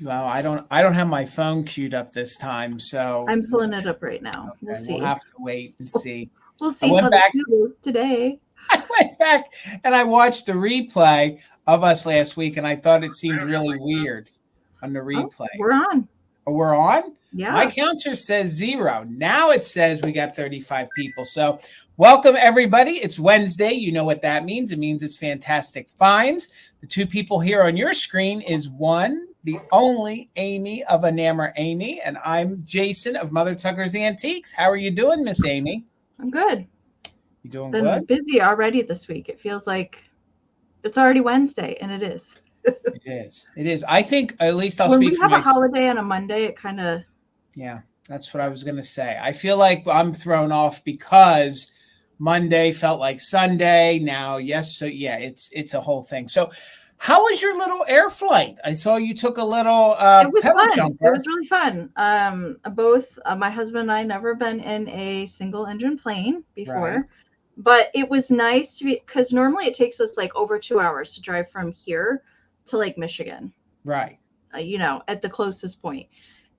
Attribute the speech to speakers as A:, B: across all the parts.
A: Well, I don't have my phone queued up this time, so
B: I'm pulling it up right now.
A: okay,
B: We'll see.
A: we'll have to wait and see.
B: We'll see how they do today.
A: I went back and I watched the replay of us last week, and I thought it seemed really weird on the replay.
B: Oh, we're on.
A: Oh, we're on?
B: Yeah.
A: My counter says 0. Now it says we got 35 people. So welcome, everybody. It's Wednesday. You know what that means. It means it's Fantastic Finds. The two people here on your screen is one, the only Amie of Enamor Amie, and I'm Jason of Mother Tucker's Antiques. How are you doing, Miss Amie?
B: I'm good.
A: You doing
B: Been
A: good?
B: Busy already this week. It feels like it's already Wednesday, and it is.
A: It is. It is. I think, at least I'll speak for myself.
B: When we have a holiday on a Monday, it kind of...
A: Yeah, that's what I was going to say. I feel like I'm thrown off because Monday felt like Sunday. Now, yes. So, yeah, it's a whole thing. So, how was your little air flight? I saw you took a little
B: it was
A: pebble
B: fun.
A: jumper.
B: It was really fun. Both my husband and I never been in a single engine plane before.
A: Right.
B: But it was nice to be, because normally it takes us like over 2 hours to drive from here to Lake Michigan.
A: Right.
B: At the closest point.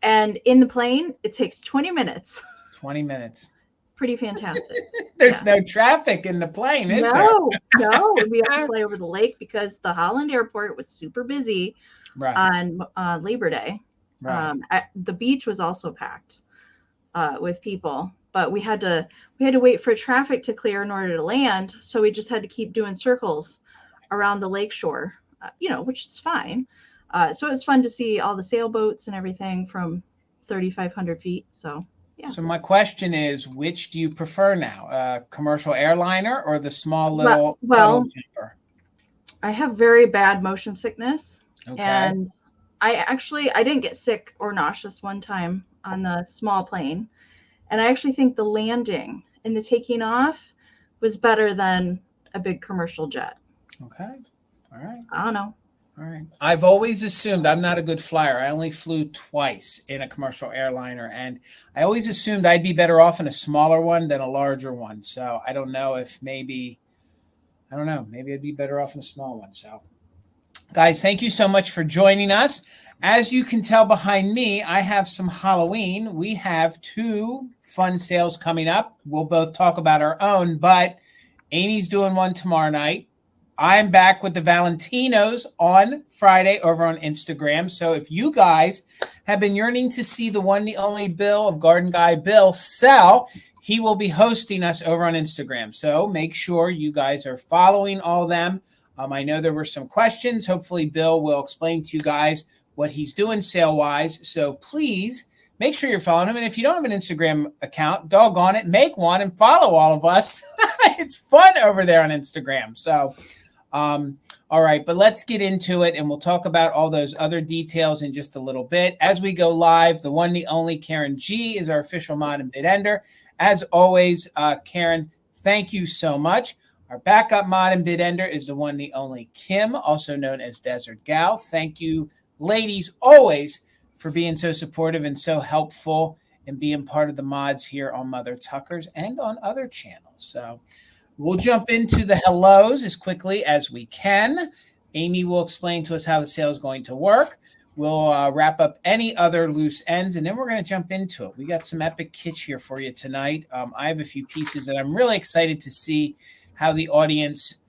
B: And in the plane, it takes 20 minutes.
A: 20 minutes.
B: Pretty fantastic.
A: There's no traffic in the plane, is there?
B: No. We have to fly over the lake because the Holland airport was super busy on Labor Day.
A: Right.
B: The beach was also packed with people. But we had to wait for traffic to clear in order to land. So we just had to keep doing circles around the lake shore, which is fine. So it was fun to see all the sailboats and everything from 3,500 feet. So, yeah.
A: So my question is, which do you prefer now, a commercial airliner or the small little jumper?
B: I have very bad motion sickness.
A: Okay.
B: And I didn't get sick or nauseous one time on the small plane. And I actually think the landing and the taking off was better than a big commercial jet.
A: Okay. All right.
B: I don't know.
A: All right. I've always assumed I'm not a good flyer. I only flew twice in a commercial airliner, and I always assumed I'd be better off in a smaller one than a larger one. So I don't know if maybe I'd be better off in a small one. So guys, thank you so much for joining us. As you can tell behind me, I have some Halloween. We have 2 fun sales coming up. We'll both talk about our own, but Amie's doing one tomorrow night. I'm back with the Valentinos on Friday over on Instagram. So if you guys have been yearning to see the one, the only Bill of Garden Guy Bill sell, he will be hosting us over on Instagram. So make sure you guys are following all of them. I know there were some questions. Hopefully Bill will explain to you guys what he's doing sale-wise. So please make sure you're following him. And if you don't have an Instagram account, doggone it, make one and follow all of us. It's fun over there on Instagram. So, all right, but let's get into it, and we'll talk about all those other details in just a little bit. As we go live, the one, the only Karen G is our official mod and bid ender. As always, Karen, thank you so much. Our backup mod and bid ender is the one, the only Kim, also known as Desert Gal. Thank you, ladies, always for being so supportive and so helpful and being part of the mods here on Mother Tucker's and on other channels. So we'll jump into the hellos as quickly as we can. Amie will explain to us how the sale is going to work. We'll wrap up any other loose ends, and then we're going to jump into it. We got some epic kitsch here for you tonight. I have a few pieces that I'm really excited to see how the audience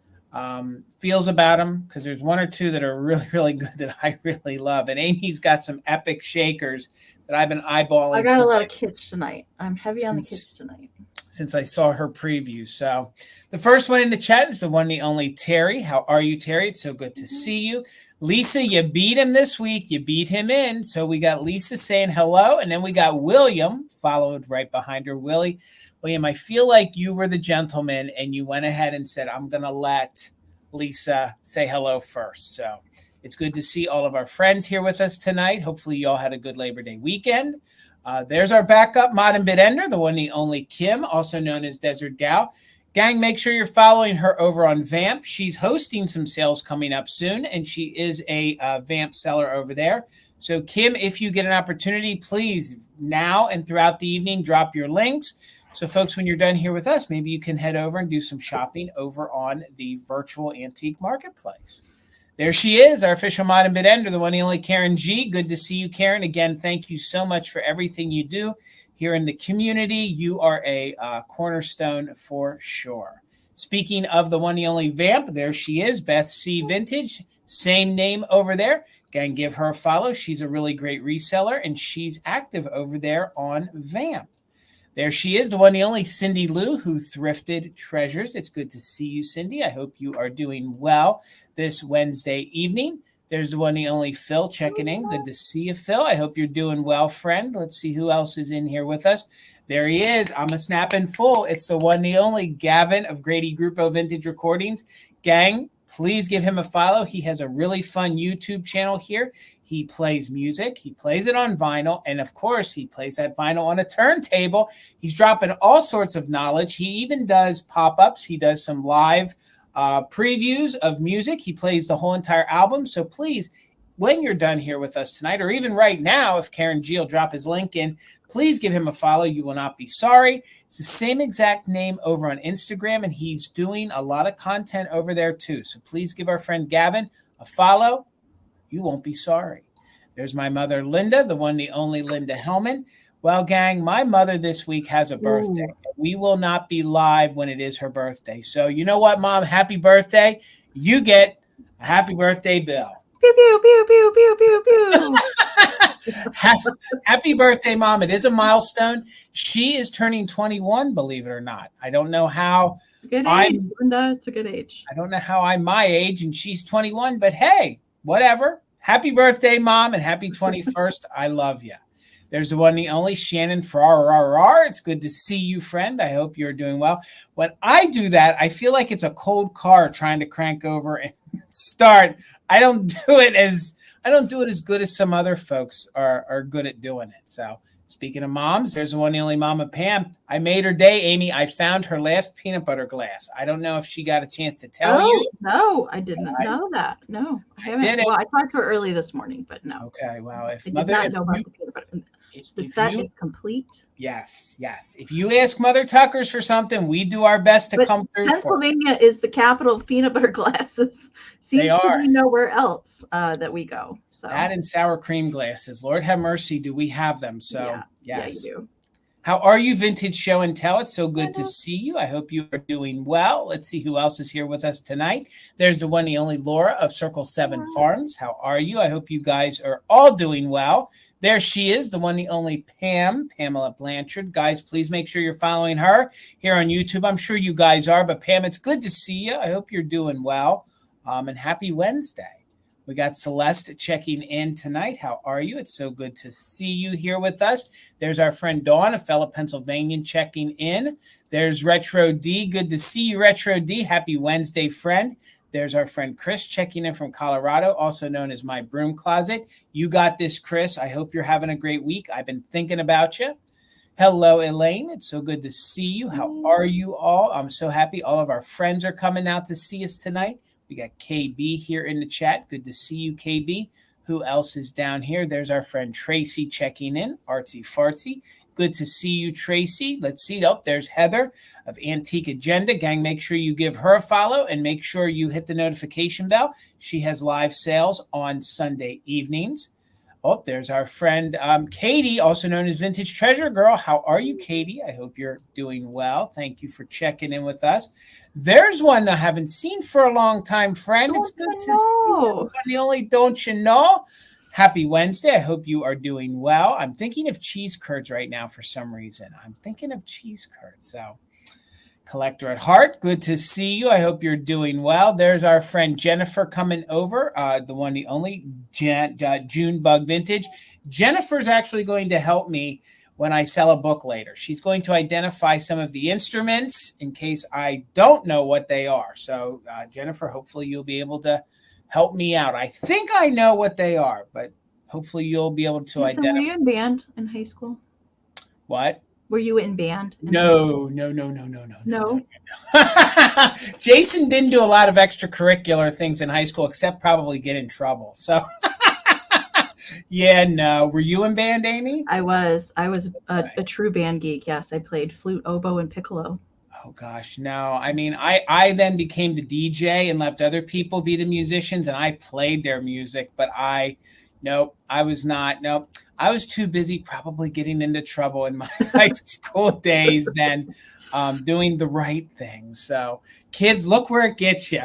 A: feels about them, because there's 1 or 2 that are really, really good that I really love. And Amie's got some epic shakers that I've been eyeballing.
B: I got a lot of kitsch tonight. I'm heavy on the kitsch tonight. Since
A: I saw her preview. So the first one in the chat is the one, the only Terry. How are you, Terry? It's so good to see you. Lisa, you beat him this week. You beat him in. So we got Lisa saying hello. And then we got William followed right behind her. William, I feel like you were the gentleman and you went ahead and said, I'm going to let Lisa say hello first. So it's good to see all of our friends here with us tonight. Hopefully you all had a good Labor Day weekend. There's our backup mod and bid ender, the one, the only Kim, also known as Desert Gal. Gang, make sure you're following her over on Vamp. She's hosting some sales coming up soon, and she is a Vamp seller over there. So, Kim, if you get an opportunity, please, now and throughout the evening, drop your links. So, folks, when you're done here with us, maybe you can head over and do some shopping over on the virtual antique marketplace. There she is, our official mod and bid ender, the one and only Karen G. Good to see you, Karen. Again, thank you so much for everything you do here in the community. You are a cornerstone for sure. Speaking of the one and only Vamp, there she is, Beth C. Vintage. Same name over there. Gang, give her a follow. She's a really great reseller, and she's active over there on Vamp. There she is, the one and only Cindy Lou, who thrifted treasures. It's good to see you, Cindy. I hope you are doing well this Wednesday evening. There's the one and only Phil checking in. Good to see you, Phil. I hope you're doing well, friend. Let's see who else is in here with us. There he is. I'm a snapping full. It's the one and only Gavin of Grady Grupo Vintage Recordings. Gang, please give him a follow. He has a really fun YouTube channel here. He plays music. He plays it on vinyl. And, of course, he plays that vinyl on a turntable. He's dropping all sorts of knowledge. He even does pop-ups. He does some live previews of music. He plays the whole entire album. So, please, when you're done here with us tonight, or even right now, if Karen G will drop his link in, please give him a follow. You will not be sorry. It's the same exact name over on Instagram, and he's doing a lot of content over there too. So please give our friend Gavin a follow. You won't be sorry. There's my mother, Linda, the one, the only Linda Hellman. Well, gang, my mother this week has a birthday. We will not be live when it is her birthday. So you know what, Mom? Happy birthday. You get a happy birthday bill.
B: Pew, pew, pew, pew, pew, pew, pew.
A: Happy birthday, Mom. It is a milestone. She is turning 21, believe it or not. I don't know how.
B: It's a good age, Linda. It's a good age.
A: I don't know how I'm my age and she's 21, but hey, whatever. Happy birthday, Mom, and happy 21st. I love you. There's the one, the only Shannon Farrar. It's good to see you, friend. I hope you're doing well. When I do that, I feel like it's a cold car trying to crank over and start. I don't do it as good as some other folks are good at doing it. So speaking of moms, there's the one, the only Mama Pam. I made her day, Amy. I found her last peanut butter glass. I don't know if she got a chance to tell you.
B: No, I didn't know that. No, I haven't. Well, I talked to her early this morning, but no.
A: Okay, well, if
B: I
A: mother,
B: did not know about the peanut butter. The set is complete.
A: Yes. If you ask Mother Tuckers for something, we do our best to come through.
B: Pennsylvania is the capital of peanut butter glasses. Seems to be nowhere else that we go. So
A: that and sour cream glasses. Lord have mercy, do we have them? So yes.
B: Yeah, you do.
A: How are you, Vintage Show and Tell? It's so good to see you. I hope you are doing well. Let's see who else is here with us tonight. There's the one, the only Laura of Circle 7 Farms. How are you? I hope you guys are all doing well. There she is, the one, the only Pamela Blanchard. Guys, please make sure you're following her here on YouTube. I'm sure you guys are, but Pam, it's good to see you. I hope you're doing well. And happy Wednesday. We got Celeste checking in tonight. How are you? It's so good to see you here with us. There's our friend Dawn, a fellow Pennsylvanian, checking in. There's Retro D. Good to see you, Retro D. Happy Wednesday, friend. There's our friend Chris checking in from Colorado, also known as My Broom Closet. You got this, Chris. I hope you're having a great week. I've been thinking about you. Hello, Elaine. It's so good to see you. How are you all? I'm so happy all of our friends are coming out to see us tonight. We got KB here in the chat. Good to see you, KB. Who else is down here? There's our friend Tracy checking in. Artsy Fartsy. Good to see you, Tracy. Let's see. Oh, there's Heather of Antique Agenda. Gang, make sure you give her a follow and make sure you hit the notification bell. She has live sales on Sunday evenings. Oh, there's our friend Katie, also known as Vintage Treasure Girl. How are you, Katie? I hope you're doing well. Thank you for checking in with us. There's one I haven't seen for a long time, friend. It's good to see you. The only Don't You Know? Happy Wednesday. I hope you are doing well. I'm thinking of cheese curds right now for some reason. I'm thinking of cheese curds. So, Collector at Heart, good to see you. I hope you're doing well. There's our friend Jennifer coming over, the one, the only June Bug Vintage. Jennifer's actually going to help me when I sell a book later. She's going to identify some of the instruments in case I don't know what they are. So, Jennifer, hopefully you'll be able to help me out. I think I know what they are, but hopefully you'll be able to identify.
B: Were you in band in high school?
A: What?
B: Were you in band?
A: No.
B: No?
A: Jason didn't do a lot of extracurricular things in high school, except probably get in trouble. So, yeah, no. Were you in band, Amie?
B: I was a true band geek. Yes, I played flute, oboe, and piccolo.
A: Oh gosh, no. I mean, I then became the DJ and left other people be the musicians, and I played their music, but nope, I was not. Nope, I was too busy probably getting into trouble in my high school days than doing the right thing. So, kids, look where it gets you.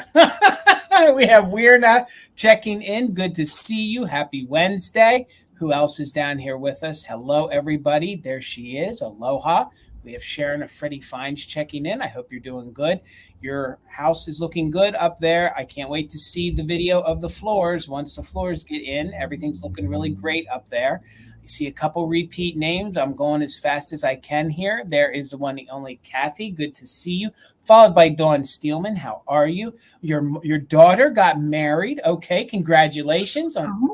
A: We have Weirna checking in. Good to see you. Happy Wednesday. Who else is down here with us? Hello, everybody. There she is. Aloha. We have Sharon of Freddie Fines checking in. I hope you're doing good. Your house is looking good up there. I can't wait to see the video of the floors. Once the floors get in, everything's looking really great up there. I see a couple repeat names. I'm going as fast as I can here. There is the one, the only Kathy. Good to see you. Followed by Dawn Steelman. How are you? Your daughter got married. Okay, congratulations on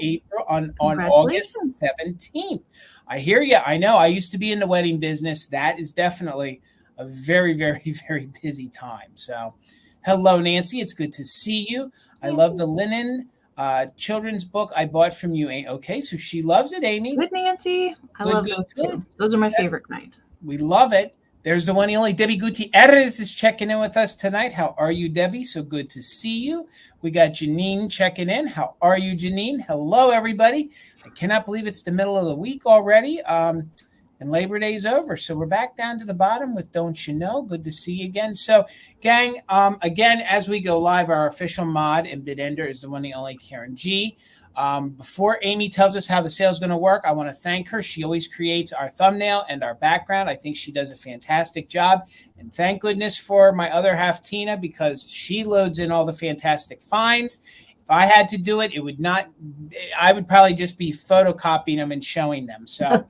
A: August 17th. I hear you. I know. I used to be in the wedding business. That is definitely a very, very, very busy time. So, hello, Nancy. It's good to see you. I love the linen children's book I bought from you. Okay, so she loves it, Amy.
B: Good, Nancy. I love those too. Those are my favorite kind.
A: We love it. There's the one and only Debbie Gutierrez is checking in with us tonight. How are you, Debbie? So good to see you. We got Janine checking in. How are you, Janine? Hello, everybody. I cannot believe it's the middle of the week already. And Labor Day's over. So we're back down to the bottom with Don't You Know? Good to see you again. So, gang, again, as we go live, our official mod and bid ender is the one and only Karen G. Before Amy tells us how the sale is going to work, I want to thank her. She always creates our thumbnail and our background. I think she does a fantastic job. And thank goodness for my other half, Tina, because she loads in all the fantastic finds. If I had to do it, I would probably just be photocopying them and showing them. So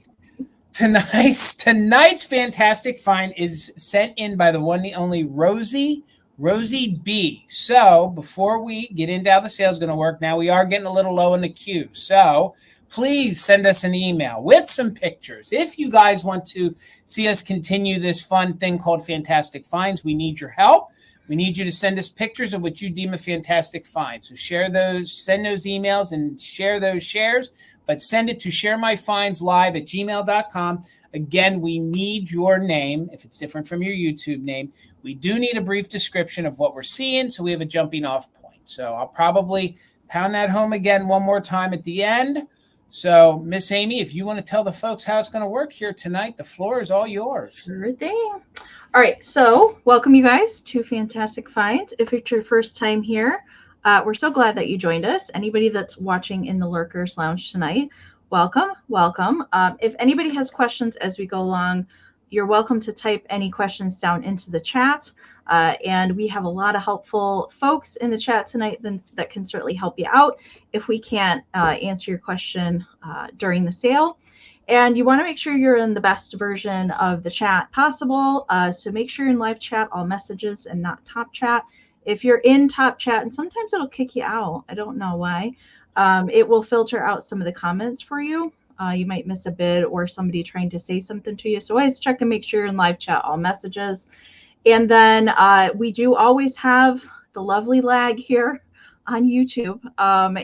A: tonight's fantastic find is sent in by the one and only Rosie B. So before we get into how the sale is going to work, now we are getting a little low in the queue. So please send us an email with some pictures. If you guys want to see us continue this fun thing called Fantastic Finds, we need your help. We need you to send us pictures of what you deem a fantastic find. So send those emails and share those shares, but send it to sharemyfindslive@gmail.com. Again, we need your name. If it's different from your YouTube name, we do need a brief description of what we're seeing so we have a jumping off point. So I'll probably pound that home again one more time at the end. So, Miss Amy, if you want to tell the folks how it's going to work here tonight, the floor is all yours.
B: Sure thing. All right, so welcome you guys to Fantastic Finds. If it's your first time here, we're so glad that you joined us. Anybody that's watching in the Lurkers Lounge tonight, welcome. If anybody has questions as we go along, you're welcome to type any questions down into the chat. And we have a lot of helpful folks in the chat tonight that can certainly help you out if we can't answer your question during the sale. And you want to make sure you're in the best version of the chat possible. So make sure you're in live chat, all messages, and not top chat. If you're in top chat, and sometimes it'll kick you out, I don't know why, it will filter out some of the comments for you. You might miss a bid or somebody trying to say something to you. So always check and make sure you're in live chat, all messages. And then we do always have the lovely lag here on YouTube.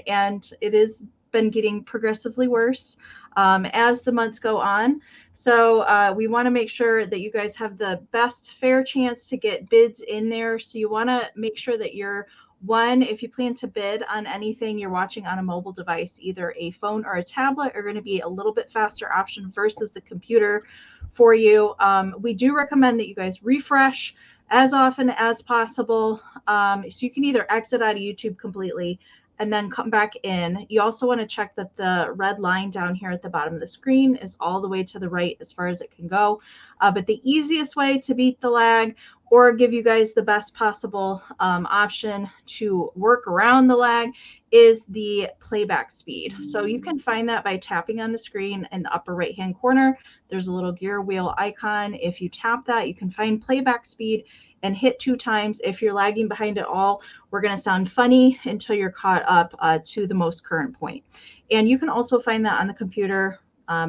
B: And it has been getting progressively worse as the months go on. So we want to make sure that you guys have the best fair chance to get bids in there. So you want to make sure that you're if you plan to bid on anything you're watching on a mobile device, either a phone or a tablet are going to be a little bit faster option versus a computer for you. We do recommend that you guys refresh as often as possible. So you can either exit out of YouTube completely and then come back in. You also want to check that the red line down here at the bottom of the screen is all the way to the right as far as it can go. But the easiest way to beat the lag or give you guys the best possible option to work around the lag is the playback speed. So you can find that by tapping on the screen in the upper right hand corner. There's a little gear wheel icon. If you tap that, you can find playback speed and hit 2 times. If you're lagging behind it all, we're going to sound funny until you're caught up to the most current point. And you can also find that on the computer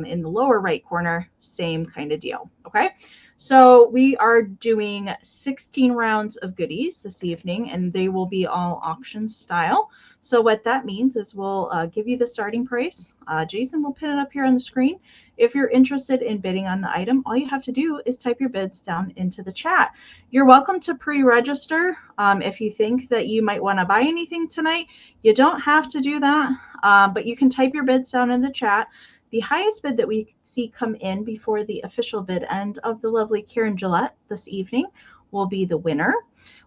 B: in the lower right corner, same kind of deal. Okay, So we are doing 16 rounds of goodies this evening, and they will be all auction style. So what that means is we'll give you the starting price. Jason will pin it up here on the screen. If you're interested in bidding on the item, all you have to do is type your bids down into the chat. You're welcome to pre-register if you think that you might want to buy anything tonight. You don't have to do that, but you can type your bids down in the chat. The highest bid that we see come in before the official bid end of the lovely Karen Gillette this evening will be the winner.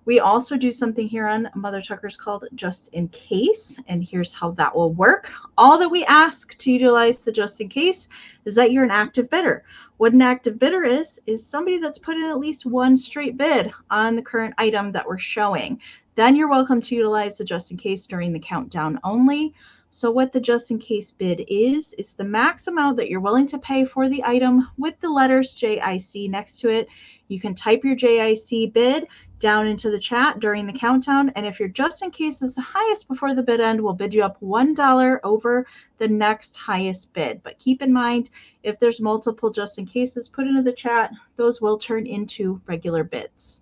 B: We also do something here on Mother Tuckers called Just in Case, and here's how that will work. All that we ask to utilize the Just in Case is that you're an active bidder. What an active bidder is somebody that's put in at least one straight bid on the current item that we're showing. Then you're welcome to utilize the Just in Case during the countdown only. So what the just in case bid is the max amount that you're willing to pay for the item with the letters JIC next to it. You can type your JIC bid down into the chat during the countdown. And if your just in case is the highest before the bid end, we'll bid you up $1 over the next highest bid. But keep in mind, if there's multiple just in cases put into the chat, those will turn into regular bids.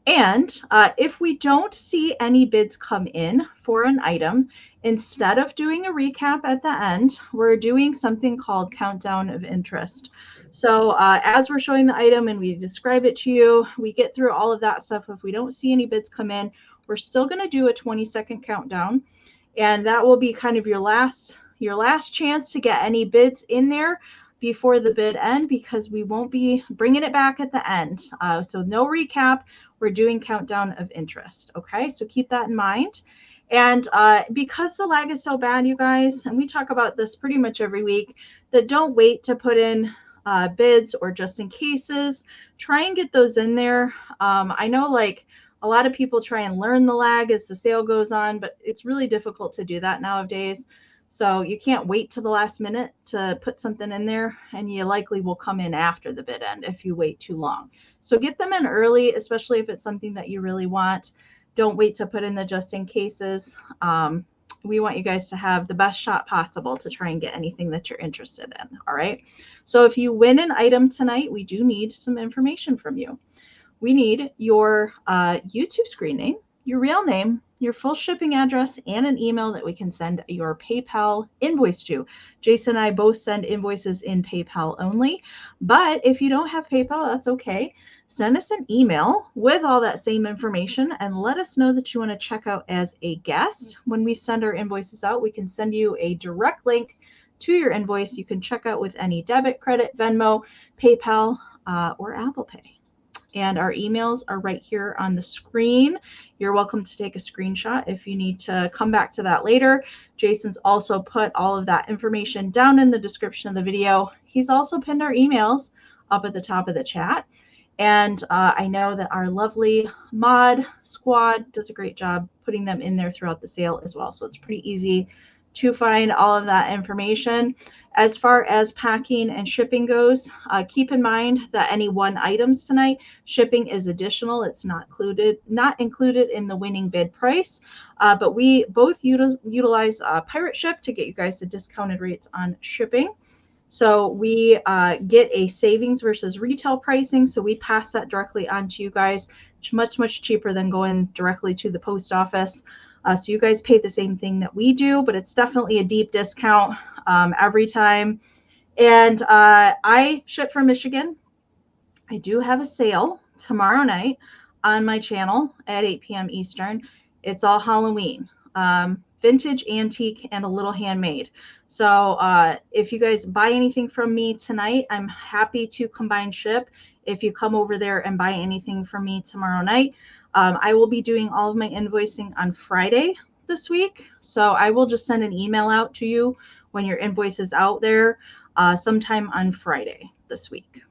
B: And if we don't see any bids come in for an item, instead of doing a recap at the end, we're doing something called countdown of interest. So as we're showing the item and we describe it to you, we get through all of that stuff. If we don't see any bids come in, we're still going to do a 20-second countdown. And that will be kind of your last chance to get any bids in there before the bid end, because we won't be bringing it back at the end. So no recap. We're doing countdown of interest. Okay, so keep that in mind. And because the lag is so bad, you guys, and we talk about this pretty much every week, that don't wait to put in bids or just in cases. Try and get those in there. I know like a lot of people try and learn the lag as the sale goes on, but it's really difficult to do that nowadays. So you can't wait to the last minute to put something in there, and you likely will come in after the bid end if you wait too long. So get them in early, especially if it's something that you really want. Don't wait to put in the just in cases. We want you guys to have the best shot possible to try and get anything that you're interested in. All right. So if you win an item tonight, we do need some information from you. We need your YouTube screen name, your real name, your full shipping address, and an email that we can send your PayPal invoice to. Jason and I both send invoices in PayPal only, but if you don't have PayPal, that's okay. Send us an email with all that same information and let us know that you want to check out as a guest. When we send our invoices out, we can send you a direct link to your invoice. You can check out with any debit, credit, Venmo, PayPal, or Apple Pay. And our emails are right here on the screen. You're welcome to take a screenshot if you need to come back to that later. Jason's also put all of that information down in the description of the video. He's also pinned our emails up at the top of the chat. And I know that our lovely mod squad does a great job putting them in there throughout the sale as well. So it's pretty easy to find all of that information. As far as packing and shipping goes, keep in mind that any one items tonight, shipping is additional. It's not included in the winning bid price. But we both utilize Pirate Ship to get you guys the discounted rates on shipping. So we get a savings versus retail pricing. So we pass that directly on to you guys. It's much, much cheaper than going directly to the post office. So you guys pay the same thing that we do, but it's definitely a deep discount every time. And I ship from Michigan. I do have a sale tomorrow night on my channel at 8 p.m. Eastern. It's all Halloween, vintage, antique, and a little handmade. So if you guys buy anything from me tonight, I'm happy to combine ship. If you come over there and buy anything from me tomorrow night, I will be doing all of my invoicing on Friday this week. So I will just send an email out to you when your invoice is out there sometime on Friday this week.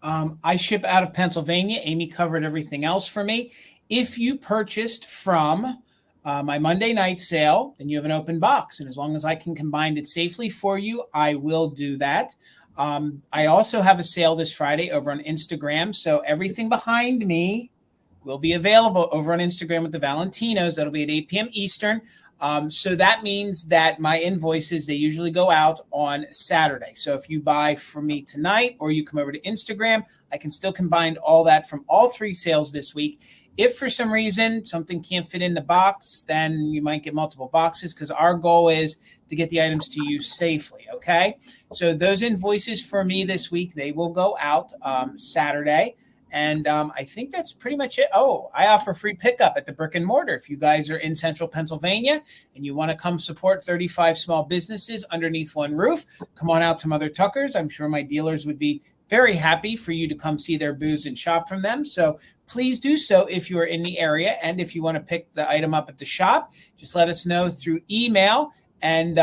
A: All right. I ship out of Pennsylvania. Amie covered everything else for me. If you purchased from my Monday night sale, then you have an open box. And as long as I can combine it safely for you, I will do that. I also have a sale this Friday over on Instagram. So everything behind me will be available over on Instagram with the Valentinos. That'll be at 8 p.m. Eastern. So that means that my invoices, they usually go out on Saturday. So if you buy from me tonight or you come over to Instagram, I can still combine all that from all 3 sales this week. If for some reason something can't fit in the box, then you might get multiple boxes, because our goal is to get the items to you safely. Okay. So those invoices for me this week, they will go out Saturday. And I think that's pretty much it. Oh, I offer free pickup at the brick and mortar. If you guys are in central Pennsylvania and you want to come support 35 small businesses underneath one roof, come on out to Mother Tucker's. I'm sure my dealers would be very happy for you to come see their booths and shop from them. So please do so if you are in the area. And if you want to pick the item up at the shop, just let us know through email. And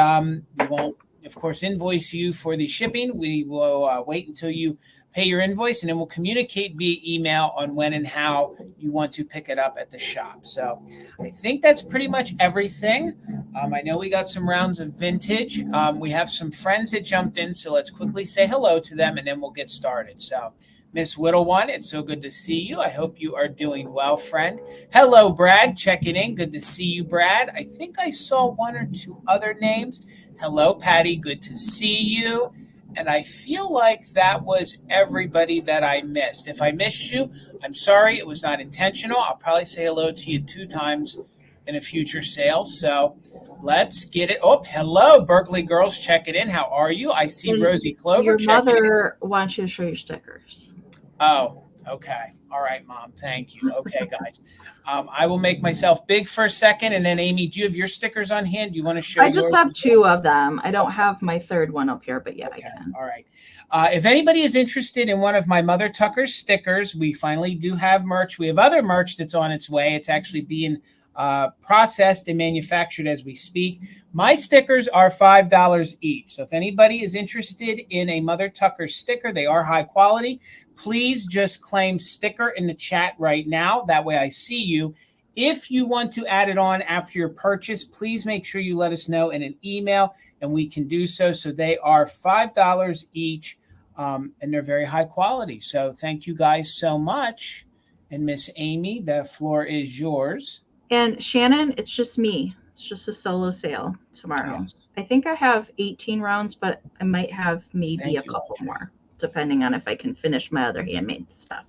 A: we won't, of course, invoice you for the shipping. We will wait until you pay your invoice, and then we'll communicate via email on when and how you want to pick it up at the shop. So I think that's pretty much everything. I know we got some rounds of vintage. We have some friends that jumped in, so let's quickly say hello to them, and then we'll get started. So Miss Whittle One, it's so good to see you. I hope you are doing well, friend. Hello, Brad, checking in. Good to see you, Brad. I think I saw 1 or 2 other names. Hello, Patty. Good to see you. And I feel like that was everybody that I missed. If I missed you, I'm sorry. It was not intentional. I'll probably say hello to you 2 times in a future sale. So let's get it. Oh, hello, Berkeley girls checking in. How are you? I see Rosie Clover.
B: Your mother wants you to show your stickers.
A: Oh, okay. All right, Mom. Thank you. Okay, guys. I will make myself big for a second. And then, Amy, do you have your stickers on hand? Do you want to show
B: I just have 2 of them. I don't have my 3rd one up here, but yeah, okay. I can.
A: All right. If anybody is interested in one of my Mother Tucker's stickers, we finally do have merch. We have other merch that's on its way. It's actually being processed and manufactured as we speak. My stickers are $5 each. So if anybody is interested in a Mother Tucker sticker, they are high quality. Please just claim sticker in the chat right now. That way I see you. If you want to add it on after your purchase, please make sure you let us know in an email, and we can do so. So they are $5 each, and they're very high quality. So thank you guys so much. And Miss Amy, the floor is yours.
B: And Shannon, it's just me. It's just a solo sale tomorrow. Yes. I think I have 18 rounds, but I might have maybe a couple more, depending on if I can finish my other handmade stuff.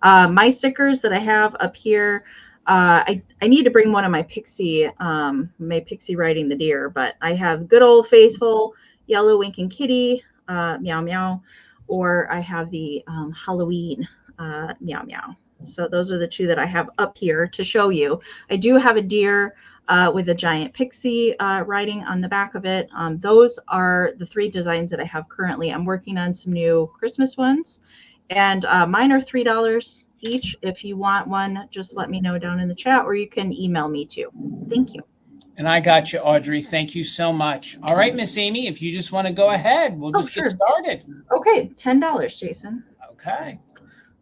B: My stickers that I have up here, I need to bring one of my Pixie riding the deer, but I have good old faithful yellow winking kitty, meow meow, or I have the Halloween meow meow. So those are the 2 that I have up here to show you. I do have a deer with a giant pixie writing on the back of it. Those are the 3 designs that I have currently. I'm working on some new Christmas ones, and mine are $3 each. If you want one, just let me know down in the chat, or you can email me too. Thank you.
A: And I got you, Audrey. Thank you so much. All right, Miss Amy, if you just want to go ahead, we'll just get started.
B: Okay, $10, Jason.
A: Okay.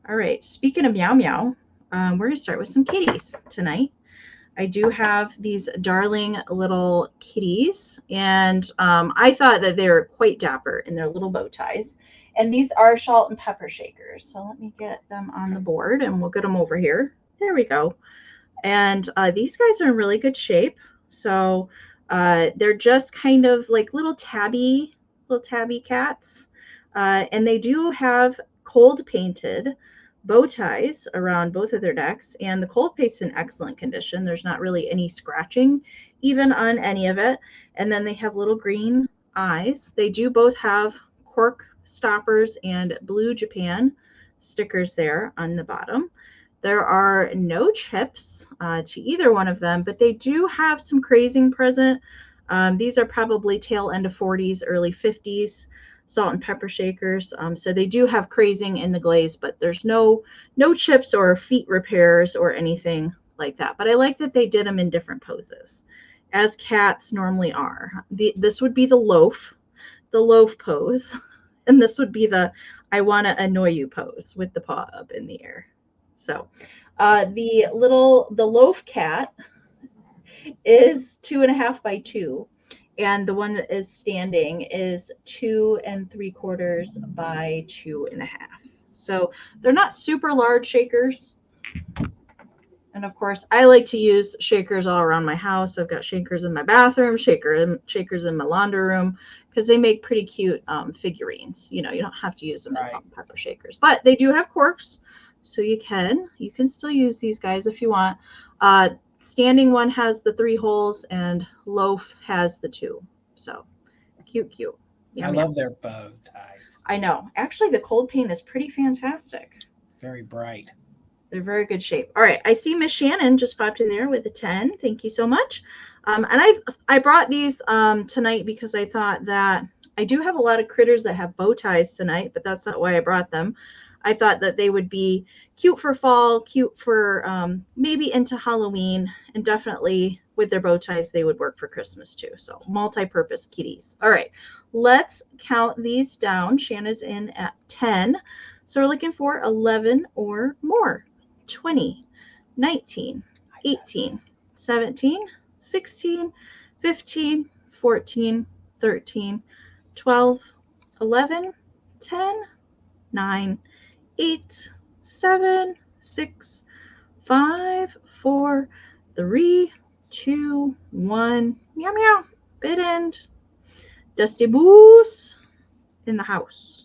B: All right. Speaking of meow meow, we're going to start with some kitties tonight. I do have these darling little kitties, and I thought that they were quite dapper in their little bow ties. And these are salt and pepper shakers. So let me get them on the board, and we'll get them over here. There we go. And these guys are in really good shape. So they're just kind of like little tabby cats. And they do have cold painted bow ties around both of their necks, and the cold paint's in excellent condition. There's not really any scratching even on any of it. And then they have little green eyes. They do both have cork stoppers and Blue Japan stickers there on the bottom. There are no chips to either one of them, but they do have some crazing present. These are probably tail end of 40s, early 50s. Salt and pepper shakers. So they do have crazing in the glaze, but there's no chips or feet repairs or anything like that. But I like that they did them in different poses, as cats normally are. This would be the loaf pose, and this would be the I want to annoy you pose with the paw up in the air. So the loaf cat is 2.5 by 2. And the one that is standing is 2 3/4 by 2.5. So they're not super large shakers. And of course, I like to use shakers all around my house. I've got shakers in my bathroom, shakers in my laundry room, because they make pretty cute figurines. You know, you don't have to use them as salt and pepper shakers, but they do have corks, so you can still use these guys if you want. Standing one has the 3 holes, and loaf has the 2. So cute.
A: I love their bow ties.
B: I know. Actually, the cold paint is pretty fantastic.
A: Very bright.
B: They're very good shape. All right. I see Miss Shannon just popped in there with a 10. Thank you so much. And I brought these tonight because I thought that I do have a lot of critters that have bow ties tonight, but that's not why I brought them. I thought that they would be cute for fall, cute for maybe into Halloween, and definitely with their bow ties, they would work for Christmas too. So multi-purpose kitties. All right. Let's count these down. Shannon's in at 10. So we're looking for 11 or more. 20, 19, 18, 17, 16, 15, 14, 13, 12, 11, 10, 9, 8, 7, 6, 5, 4, 3, 2, 1. Meow, meow. Bid end. Dusty Moose in the house.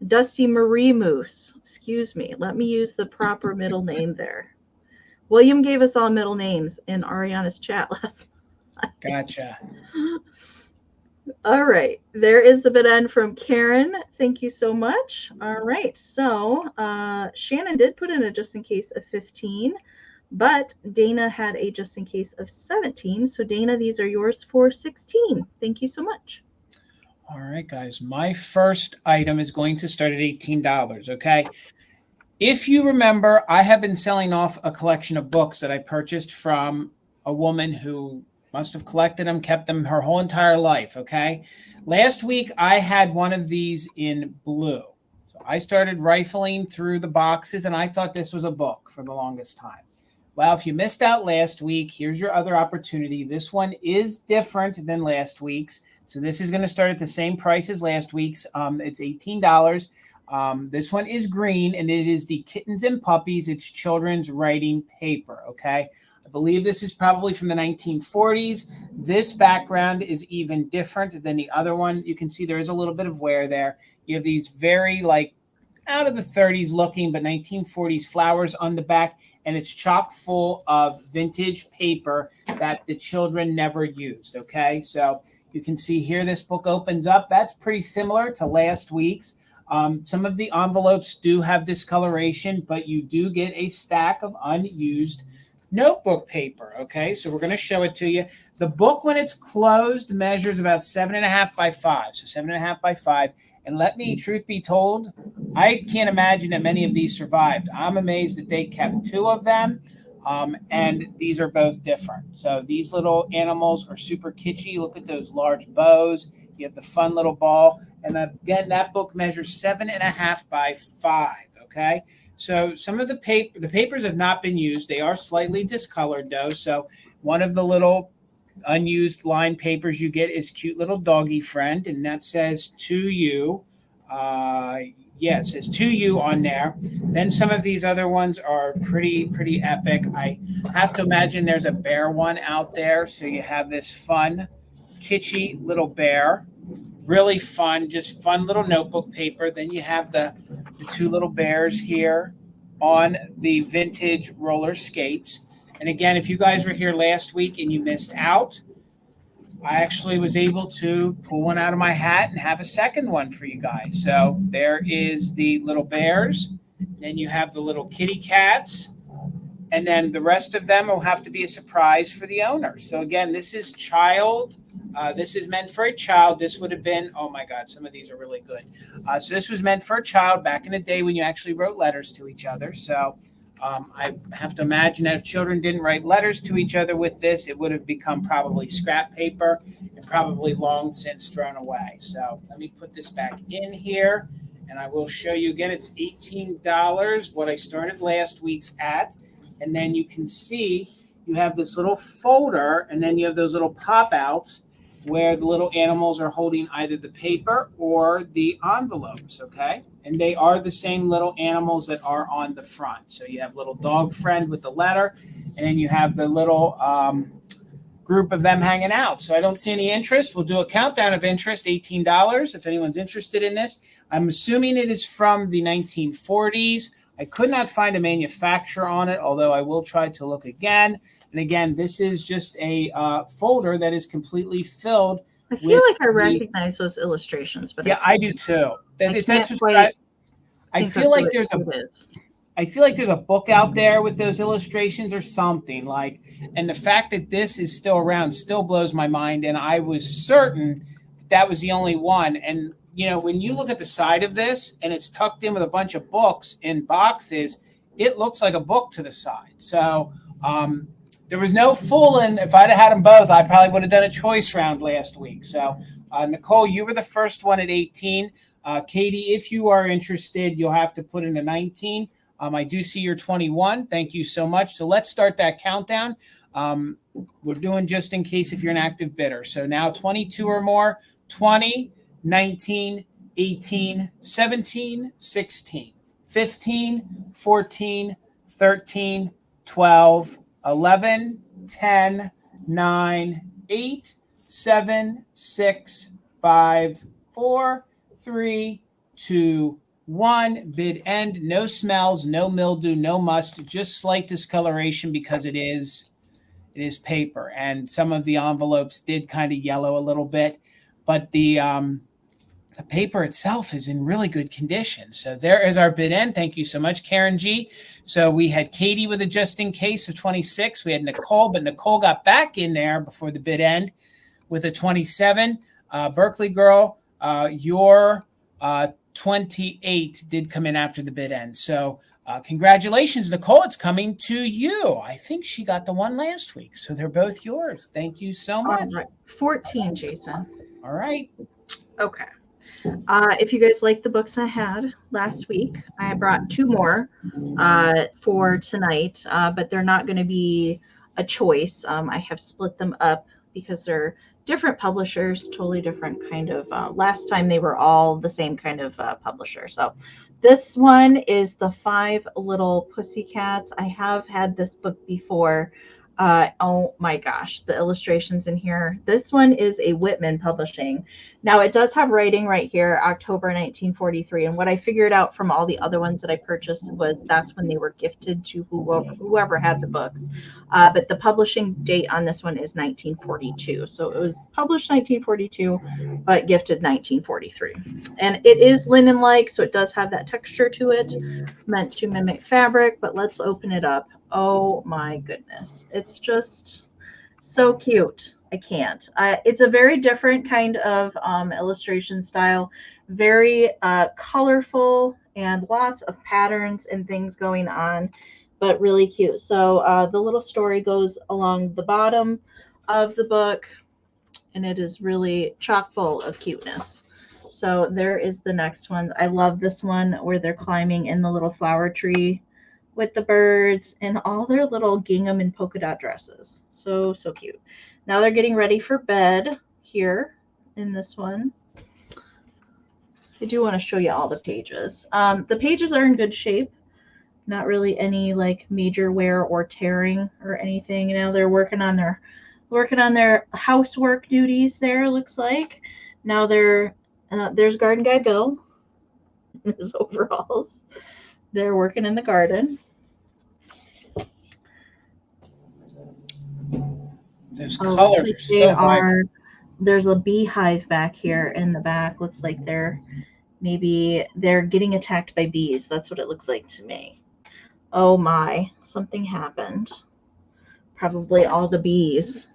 B: Dusty Marie Moose. Excuse me. Let me use the proper middle name there. William gave us all middle names in Ariana's chat last night.
A: Gotcha.
B: All right. There is the bid end from Karen. Thank you so much. All right. So Shannon did put in a just in case of 15, but Dana had a just in case of 17. So Dana, these are yours for 16. Thank you so much.
A: All right, guys. My first item is going to start at $18, okay? If you remember, I have been selling off a collection of books that I purchased from a woman who must have collected them, kept them her whole entire life, okay? Last week, I had one of these in blue. So I started rifling through the boxes, and I thought this was a book for the longest time. Well, if you missed out last week, here's your other opportunity. This one is different than last week's. So this is going to start at the same price as last week's. It's $18. This one is green, and it is the Kittens and Puppies. It's children's writing paper, okay? I believe this is probably from the 1940s. This background is even different than the other one. You can see there is a little bit of wear there. You have these very, like, out of the 30s looking, but 1940s flowers on the back, and it's chock full of vintage paper that the children never used, okay? So you can see here this book opens up. That's pretty similar to last week's. Some of the envelopes do have discoloration, but you do get a stack of unused notebook paper, okay? So we're going to show it to you. The book, when it's closed, measures about 7.5 by 5. So 7.5 by 5. And let me, truth be told, I can't imagine that many of these survived. I'm amazed that they kept 2 of them. And these are both different. So these little animals are super kitschy. Look at those large bows. You have the fun little ball. And again, that book measures 7.5 by 5. Okay. So some of the papers have not been used. They are slightly discolored though. So one of the little unused line papers you get is cute little doggy friend. And that says to you. Yeah, it says to you on there. Then some of these other ones are pretty epic. I have to imagine there's a bear one out there. So you have this fun, kitschy little bear. Really fun, just fun little notebook paper. Then you have the 2 little bears here on the vintage roller skates. And again, if you guys were here last week and you missed out, I actually was able to pull one out of my hat and have a second one for you guys. So there is the little bears. Then you have the little kitty cats. And then the rest of them will have to be a surprise for the owner. So again, this is child. This is meant for a child. This would have been, oh my God, some of these are really good. So this was meant for a child back in the day when you actually wrote letters to each other. So I have to imagine that if children didn't write letters to each other with this, it would have become probably scrap paper and probably long since thrown away. So let me put this back in here and I will show you again. It's $18, what I started last week's at. And then you can see you have this little folder and then you have those little pop outs. where the little animals are holding either the paper or the envelopes, okay? And they are the same little animals that are on the front. So you have little dog friend with the letter, and then you have the little group of them hanging out. So I don't see any interest. We'll do a countdown of interest, $18, if anyone's interested in this. I'm assuming it is from the 1940s. I could not find a manufacturer on it, although I will try to look again. And again, this is just a folder that is completely filled.
B: I feel like I recognize those illustrations, but
A: yeah, I do too. I feel like there's a book out there with those illustrations or something like. And the fact that this is still around still blows my mind. And I was certain that was the only one. And you know, when you look at the side of this and it's tucked in with a bunch of books in boxes, it looks like a book to the side. So there was no fooling. If I'd have had them both, I probably would have done a choice round last week. So, Nicole, you were the first one at 18. Katie, if you are interested, you'll have to put in a 19. I do see you're 21. Thank you so much. So let's start that countdown. We're doing just in case if you're an active bidder. So now 22 or more, 20, 19, 18, 17, 16, 15, 14, 13, 12, 11, 10, 9, 8, 7, 6, 5, 4, 3, 2, 1. Bid end. No smells, no mildew, no must, just slight discoloration because it is paper. And some of the envelopes did kind of yellow a little bit, but the paper itself is in really good condition. So there is our bid end. Thank you so much, Karen G. So we had Katie with a just in case of 26. We had Nicole, but Nicole got back in there before the bid end with a 27. Berkeley girl, your 28 did come in after the bid end. So congratulations, Nicole. It's coming to you. I think she got the one last week. So they're both yours. Thank you so much.
B: All right. 14, Jason.
A: All right.
B: Okay. If you guys like the books I had last week, I brought 2 more for tonight, but they're not going to be a choice. I have split them up because they're different publishers, totally different kind of. Last time they were all the same kind of publisher. So this one is the 5 Little Pussycats. I have had this book before. Oh my gosh, the illustrations in here. This one is a Whitman publishing. Now it does have writing right here, October 1943. And what I figured out from all the other ones that I purchased was that's when they were gifted to whoever had the books. But the publishing date on this one is 1942. So it was published 1942, but gifted 1943. And it is linen-like, so it does have that texture to it, meant to mimic fabric. But let's open it up. Oh my goodness. It's just so cute. I can't. It's a very different kind of illustration style, very colorful and lots of patterns and things going on, but really cute. So the little story goes along the bottom of the book, and it is really chock full of cuteness. So there is the next one. I love this one where they're climbing in the little flower tree with the birds and all their little gingham and polka dot dresses. So cute. Now they're getting ready for bed here in this one. I do want to show you all the pages. The pages are in good shape. Not really any like major wear or tearing or anything. Now they're working on their housework duties there, looks like. Now there's Garden Guy Bill in his overalls. They're working in the garden.
A: Those colors are so vibrant.
B: There's a beehive back here in the back. Looks like they're getting attacked by bees. That's what it looks like to me. Oh my, something happened. Probably all the bees.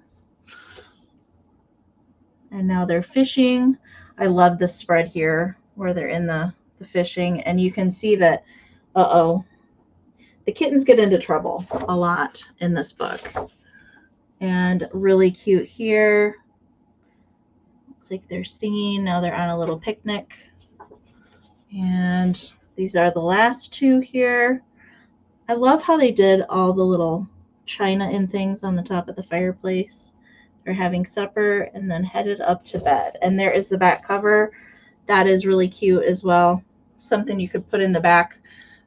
B: And now they're fishing. I love this spread here where they're in the fishing, and you can see that, the kittens get into trouble a lot in this book. And really cute here. Looks like they're singing. Now they're on a little picnic. And these are the last 2 here. I love how they did all the little china and things on the top of the fireplace. They're having supper and then headed up to bed. And there is the back cover. That is really cute as well. Something you could put in the back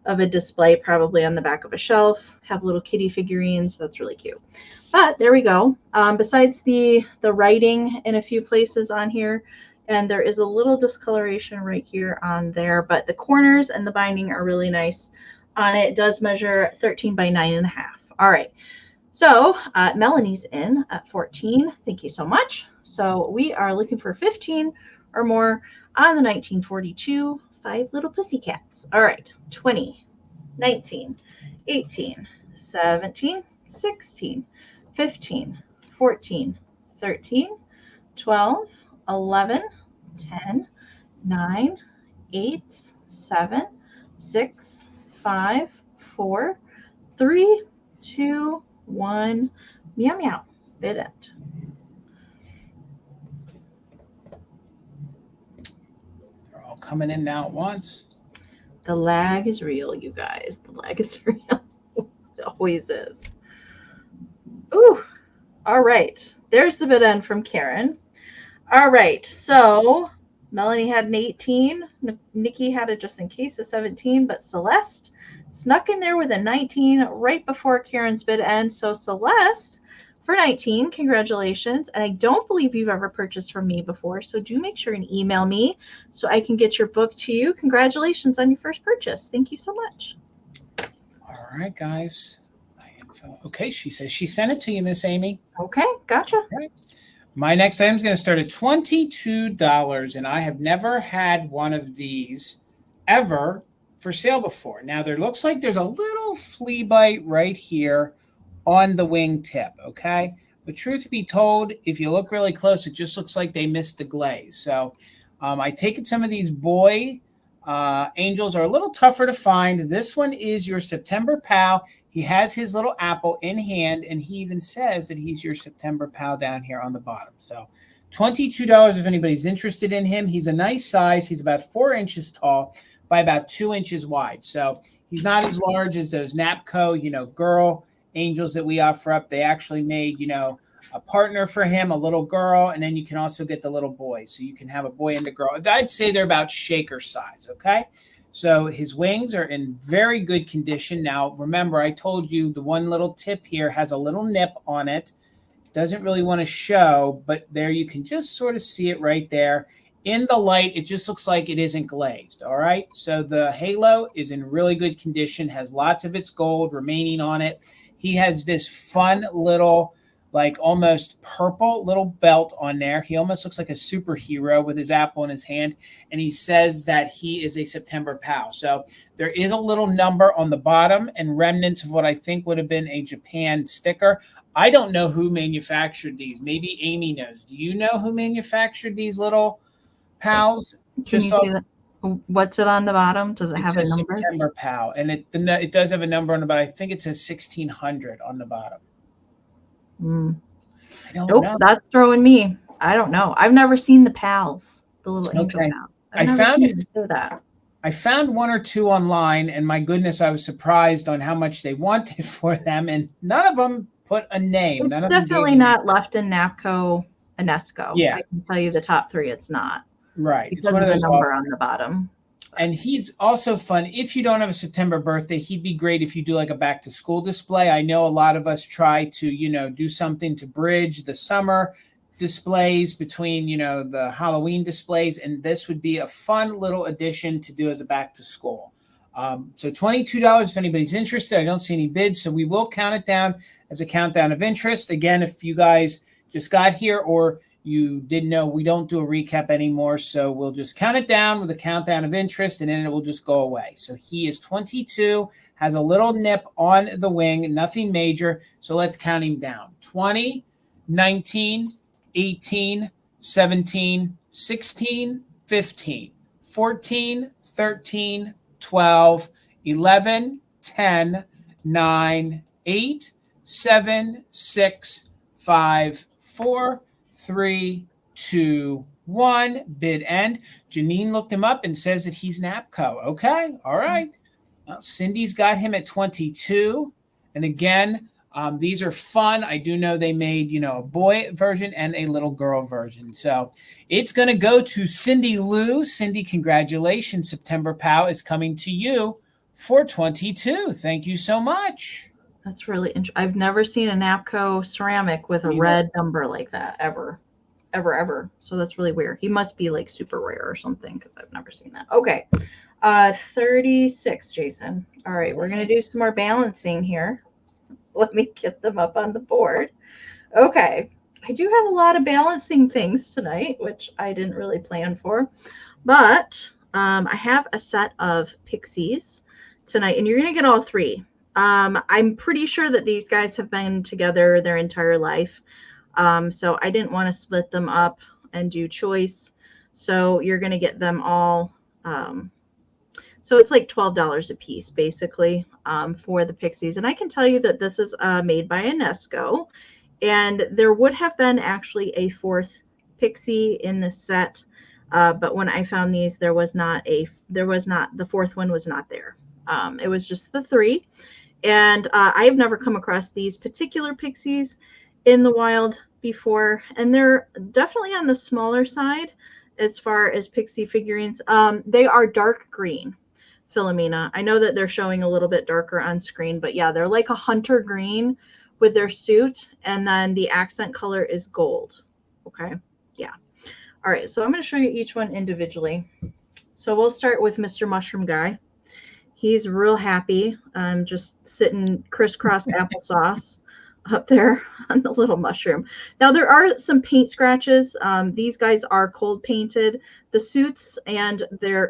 B: of a display, probably on the back of a shelf, have little kitty figurines. That's really cute. But there we go. Besides the writing in a few places on here, and there is a little discoloration right here on there, but the corners and the binding are really nice on it. It does measure 13 by 9.5. All right. So Melanie's in at 14. Thank you so much. So we are looking for 15 or more on the 1942 Five Little Pussycats. All right. 20, 19, 18, 17, 16, 15, 14, 13, 12, 11, 10, 9, 8, 7, 6, 5, 4, 3, 2, 1. Meow meow. Bid end.
A: They're all coming in now at once.
B: The lag is real, you guys. The lag is real. It always is. Ooh. All right. There's the bid end from Karen. All right. So Melanie had an 18. Nikki had it just in case, a 17. But Celeste snuck in there with a 19 right before Karen's bid end. So Celeste, for 19, congratulations. And I don't believe you've ever purchased from me before, so do make sure and email me so I can get your book to you. Congratulations on your first purchase. Thank you so much.
A: All right, guys. Okay, she says she sent it to you, Miss Amy.
B: Okay, gotcha.
A: Right. My next item is going to start at $22, and I have never had one of these ever for sale before. Now, there looks like there's a little flea bite right here on the wing tip, okay? But truth be told, if you look really close, it just looks like they missed the glaze. So I take it some of these boy angels are a little tougher to find. This one is your September pal. He has his little apple in hand, and he even says that he's your September pal down here on the bottom. So $22 if anybody's interested in him. He's a nice size. He's about 4 inches tall by about 2 inches wide. So he's not as large as those Napco, girl angels that we offer up. They actually made, a partner for him, a little girl, and then you can also get the little boy. So you can have a boy and a girl. I'd say they're about shaker size, okay? So his wings are in very good condition. Now, remember, I told you the one little tip here has a little nip on it. Doesn't really want to show, but there you can just sort of see it right there. In the light, it just looks like it isn't glazed, all right? So the halo is in really good condition, has lots of its gold remaining on it. He has this fun little, like almost purple little belt on there. He almost looks like a superhero with his apple in his hand. And he says that he is a September pal. So there is a little number on the bottom and remnants of what I think would have been a Japan sticker. I don't know who manufactured these. Maybe Amie knows. Do you know who manufactured these little pals?
B: Can you see that? What's it on the bottom? Does it have a number?
A: September pal. And it does have a number on the bottom. I think it says 1600 on the bottom. I don't know.
B: That's throwing me. I don't know. I've never seen the pals, the little angel pal. I found one or two online, and my goodness, I was surprised on how much they wanted for them, and none of them put a name. It's definitely not left in Napco Enesco.
A: Yeah,
B: I can tell you the top 3. It's not.
A: Right.
B: Because of the number on the bottom.
A: And he's also fun. If you don't have a September birthday, he'd be great if you do like a back to school display. I know a lot of us try to, do something to bridge the summer displays between, the Halloween displays. And this would be a fun little addition to do as a back to school. So $22 if anybody's interested. I don't see any bids, so we will count it down as a countdown of interest. Again, if you guys just got here or you didn't know, we don't do a recap anymore, so we'll just count it down with a countdown of interest, and then it will just go away. So he is 22, has a little nip on the wing, nothing major, so let's count him down. 20, 19, 18, 17, 16, 15, 14, 13, 12, 11, 10, 9, 8, 7, 6, 5, 4, 3, 2, 1. Bid end. Janine looked him up and says that he's Napco. Okay. All right. Well, Cindy's got him at 22. And again, These are fun. I do know they made, a boy version and a little girl version. So it's going to go to Cindy Lou. Cindy, congratulations. September POW is coming to you for 22. Thank you so much.
B: That's really interesting. I've never seen a Napco ceramic with a red number like that ever. So that's really weird. He must be like super rare or something because I've never seen that. Okay. 36, Jason. All right. We're going to do some more balancing here. Let me get them up on the board. Okay. I do have a lot of balancing things tonight, which I didn't really plan for. But I have a set of Pixies tonight, and you're going to get all three. I'm pretty sure that these guys have been together their entire life. So I didn't want to split them up and do choice. So you're going to get them all. So it's like $12 a piece, basically, for the Pixies. And I can tell you that this is made by Nesco. And there would have been actually a fourth Pixie in the set. But when I found these, the fourth one was not there. It was just the three. And I've never come across these particular Pixies in the wild before. And they're definitely on the smaller side as far as Pixie figurines. They are dark green. Philomena. I know that they're showing a little bit darker on screen, but yeah, they're like a hunter green with their suit, and then the accent color is gold. Okay, yeah. All right, so I'm going to show you each one individually. So we'll start with Mr. Mushroom Guy. He's real happy, just sitting crisscross applesauce up there on the little mushroom. Now there are some paint scratches. These guys are cold painted. The suits and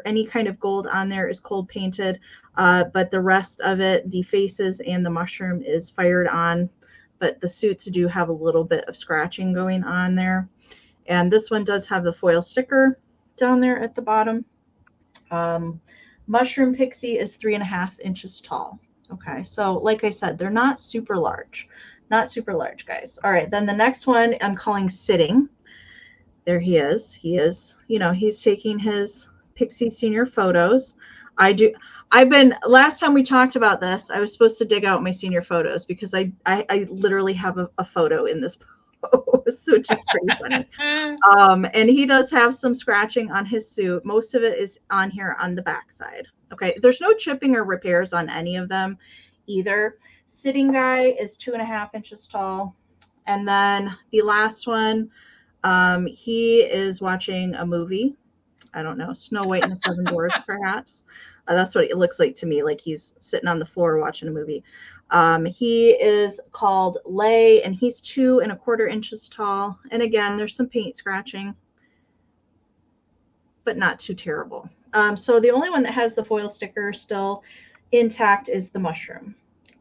B: any kind of gold on there is cold painted, but the rest of it, the faces and the mushroom, is fired on. But the suits do have a little bit of scratching going on there. And this one does have the foil sticker down there at the bottom. Mushroom Pixie is 3.5 inches tall. Okay, so like I said, they're not super large. Not super large, guys. All right, then the next one I'm calling Sitting. There he is. He is, he's taking his Pixie Senior photos. Last time we talked about this, I was supposed to dig out my senior photos because I literally have a photo in this pose, which is pretty funny. And he does have some scratching on his suit. Most of it is on here on the back side. Okay, there's no chipping or repairs on any of them either. Sitting Guy is 2.5 inches tall. And then the last one, he is watching a movie. I don't know, Snow White and the Seven Dwarfs, perhaps. That's what it looks like to me, like he's sitting on the floor watching a movie. He is called Lay, and he's 2.25 inches tall. And again, there's some paint scratching, but not too terrible. So the only one that has the foil sticker still intact is the mushroom.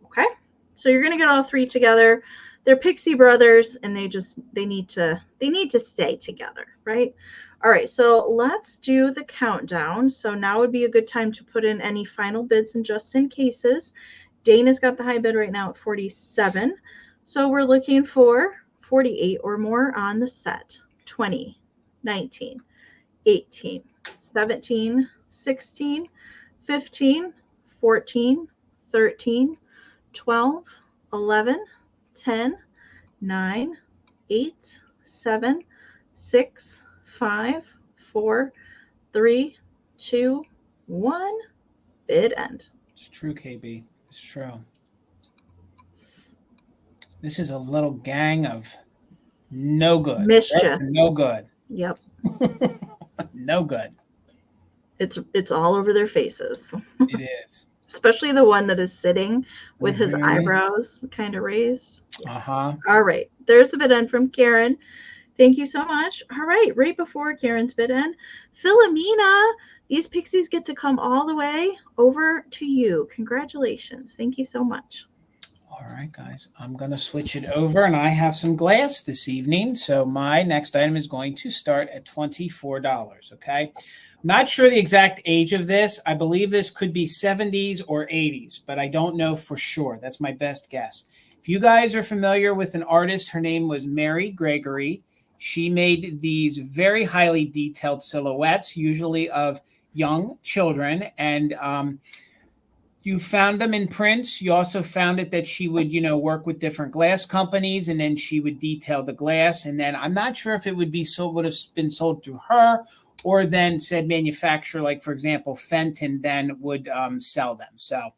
B: Okay, so you're gonna get all three together. They're Pixie brothers, and they need to stay together, right? All right, so let's do the countdown. So now would be a good time to put in any final bids and just in cases. Dana's got the high bid right now at 47. So we're looking for 48 or more on the set. 20, 19, 18, 17, 16, 15, 14, 13, 12, 11, 10, 9, 8, 7, 6, 5, 4, 3, 2, 1. Bid end.
A: It's true, KB. It's true. This is a little gang of no good.
B: Mischief.
A: No good.
B: Yep.
A: No good.
B: It's all over their faces.
A: It is.
B: Especially the one that is sitting with his eyebrows kind of raised.
A: Uh-huh.
B: All right. There's a bid end from Karen. Thank you so much. All right. Right before Karen's bid end, Philomena, these Pixies get to come all the way over to you. Congratulations. Thank you so much.
A: All right, guys. I'm going to switch it over, and I have some glass this evening. So my next item is going to start at $24, okay? Not sure the exact age of this. I believe this could be 70s or 80s, but I don't know for sure. That's my best guess. If you guys are familiar with an artist, her name was Mary Gregory. She made these very highly detailed silhouettes, usually of young children, and You found them in prints. You also found it that she would, work with different glass companies, and then she would detail the glass. And then I'm not sure if it would have been sold through her, or then said manufacturer, like for example, Fenton, then would sell them. So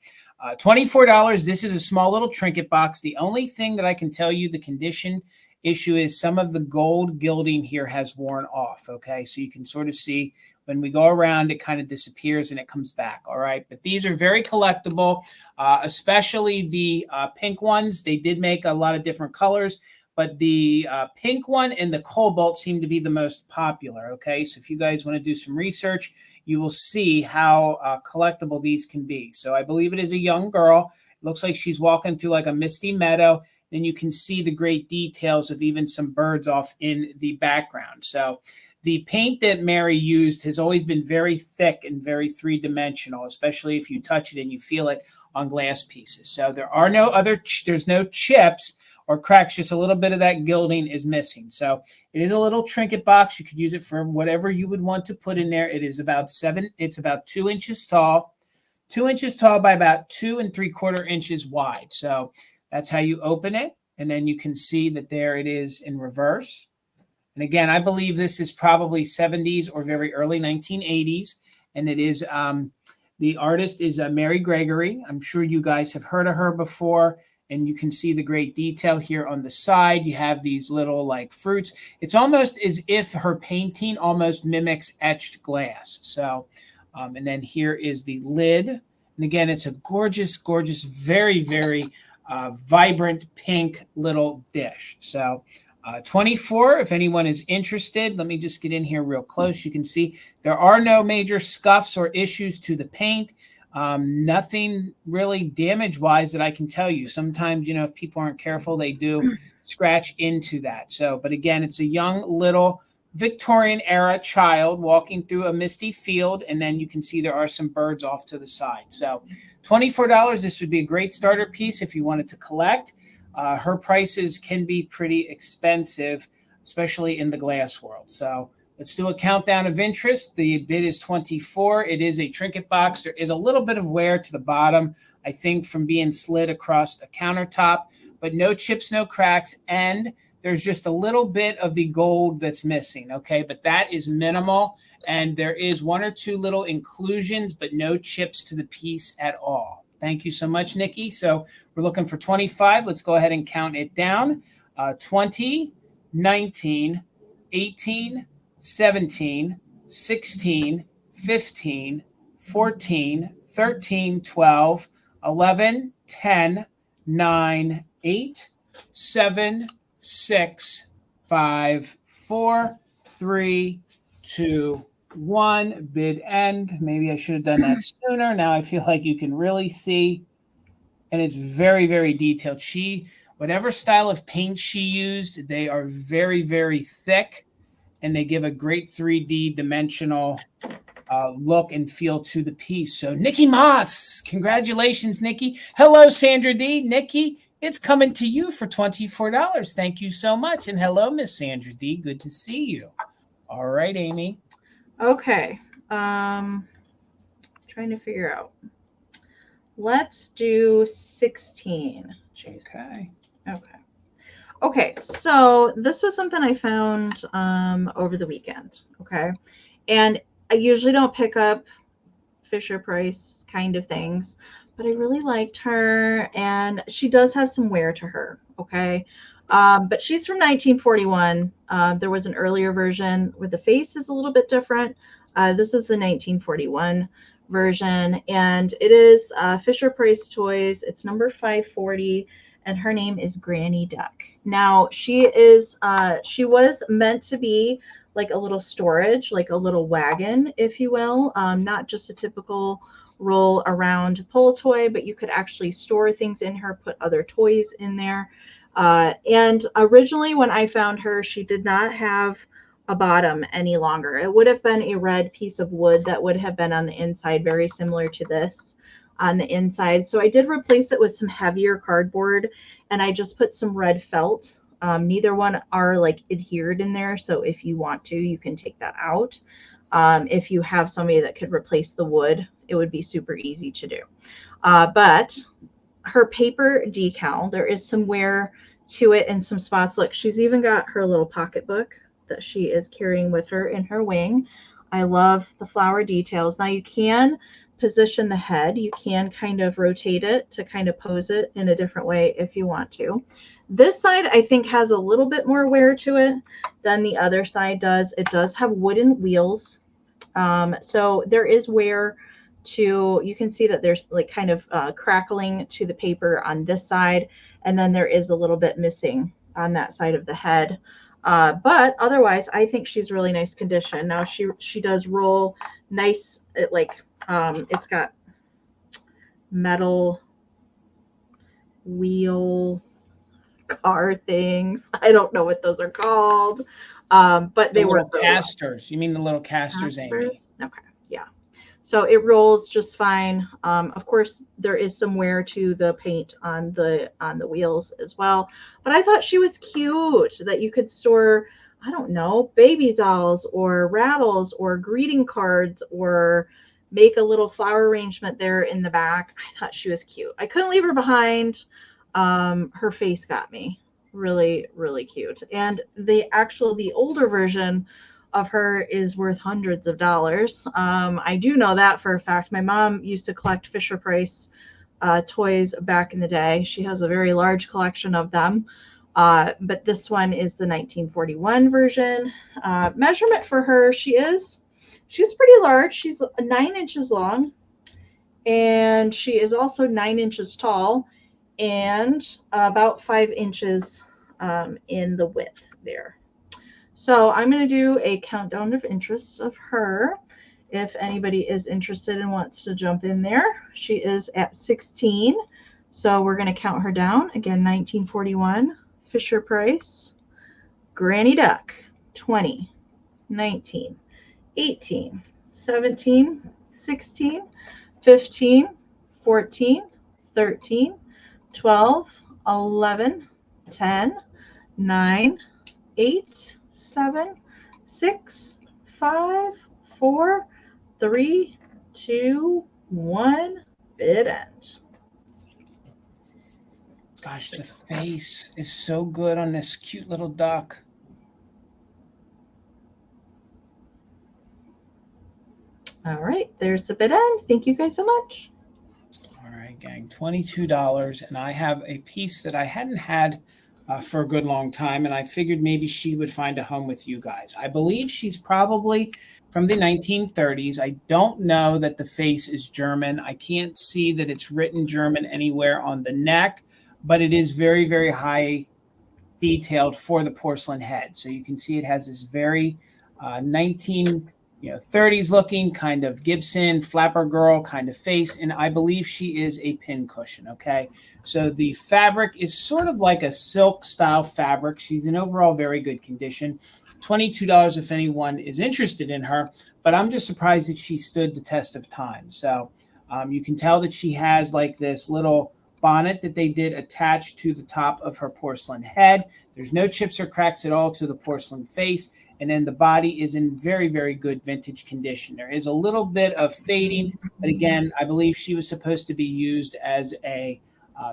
A: $24. This is a small little trinket box. The only thing that I can tell you, the condition issue is some of the gold gilding here has worn off. Okay, so you can sort of see when we go around, it kind of disappears and it comes back. All right, but these are very collectible, especially the pink ones. They did make a lot of different colors, but the pink one and the cobalt seem to be the most popular. Okay, so if you guys want to do some research, you will see how collectible these can be. So I believe it is a young girl. It looks like she's walking through like a misty meadow. Then you can see the great details of even some birds off in the background. So the paint that Mary used has always been very thick and very three-dimensional, especially if you touch it and you feel it on glass pieces. So there's no chips or cracks, just a little bit of that gilding is missing. So it is a little trinket box. You could use it for whatever you would want to put in there. It is it's about 2 inches tall, 2 inches tall by about 2 3/4 inches wide. So that's how you open it. And then you can see that there it is in reverse. And again, I believe this is probably 70s or very early 1980s. And it is, the artist is Mary Gregory. I'm sure you guys have heard of her before. And you can see the great detail here on the side. You have these little like fruits. It's almost as if her painting almost mimics etched glass. So, and then here is the lid. And again, it's a gorgeous, gorgeous, very, very vibrant pink little dish. So 24, if anyone is interested. Let me just get in here real close. You can see there are no major scuffs or issues to the paint. Nothing really damage-wise that I can tell you. Sometimes, if people aren't careful, they do scratch into that. So, but again, it's a young little Victorian era child walking through a misty field, and then you can see there are some birds off to the side. So $24, this would be a great starter piece if you wanted to collect. Her prices can be pretty expensive, especially in the glass world. So let's do a countdown of interest. The bid is 24. It is a trinket box. There is a little bit of wear to the bottom, I think, from being slid across a countertop, but no chips, no cracks, and there's just a little bit of the gold that's missing, okay? But that is minimal, and there is one or two little inclusions, but no chips to the piece at all. Thank you so much, Nikki. So we're looking for 25. Let's go ahead and count it down. 20, 19, 18, 17, 16, 15, 14, 13, 12, 11, 10, 9, 8, 7, 6, 5, 4, 3, 2, 1. Bid end. Maybe I should have done that sooner. Now I feel like you can really see. And it's very, very detailed. Whatever style of paint she used, they are very, very thick. And they give a great 3D dimensional look and feel to the piece. So Nikki Moss, congratulations, Nikki. Hello, Sandra D. Nikki, it's coming to you for $24. Thank you so much. And hello, Miss Sandra D. Good to see you. All right, Amy.
B: Okay. Trying to figure out. Let's do 16. Jeez. Okay. So this was something I found over the weekend. Okay. And I usually don't pick up Fisher Price kind of things, but I really liked her, and she does have some wear to her. Okay. But she's from 1941. There was an earlier version where the face is a little bit different. This is the 1941 version, and it is Fisher Price Toys. It's number 540, and her name is Granny Duck. Now she was meant to be like a little storage, like a little wagon, if you will, not just a typical roll around pull toy, but you could actually store things in her, put other toys in there. And originally when I found her, she did not have a bottom any longer. It would have been a red piece of wood that would have been on the inside, very similar to this on the inside. So I did replace it with some heavier cardboard, and I just put some red felt. Neither one are like adhered in there. So if you want to, you can take that out. If you have somebody that could replace the wood, it would be super easy to do. But her paper decal, there is some wear to it and some spots. Look, she's even got her little pocketbook that she is carrying with her in her wing. I love the flower details. Now you can position the head. You can kind of rotate it to kind of pose it in a different way if you want to. This side, I think, has a little bit more wear to it than the other side does. It does have wooden wheels. So there is wear to, you can see that there's like kind of crackling to the paper on this side. And then there is a little bit missing on that side of the head. But otherwise, I think she's really nice condition. Now she does roll nice, it's got metal wheel car things. I don't know what those are called. But they were
A: casters. You mean the little casters, Amie?
B: Okay. Yeah. So it rolls just fine. Of course, there is some wear to the paint on the wheels as well. But I thought she was cute that you could store, I don't know, baby dolls or rattles or greeting cards or make a little flower arrangement there in the back. I thought she was cute. I couldn't leave her behind. Her face got me. Really, really cute. And the older version of her is worth hundreds of dollars. I do know that for a fact. My mom used to collect Fisher-Price toys back in the day. She has a very large collection of them. But this one is the 1941 version. Measurement for her, she's pretty large. She's 9 inches long, and she is also 9 inches tall and about 5 inches in the width there. So I'm going to do a countdown of interests of her. If anybody is interested and wants to jump in there, she is at 16. So we're going to count her down. Again, 1941, Fisher-Price, Granny Duck, 20, 19, 18, 17, 16, 15, 14, 13, 12, 11, 10, 9, 8, 7, 6, 5, 4, 3, 2, 1, bid end.
A: Gosh, the face is so good on this cute little duck.
B: All right, there's the bid end. Thank you guys so much.
A: All right, gang, $22. And I have a piece that I hadn't had for a good long time, and I figured maybe she would find a home with you guys. I believe she's probably from the 1930s. I don't know that the face is German. I can't see that it's written German anywhere on the neck, but it is very, very high detailed for the porcelain head. So you can see it has this very 30s looking kind of Gibson flapper girl kind of face, and I believe she is a pin cushion. Okay, so the fabric is sort of like a silk style fabric. She's in overall very good condition. $22 if anyone is interested in her, but I'm just surprised that she stood the test of time. So you can tell that she has like this little bonnet that they did attach to the top of her porcelain head. There's no chips or cracks at all to the porcelain face. And then the body is in very, very good vintage condition. There is a little bit of fading, but again, I believe she was supposed to be used as a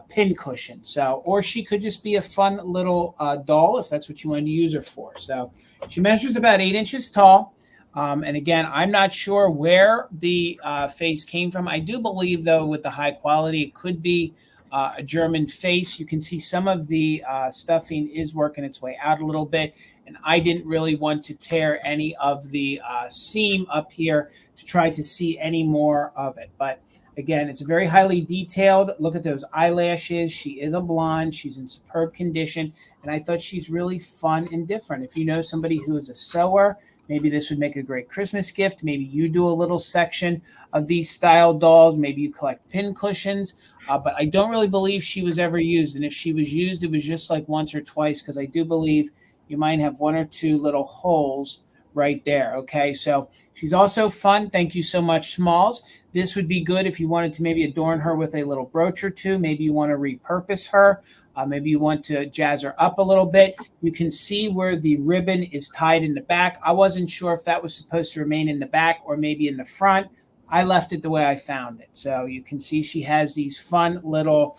A: pin cushion. So, or she could just be a fun little doll if that's what you wanted to use her for. So she measures about 8 inches tall. And again, I'm not sure where the face came from. I do believe, though, with the high quality, it could be a German face. You can see some of the stuffing is working its way out a little bit. And I didn't really want to tear any of the seam up here to try to see any more of it. But again, it's very highly detailed. Look at those eyelashes. She is a blonde. She's in superb condition. And I thought she's really fun and different. If you know somebody who is a sewer, maybe this would make a great Christmas gift. Maybe you do a little section of these style dolls. Maybe you collect pin cushions. But I don't really believe she was ever used. And if she was used, it was just like once or twice, because I do believe you might have one or two little holes right there. Okay, so she's also fun. Thank you so much, Smalls. This would be good if you wanted to maybe adorn her with a little brooch or two. Maybe you want to repurpose her. Maybe you want to jazz her up a little bit. You can see where the ribbon is tied in the back. I wasn't sure if that was supposed to remain in the back or maybe in the front, I left it the way I found it. So you can see she has these fun little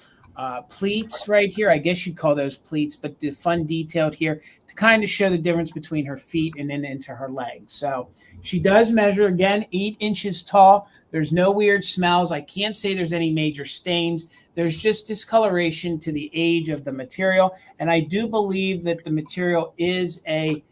A: pleats right here. I guess you'd call those pleats, but the fun detailed here to kind of show the difference between her feet and then into her legs. So she does measure, again, 8 inches tall. There's no weird smells. I can't say there's any major stains. There's just discoloration to the age of the material. And I do believe that the material is a,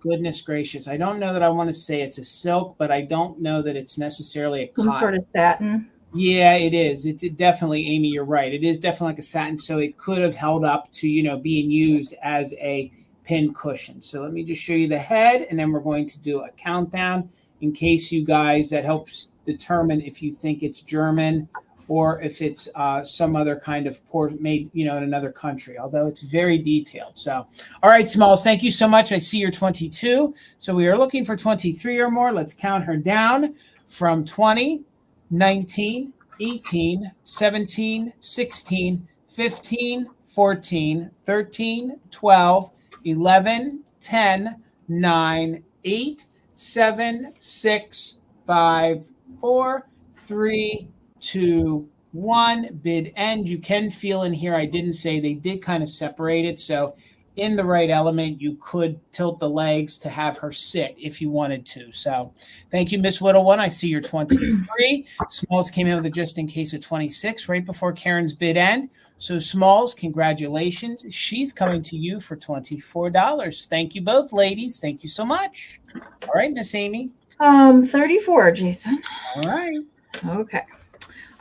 A: goodness gracious, I don't know that I want to say it's a silk, but I don't know that it's necessarily a cotton.
B: Some sort of satin.
A: Yeah, it is. It definitely, Amy, you're right. It is definitely like a satin. So it could have held up to, you know, being used as a pin cushion. So let me just show you the head, and then we're going to do a countdown in case you guys, that helps determine if you think it's German or if it's some other kind of port made, you know, in another country, although it's very detailed. So, all right, Smalls, thank you so much. I see you're 22. So we are looking for 23 or more. Let's count her down from 20, 19, 18, 17, 16, 15, 14, 13, 12, 11, 10, 9, 8, 7, 6, 5, 4, 3, 2, 1. Bid end. You can feel in here, I didn't say, they did kind of separate it. So in the right element, you could tilt the legs to have her sit if you wanted to. So thank you, Miss Little One. I see you're 23. Smalls came in with a just in case of 26 right before Karen's bid end. So Smalls, congratulations. She's coming to you for $24. Thank you both, ladies. Thank you so much. All right, Miss Amy.
B: 34, Jason.
A: All right.
B: Okay.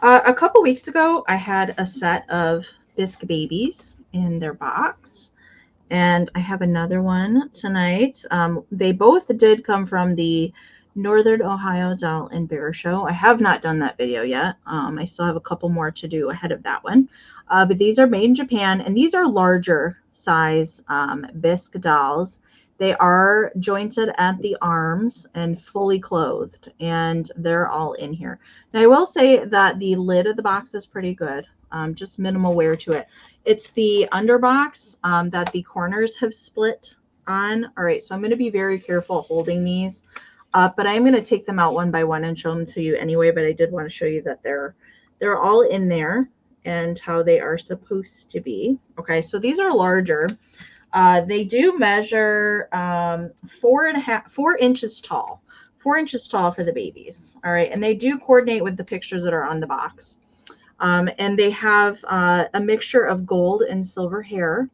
B: A couple weeks ago, I had a set of Bisque babies in their box, and I have another one tonight. They both did come from the Northern Ohio Doll and Bear Show. I have not done that video yet. I still have a couple more to do ahead of that one. But these are made in Japan, and these are larger size Bisque dolls. They are jointed at the arms and fully clothed, and they're all in here. Now, I will say that the lid of the box is pretty good, just minimal wear to it. It's the underbox that the corners have split on. All right, so I'm going to be very careful holding these, but I'm going to take them out one by one and show them to you anyway, but I did want to show you that they're all in there and how they are supposed to be. Okay, so these are larger. They do measure 4 inches tall. 4 inches tall for the babies. All right. And they do coordinate with the pictures that are on the box. And they have a mixture of gold and silver hair.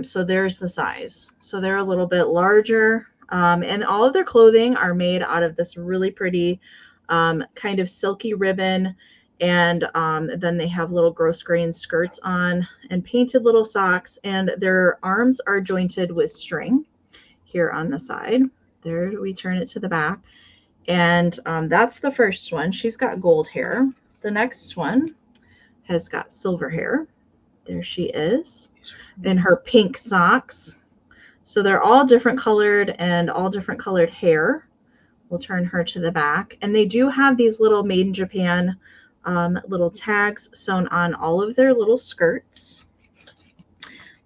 B: So there's the size. So they're a little bit larger. And all of their clothing are made out of this really pretty kind of silky ribbon. And then they have little gross grain skirts on and painted little socks. And their arms are jointed with string here on the side. There, we turn it to the back. And that's the first one. She's got gold hair. The next one has got silver hair. There she is. And her pink socks. So they're all different colored and all different colored hair. We'll turn her to the back. And they do have these little made in Japan little tags sewn on all of their little skirts.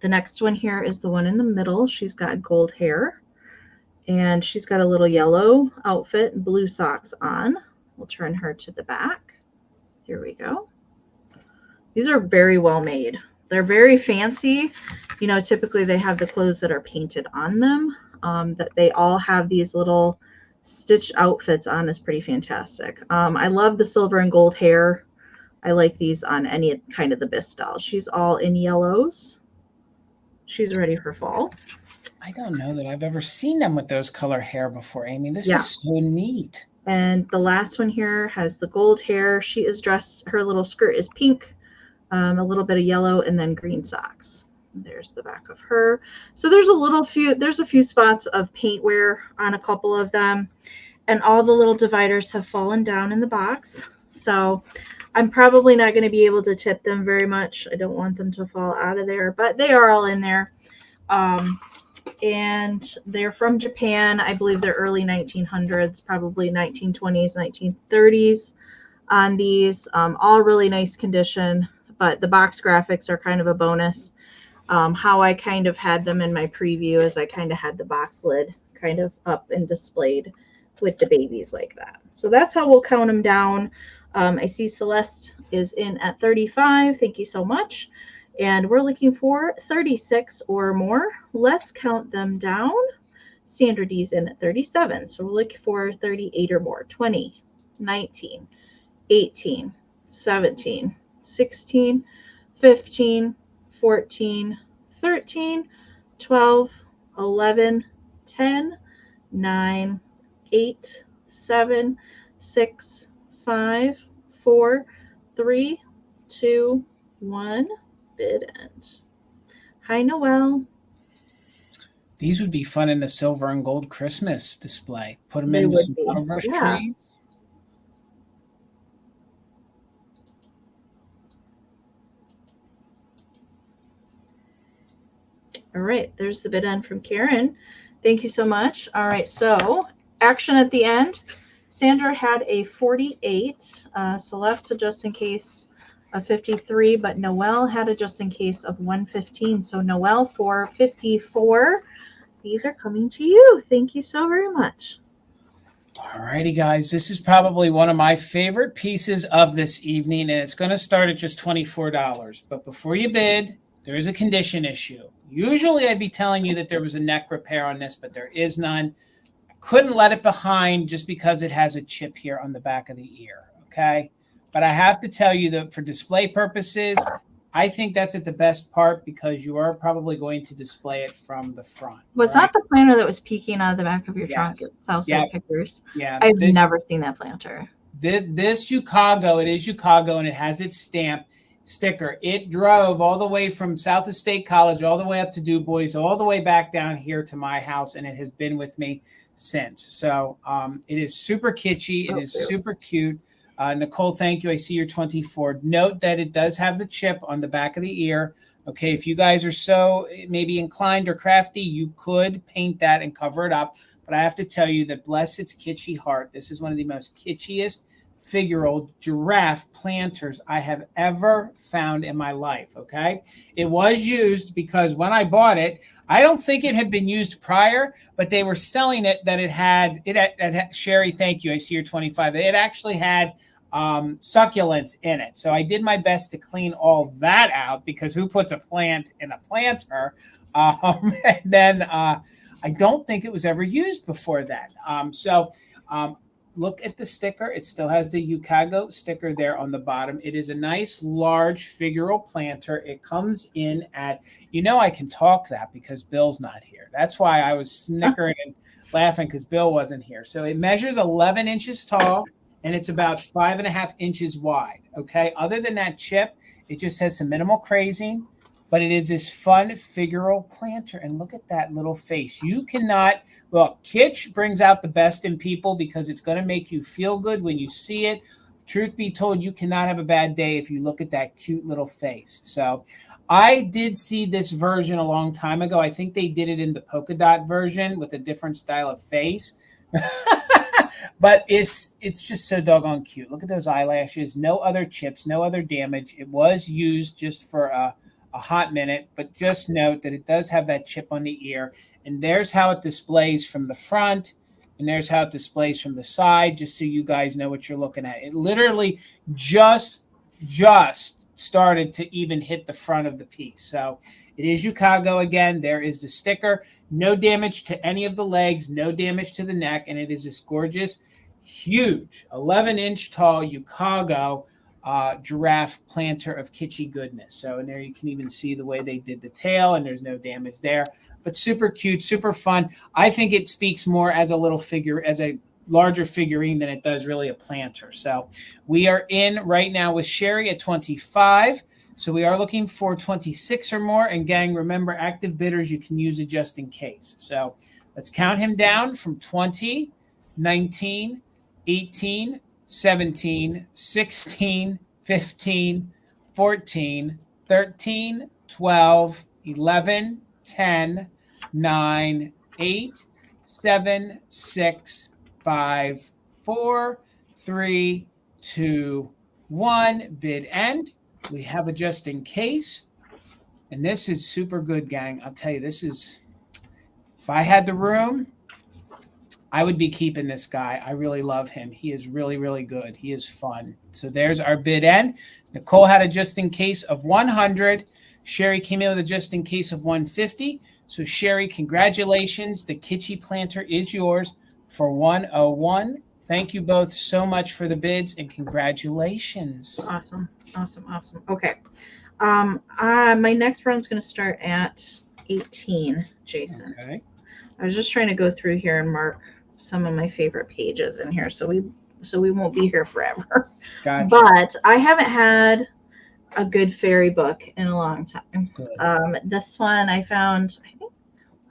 B: The next one here is the one in the middle. She's got gold hair and she's got a little yellow outfit and blue socks on. We'll turn her to the back. Here we go. These are very well made. They're very fancy. You know, typically they have the clothes that are painted on them. That they all have these little stitched outfits on is pretty fantastic. I love the silver and gold hair. I like these on any kind of the Bisque dolls. She's all in yellows. She's ready for fall.
A: I don't know that I've ever seen them with those color hair before, Amy. This is so neat.
B: And the last one here has the gold hair. She is dressed, her little skirt is pink, a little bit of yellow, and then green socks. There's the back of her. So there's a few spots of paint wear on a couple of them, and all the little dividers have fallen down in the box. So I'm probably not going to be able to tip them very much. I don't want them to fall out of there, but they are all in there. And they're from Japan. I believe they're early 1900s, probably 1920s, 1930s on these. All really nice condition, but the box graphics are kind of a bonus. How I kind of had them in my preview is I kind of had the box lid kind of up and displayed with the babies like that. So that's how we'll count them down. I see Celeste is in at 35. Thank you so much. And we're looking for 36 or more. Let's count them down. Sandra D's in at 37. So we're looking for 38 or more. 20, 19, 18, 17, 16, 15, 14, 13, 12, 11, 10, 9, 8, 7, 6, 5, 4, 3, 2, 1. Bid end. Hi, Noelle.
A: These would be fun in a silver and gold Christmas display. Put them
B: They
A: in with
B: would
A: some
B: be.
A: Starburst
B: Yeah.
A: trees.
B: All right, there's the bid end from Karen. Thank you so much. All right, so action at the end. Sandra had a 48. Celeste, just in case, a 53, but Noelle had a just in case of 115. So Noelle for 54. These are coming to you. Thank you so very much.
A: All righty, guys. This is probably one of my favorite pieces of this evening, and it's going to start at just $24. But before you bid, there is a condition issue. Usually I'd be telling you that there was a neck repair on this, but there is none. Couldn't let it behind just because it has a chip here on the back of the ear, okay? But I have to tell you that for display purposes, I think that's at the best part because you are probably going to display it from the front.
B: Was that the planter that was peeking out of the back of your trunk
A: Yes.
B: at Southside Pickers?
A: Yeah.
B: I've never seen that planter.
A: This Chicago, it is Chicago, and it has its stamp sticker. It drove all the way from South State College, all the way up to Du Bois, all the way back down here to my house, and it has been with me since. So it is super kitschy. It is super cute. Nicole, thank you. I see you're 24. Note that it does have the chip on the back of the ear. Okay, if you guys are so maybe inclined or crafty, you could paint that and cover it up. But I have to tell you that bless its kitschy heart, this is one of the most kitschiest figural giraffe planters I have ever found in my life, okay? It was used because when I bought it, I don't think it had been used prior, but they were selling it that it had Sherry, thank you. I see you're 25. It actually had succulents in it. So I did my best to clean all that out because who puts a plant in a planter? And then I don't think it was ever used before that. Look at the sticker. It still has the Yuko sticker there on the bottom. It is a nice, large figural planter. It comes in at, I can talk that because Bill's not here. That's why I was snickering and laughing because Bill wasn't here. So it measures 11 inches tall, and it's about 5.5 inches wide. Okay. Other than that chip, it just has some minimal crazing, but it is this fun figural planter. And look at that little face. You cannot look. Kitsch brings out the best in people because it's going to make you feel good when you see it. Truth be told, you cannot have a bad day if you look at that cute little face. So I did see this version a long time ago. I think they did it in the polka dot version with a different style of face. But it's just so doggone cute. Look at those eyelashes. No other chips, no other damage. It was used just for a hot minute, but just note that it does have that chip on the ear. And there's how it displays from the front, and there's how it displays from the side, just so you guys know what you're looking at. It literally just started to even hit the front of the piece. So it is Yuko again. There is the sticker. No damage to any of the legs, no damage to the neck, and it is this gorgeous, huge, 11-inch tall Yuko giraffe planter of kitschy goodness. So in there you can even see the way they did the tail, and there's no damage there. But super cute, super fun. I think it speaks more as a little figure, as a larger figurine than it does really a planter. So we are in right now with Sherry at 25. So we are looking for 26 or more. And gang, remember, active bidders, you can use it just in case. So let's count him down from 20, 19, 18, 17, 16, 15, 14, 13, 12, 11, 10, 9, 8, 7, 6, 5, 4, 3, 2, 1. Bid end. We have a just in case. And this is super good, gang. I'll tell you, this is, if I had the room, I would be keeping this guy. I really love him. He is really, really good. He is fun. So there's our bid end. Nicole had a just in case of 100. Sherry came in with a just in case of 150. So Sherry, congratulations. The Kitschy planter is yours for 101. Thank you both so much for the bids and congratulations.
B: Awesome. Okay. My next round's going to start at 18, Jason.
A: Okay.
B: I was just trying to go through here and mark some of my favorite pages in here, so we won't be here forever.
A: Gotcha.
B: But I haven't had a good fairy book in a long time.
A: Good.
B: This one I found, I think,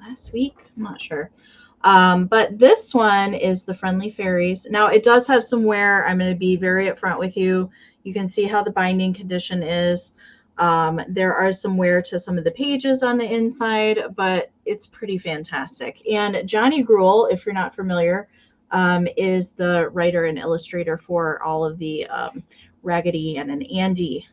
B: last week. I'm not sure. But this one is the Friendly Fairies. Now it does have some wear. I'm going to be very upfront with you. You can see how the binding condition is. There are some wear to some of the pages on the inside, but it's pretty fantastic. And Johnny Gruel, if you're not familiar, is the writer and illustrator for all of the Raggedy Ann and Andy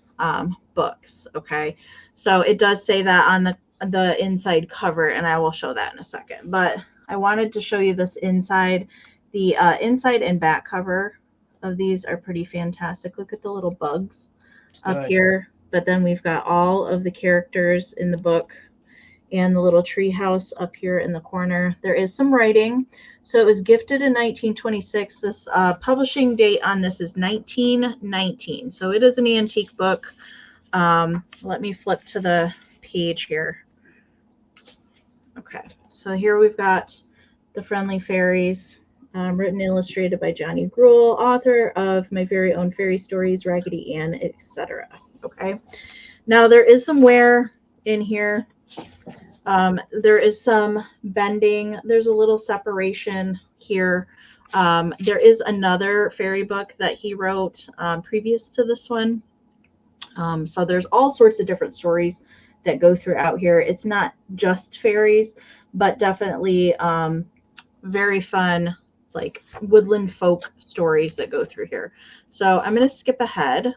B: books. Okay, so it does say that on the inside cover, and I will show that in a second. But I wanted to show you this inside. The inside and back cover of these are pretty fantastic. Look at the little bugs up here. But then we've got all of the characters in the book and the little tree house up here in the corner. There is some writing. So it was gifted in 1926. This publishing date on this is 1919. So it is an antique book. Let me flip to the page here. Okay, so here we've got the Friendly Fairies, written and illustrated by Johnny Gruel, author of My Very Own Fairy Stories, Raggedy Ann, etc. Okay, now there is some wear in here. There is some bending. There's a little separation here. There is another fairy book that he wrote previous to this one. So there's all sorts of different stories that go throughout here. It's not just fairies, but definitely very fun, like woodland folk stories that go through here. So I'm going to skip ahead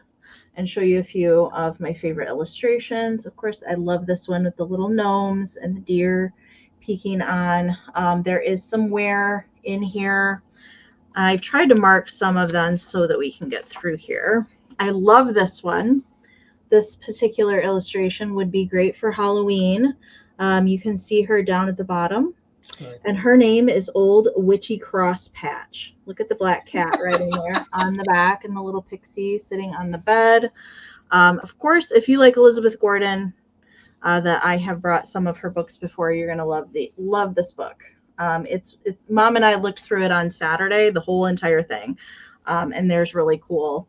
B: and show you a few of my favorite illustrations. Of course, I love this one with the little gnomes and the deer peeking on. There is some wear in here. I've tried to mark some of them so that we can get through here. I love this one. This particular illustration would be great for Halloween. You can see her down at the bottom. Good. And her name is Old Witchy Cross Patch. Look at the black cat right in there on the back and the little pixie sitting on the bed. Of course, if you like Elizabeth Gordon, that I have brought some of her books before, you're going to love this book. It's Mom and I looked through it on Saturday, the whole entire thing. And there's really cool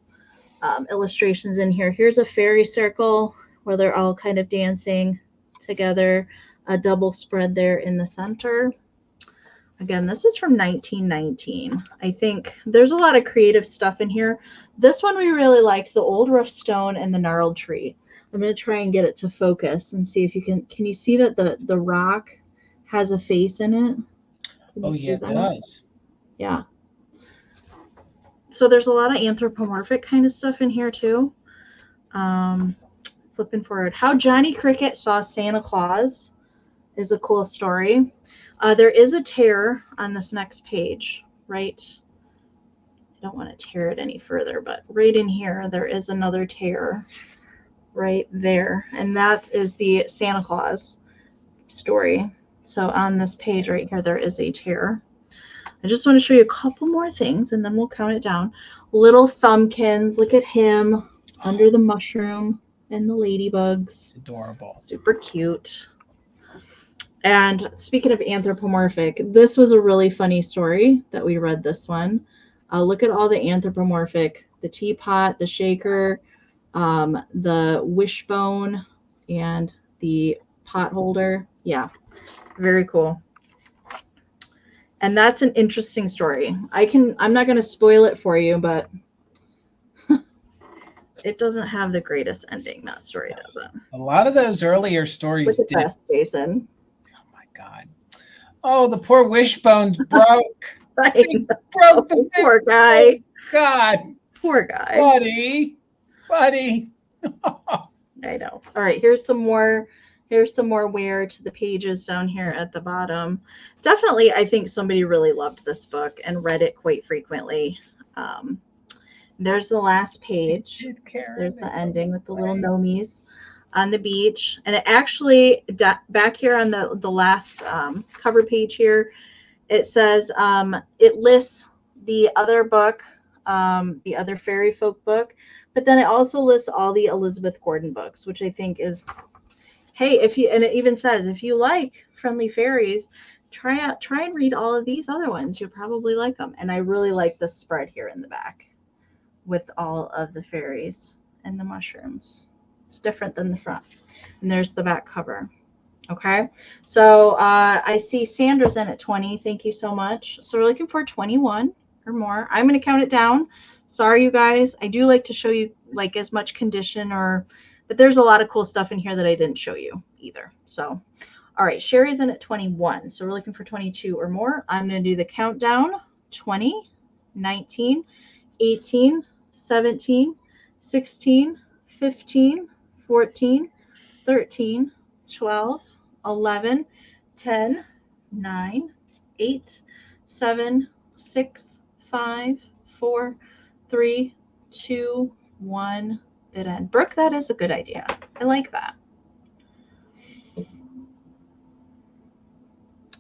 B: illustrations in here. Here's a fairy circle where they're all kind of dancing together. A double spread there in the center. Again, this is from 1919. I think there's a lot of creative stuff in here. This one we really liked, the old rough stone and the gnarled tree. I'm going to try and get it to focus and see if you can you see that the rock has a face in it?
A: Oh yeah, it does.
B: Yeah. So there's a lot of anthropomorphic kind of stuff in here too. Flipping forward, How Johnny Cricket Saw Santa Claus is a cool story. There is a tear on this next page, right? I don't want to tear it any further, but right in here, there is another tear right there. And that is the Santa Claus story. So on this page right here, there is a tear. I just want to show you a couple more things and then we'll count it down. Little thumbkins. Look at him under the mushroom and the ladybugs.
A: It's adorable.
B: Super cute. And speaking of anthropomorphic, this was a really funny story that we read this one. Look at all the anthropomorphic, the teapot, the shaker, the wishbone, and the pot holder. Yeah, very cool. And that's an interesting story. I'm not going to spoil it for you, but it doesn't have the greatest ending. That story doesn't.
A: A lot of those earlier stories
B: did. Best, Jason.
A: God. Oh, the poor wishbones broke.
B: Broke the poor guy.
A: God.
B: Poor guy.
A: Buddy.
B: I know. All right, here's some more Here's some more wear to the pages down here at the bottom. Definitely, I think somebody really loved this book and read it quite frequently. There's the last page. There's the ending with the little gnomies on the beach. And it actually, back here on the last cover page here, it says it lists the other book, the other fairy folk book, but then it also lists all the Elizabeth Gordon books, which I think is, hey, if you, and it even says, if you like Friendly Fairies, try and read all of these other ones. You'll probably like them. And I really like the spread here in the back with all of the fairies and the mushrooms. It's different than the front. And there's the back cover. Okay, so I see Sandra's in at 20. Thank you so much. So we're looking for 21 or more. I'm going to count it down. Sorry, you guys. I do like to show you like as much condition but there's a lot of cool stuff in here that I didn't show you either. So, all right, Sherry's in at 21. So we're looking for 22 or more. I'm going to do the countdown. 20, 19, 18, 17, 16, 15, 14, 13, 12, 11, 10, 9, 8, 7, 6, 5, 4, 3, 2, 1. Bid end. Brooke, that is a good idea. I like that.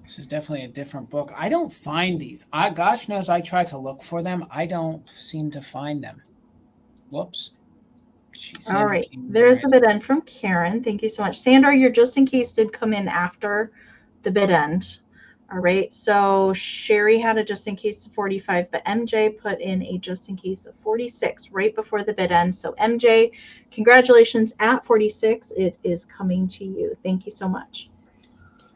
A: This is definitely a different book. I don't find these. Gosh knows I try to look for them. I don't seem to find them. Whoops.
B: All right. There's the bid end from Karen. Thank you so much. Sandra, your just in case did come in after the bid end. All right. So Sherry had a just in case of 45, but MJ put in a just in case of 46 right before the bid end. So MJ, congratulations at 46. It is coming to you. Thank you so much.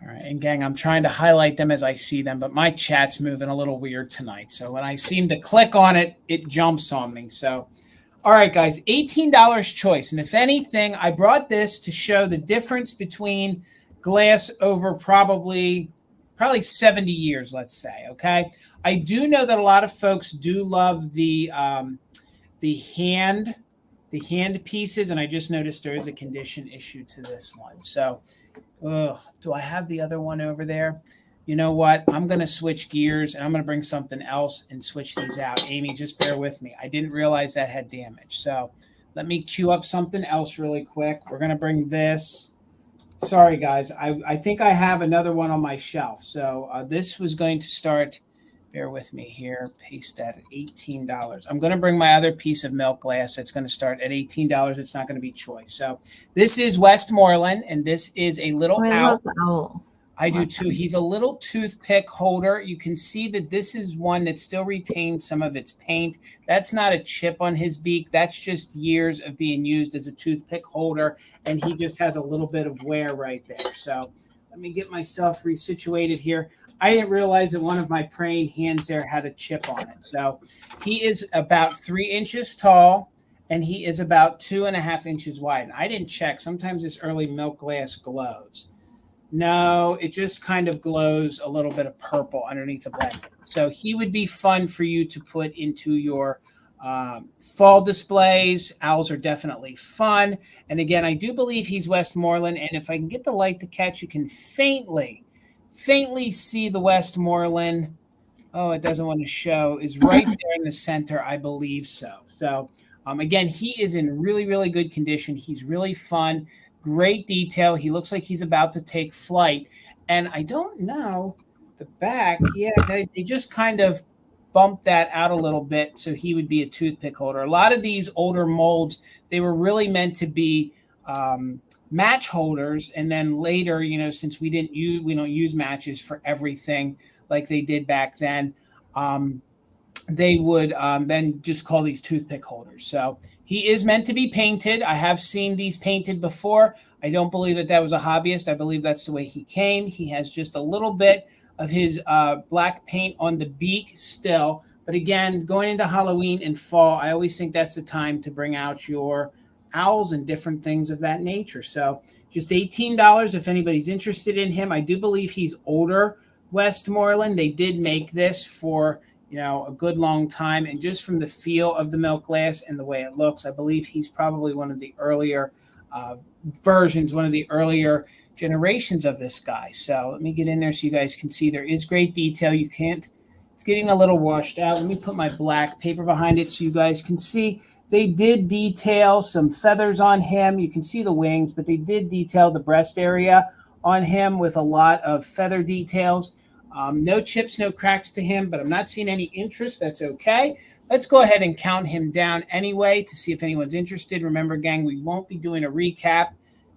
A: All right, and gang, I'm trying to highlight them as I see them, but my chat's moving a little weird tonight. So when I seem to click on it, it jumps on me. So, all right, guys, $18 choice. And if anything, I brought this to show the difference between glass over probably 70 years, let's say, okay? I do know that a lot of folks do love the hand pieces, and I just noticed there is a condition issue to this one. So, do I have the other one over there? You know what? I'm going to switch gears, and I'm going to bring something else and switch these out. Amy, just bear with me. I didn't realize that had damage. So let me cue up something else really quick. We're going to bring this. Sorry, guys. I think I have another one on my shelf. So this was going to start. Bear with me here. Paste that at $18. I'm going to bring my other piece of milk glass. That's going to start at $18. It's not going to be choice. So this is Westmoreland, and this is a little owl.
B: I love the owl.
A: I do too. He's a little toothpick holder. You can see that this is one that still retains some of its paint. That's not a chip on his beak. That's just years of being used as a toothpick holder, and he just has a little bit of wear right there. So let me get myself resituated here. I didn't realize that one of my praying hands there had a chip on it. So he is about 3 inches tall, and he is about 2.5 inches wide. And I didn't check. Sometimes this early milk glass glows. No, it just kind of glows a little bit of purple underneath the blanket. So he would be fun for you to put into your fall displays. Owls are definitely fun. And again, I do believe he's Westmoreland. And if I can get the light to catch, you can faintly see the Westmoreland. Oh, it doesn't want to show. Is right there in the center, I believe so. So again, he is in really, really good condition. He's really fun. Great detail. He looks like he's about to take flight. And I don't know the back. Yeah, they just kind of bumped that out a little bit so he would be a toothpick holder. A lot of these older molds, they were really meant to be match holders, and then later, since we don't use matches for everything like they did back then, they would then just call these toothpick holders. So he is meant to be painted. I have seen these painted before. I don't believe that was a hobbyist. I believe that's the way he came. He has just a little bit of his black paint on the beak still. But again, going into Halloween and fall, I always think that's the time to bring out your owls and different things of that nature. So just $18 if anybody's interested in him. I do believe he's older Westmoreland. They did make this for a good long time, and just from the feel of the milk glass and the way it looks, I believe he's probably one of the earlier versions, one of the earlier generations of this guy. So let me get in there so you guys can see there is great detail. You can't, it's getting a little washed out. Let me put my black paper behind it so you guys can see. They did detail some feathers on him. You can see the wings, but they did detail the breast area on him with a lot of feather details. No chips, no cracks to him, but I'm not seeing any interest. That's okay. Let's go ahead and count him down anyway to see if anyone's interested. Remember, gang, we won't be doing a recap,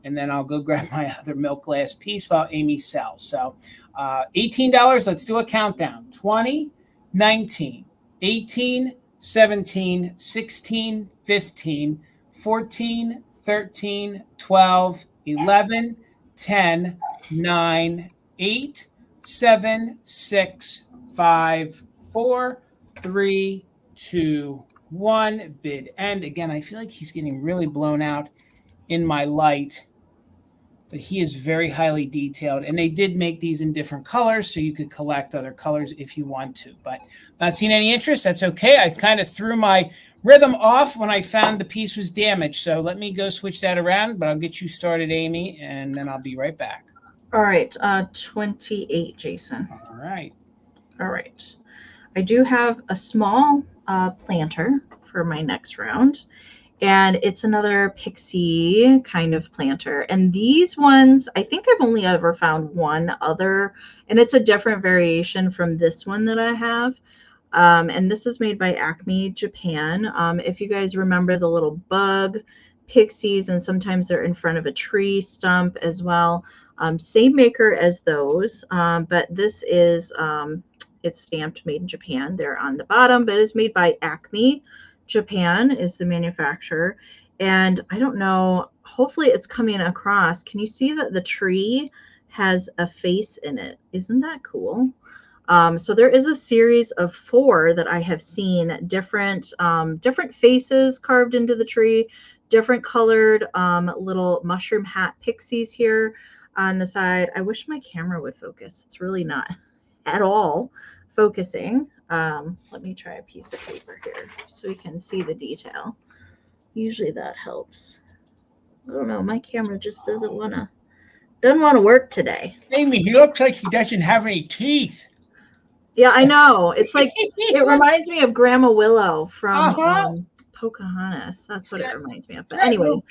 A: and then I'll go grab my other milk glass piece while Amie sells. So $18, let's do a countdown. 20, 19, 18, 17, 16, 15, 14, 13, 12, 11, 10, 9, 8, 7, 6, 5, 4, 3, 2, 1. Bid end. Again, I feel like he's getting really blown out in my light, but he is very highly detailed. And they did make these in different colors, so you could collect other colors if you want to. But not seeing any interest, that's okay. I kind of threw my rhythm off when I found the piece was damaged. So let me go switch that around, but I'll get you started, Amie, and then I'll be right back.
B: All right, 28, Jason.
A: All right.
B: All right. I do have a small planter for my next round, and it's another pixie kind of planter. And these ones, I think I've only ever found one other, and it's a different variation from this one that I have. And this is made by Acme Japan. If you guys remember the little bug pixies, and sometimes they're in front of a tree stump as well. Same maker as those, but this is, it's stamped made in Japan. They're on the bottom, but it's made by Acme Japan is the manufacturer. And I don't know, hopefully it's coming across. Can you see that the tree has a face in it? Isn't that cool? So there is a series of 4 that I have seen, different faces carved into the tree, different colored little mushroom hat pixies here on the side. I wish my camera would focus. It's really not at all focusing. Let me try a piece of paper here so we can see the detail. Usually that helps. I don't know, my camera just doesn't want to work today.
A: Amie, he looks like he doesn't have any teeth.
B: Yeah, I know. It's like, it reminds me of Grandma Willow from Pocahontas. That's what it reminds me of. But anyways,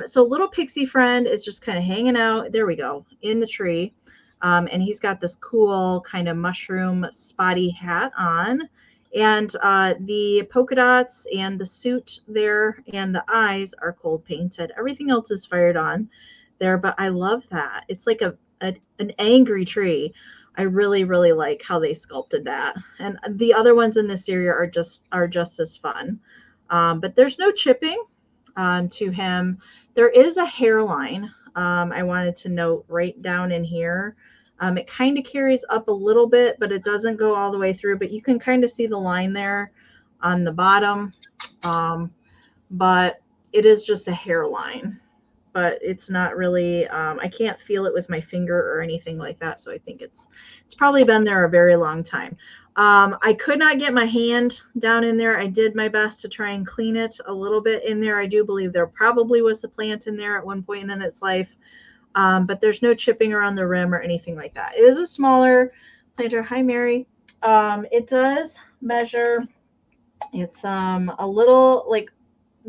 B: so little pixie friend is just kind of hanging out. There we go, in the tree. And he's got this cool kind of mushroom spotty hat on. And the polka dots and the suit there and the eyes are cold painted. Everything else is fired on there, but I love that. It's like an angry tree. I really, really like how they sculpted that. And the other ones in this area are just as fun. But there's no chipping to him. There is a hairline. I wanted to note right down in here. It kind of carries up a little bit, but it doesn't go all the way through. But you can kind of see the line there on the bottom. But it is just a hairline. But it's not really, I can't feel it with my finger or anything like that. So I think it's probably been there a very long time. I could not get my hand down in there. I did my best to try and clean it a little bit in there. I do believe there probably was the plant in there at one point in its life. But there's no chipping around the rim or anything like that. It is a smaller planter. Hi, Mary. It does measure, it's a little, like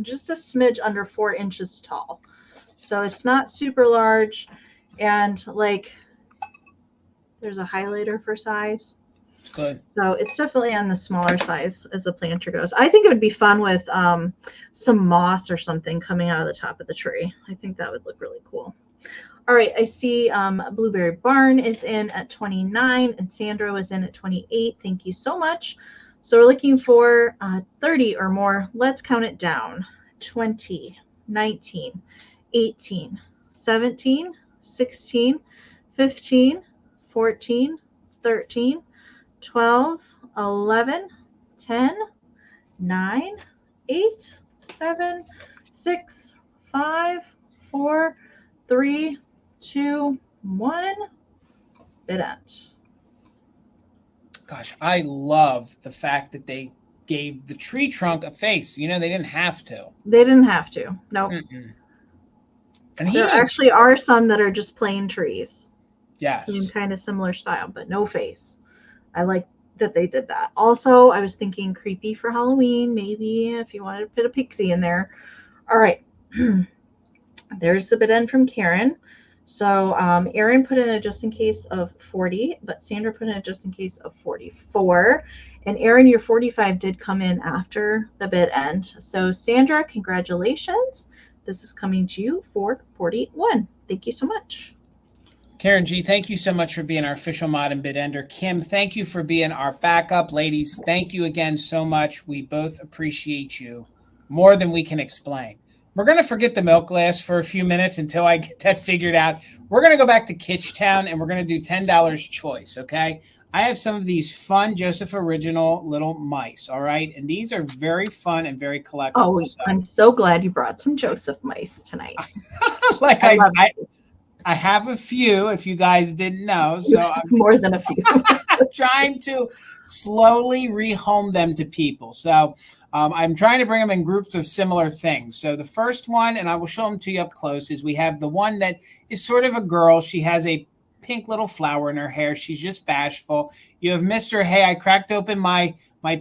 B: just a smidge under 4 inches tall. So it's not super large, and like there's a highlighter for size.
A: It's good.
B: So it's definitely on the smaller size as the planter goes. I think it would be fun with some moss or something coming out of the top of the tree. I think that would look really cool. All right, I see Blueberry Barn is in at 29 and Sandro is in at 28. Thank you so much. So we're looking for 30 or more. Let's count it down. 20, 19, 18, 17, 16, 15, 14, 13, 12, 11, 10, 9, 8, 7, 6, 5, 4, 3, 2, 1. Bid end.
A: Gosh, I love the fact that they gave the tree trunk a face. You know, they didn't have to.
B: They didn't have to. Nope.
A: And
B: There actually are some that are just plain trees.
A: Yes.
B: Same kind of similar style, but no face. I like that they did that. Also, I was thinking creepy for Halloween, maybe if you wanted to put a pixie in there. All right. There's the bid end from Karen. So Erin put in a just in case of 40, but Sandra put in a just in case of 44. And Erin, your 45 did come in after the bid end. So Sandra, congratulations. This is coming to you for 41. Thank you so much.
A: Karen G, thank you so much for being our official mod and bid ender. Kim, thank you for being our backup. Ladies, thank you again so much. We both appreciate you more than we can explain. We're going to forget the milk glass for a few minutes until I get that figured out. We're going to go back to Kitschtown and we're going to do $10 choice, okay? I have some of these fun Joseph Original little mice, all right? And these are very fun and very collectible.
B: Oh, I'm so glad you brought some Joseph mice tonight.
A: Like I have a few, if you guys didn't know. So I'm
B: more than a few.
A: trying to slowly rehome them to people. So I'm trying to bring them in groups of similar things. So the first one, and I will show them to you up close, is we have the one that is sort of a girl. She has a pink little flower in her hair. She's just bashful. You have Mr. Hey, I cracked open my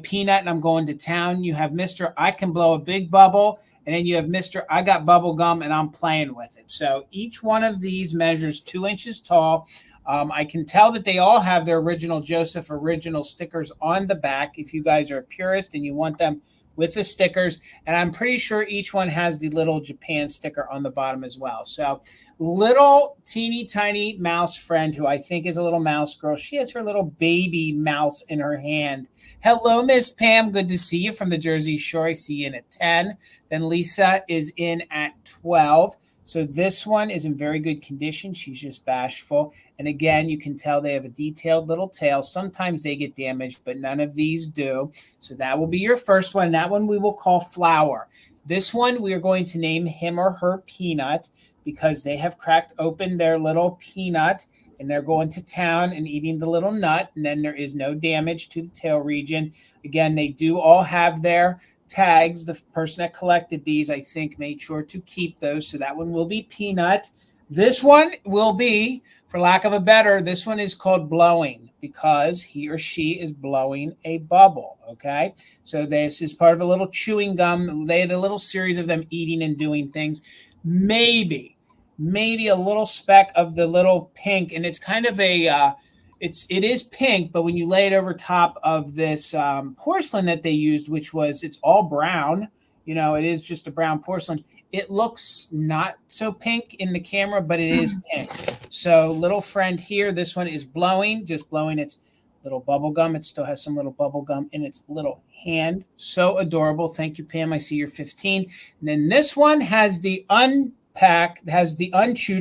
A: peanut and I'm going to town. You have Mr. I can blow a big bubble. And then you have Mr. I got bubble gum and I'm playing with it. So each one of these measures 2 inches tall. I can tell that they all have their original Joseph Original stickers on the back if you guys are a purist and you want them with the stickers. And I'm pretty sure each one has the little Japan sticker on the bottom as well. So little teeny tiny mouse friend who I think is a little mouse girl. She has her little baby mouse in her hand. Hello, Miss Pam. Good to see you from the Jersey Shore. I see you in at 10. Then Lisa is in at 12. So this one is in very good condition. She's just bashful. And again, you can tell they have a detailed little tail. Sometimes they get damaged, but none of these do. So that will be your first one. That one we will call Flower. This one we are going to name him or her Peanut because they have cracked open their little peanut and they're going to town and eating the little nut. And then there is no damage to the tail region. Again, they do all have their tags. The person that collected these, I think, made sure to keep those. So that one will be Peanut. This one will be, for lack of a better, this one is called Blowing because he or she is blowing a bubble, okay? So this is part of a little chewing gum. They had a little series of them eating and doing things. Maybe a little speck of the little pink, and it's kind of a it is pink, but when you lay it over top of this porcelain that they used, which was, it's all brown, you know, it is just a brown porcelain. It looks not so pink in the camera, but it is pink. So little friend here, this one is blowing, just blowing its little bubble gum. It still has some little bubble gum in its little hand. So adorable. Thank you, Pam. I see you're 15. And then this one has the unchewed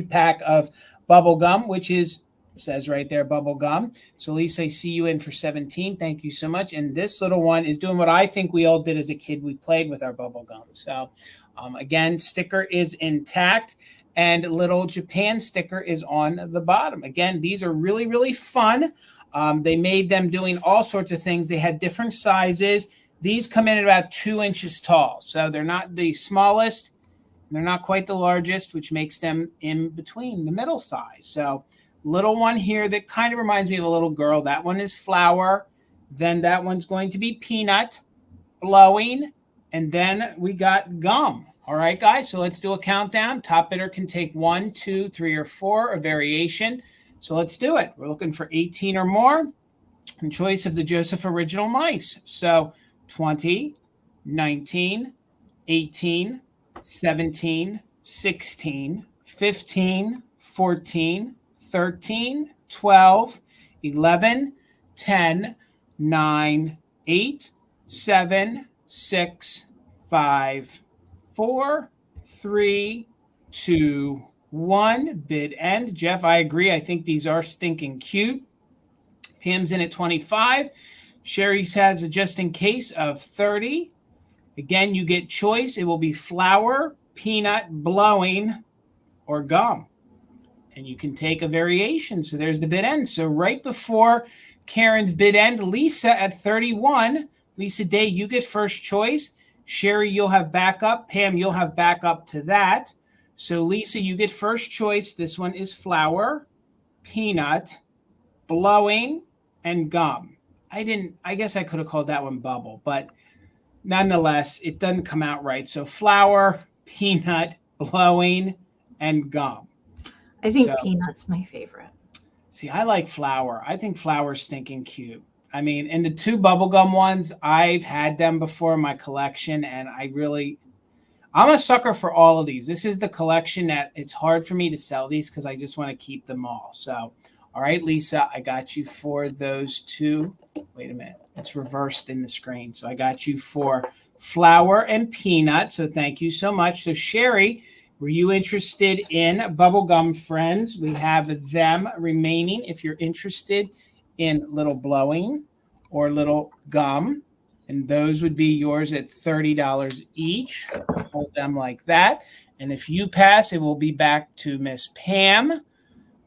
A: pack of bubble gum, which is, says right there, bubble gum. So Lisa, I see you in for 17. Thank you so much. And this little one is doing what I think we all did as a kid. We played with our bubble gum. So again, sticker is intact and little Japan sticker is on the bottom. Again, these are really, really fun. They made them doing all sorts of things. They had different sizes. These come in at about 2 inches tall. So they're not the smallest. They're not quite the largest, which makes them in between the middle size. So little one here that kind of reminds me of a little girl. That one is Flower. Then that one's going to be Peanut, Blowing, and then we got Gum. All right, guys, so let's do a countdown. Top bidder can take 1, 2, 3, or 4, a variation. So let's do it. We're looking for 18 or more in choice of the Joseph Original mice. So 20, 19, 18, 17, 16, 15, 14, 13, 12, 11, 10, 9, 8, 7, 6, 5, 4, 3, 2, 1. Bid end. Jeff, I agree. I think these are stinking cute. Pam's in at 25. Sherry has a just in case of 30. Again, you get choice. It will be Flower, Peanut, Blowing, or Gum. And you can take a variation. So there's the bid end. So right before Karen's bid end, Lisa at 31. Lisa Day, you get first choice. Sherry, you'll have backup. Pam, you'll have backup to that. So Lisa, you get first choice. This one is flour, peanut, blowing, and gum. I guess I could have called that one bubble, but nonetheless, it doesn't come out right. So flour, peanut, blowing, and gum.
B: I think peanut's my favorite.
A: See, I like flour. I think flour's stinking cute. I mean, and the two bubblegum ones, I've had them before in my collection, and I'm a sucker for all of these. This is the collection that it's hard for me to sell these because I just want to keep them all. So, all right, Lisa, I got you for those two. Wait a minute. It's reversed in the screen. So I got you for flour and peanut. So thank you so much. So Sherry, were you interested in bubblegum friends? We have them remaining if you're interested in little blowing or little gum. And those would be yours at $30 each. Hold them like that. And if you pass, it will be back to Miss Pam.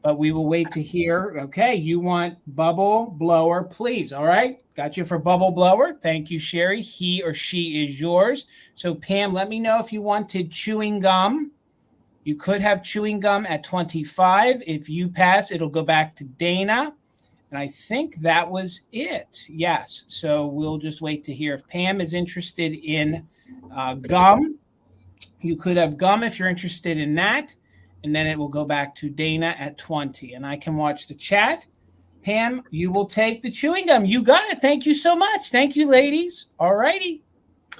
A: But we will wait to hear. Okay, you want bubble blower, please. All right, got you for bubble blower. Thank you, Sherry. He or she is yours. So Pam, let me know if you wanted chewing gum. You could have chewing gum at $25. If you pass, it'll go back to Dana. And I think that was it. Yes. So we'll just wait to hear if Pam is interested in gum. You could have gum if you're interested in that. And then it will go back to Dana at 20. And I can watch the chat. Pam, you will take the chewing gum. You got it. Thank you so much. Thank you, ladies. All righty.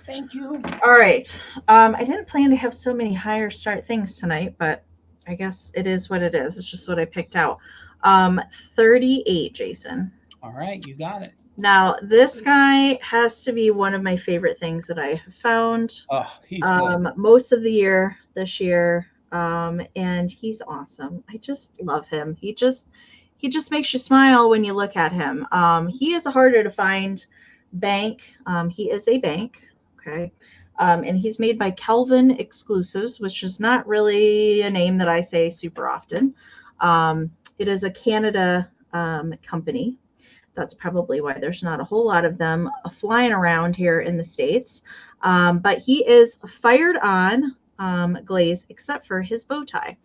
A: Thank you.
B: All right. I didn't plan to have so many higher start things tonight, but I guess it is what it is. It's just what I picked out. 38, Jason.
A: All right. You got it.
B: Now, this guy has to be one of my favorite things that I have found.
A: Oh, he's good.
B: Most of the year this year. And he's awesome. I just love him. He just makes you smile when you look at him. He is a harder to find bank. He is a bank. Okay. And he's made by Kelvin Exclusives, which is not really a name that I say super often. It is a Canada company. That's probably why there's not a whole lot of them flying around here in the States. But he is fired on glaze, except for his bow tie.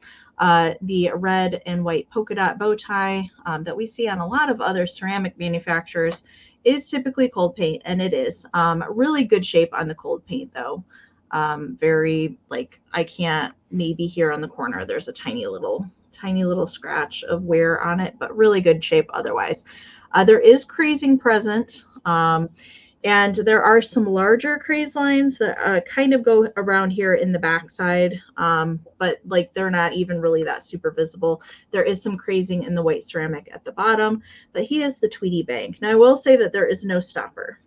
B: The red and white polka dot bow tie that we see on a lot of other ceramic manufacturers is typically cold paint, and it is really good shape on the cold paint though. Very, like, I can't, maybe here on the corner there's a tiny little scratch of wear on it, but really good shape otherwise. There is crazing present. And there are some larger craze lines that kind of go around here in the backside, but like they're not even really that super visible. There is some crazing in the white ceramic at the bottom, but he is the Tweety bank. Now I will say that there is no stopper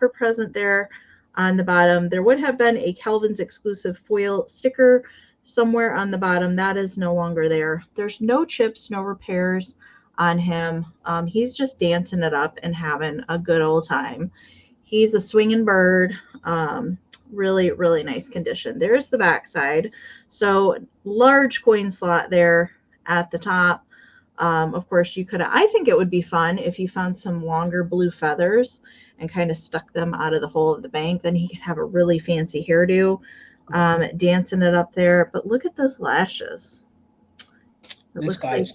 B: present there on the bottom. There would have been a Kelvin's exclusive foil sticker somewhere on the bottom. That is no longer there. There's no chips, no repairs on him. He's just dancing it up and having a good old time. He's a swinging bird. Really, really nice condition. There's the backside. So large coin slot there at the top. Of course, you could, I think it would be fun if you found some longer blue feathers and kind of stuck them out of the hole of the bank. Then he could have a really fancy hairdo, dancing it up there. But look at those lashes.
A: This guy's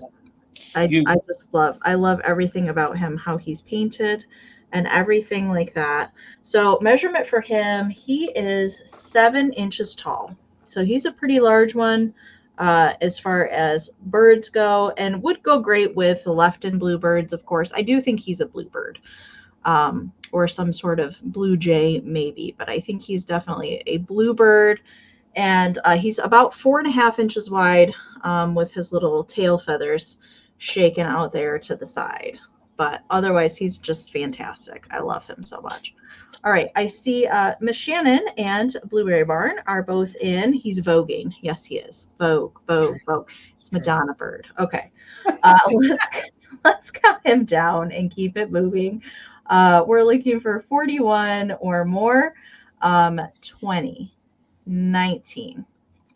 B: I love everything about him, how he's painted and everything like that. So measurement for him, he is 7 inches tall. So he's a pretty large one as far as birds go, and would go great with the Lefton bluebirds, of course. I do think he's a bluebird or some sort of blue jay maybe, but I think he's definitely a bluebird. And he's about 4.5 inches wide with his little tail feathers shaken out there to the side. But otherwise, he's just fantastic. I love him so much. All right, I see Miss Shannon and Blueberry Barn are both in. He's voguing. Yes, he is. Vogue. It's Madonna bird. Okay. Let's count him down and keep it moving. We're looking for 41 or more. 20, 19,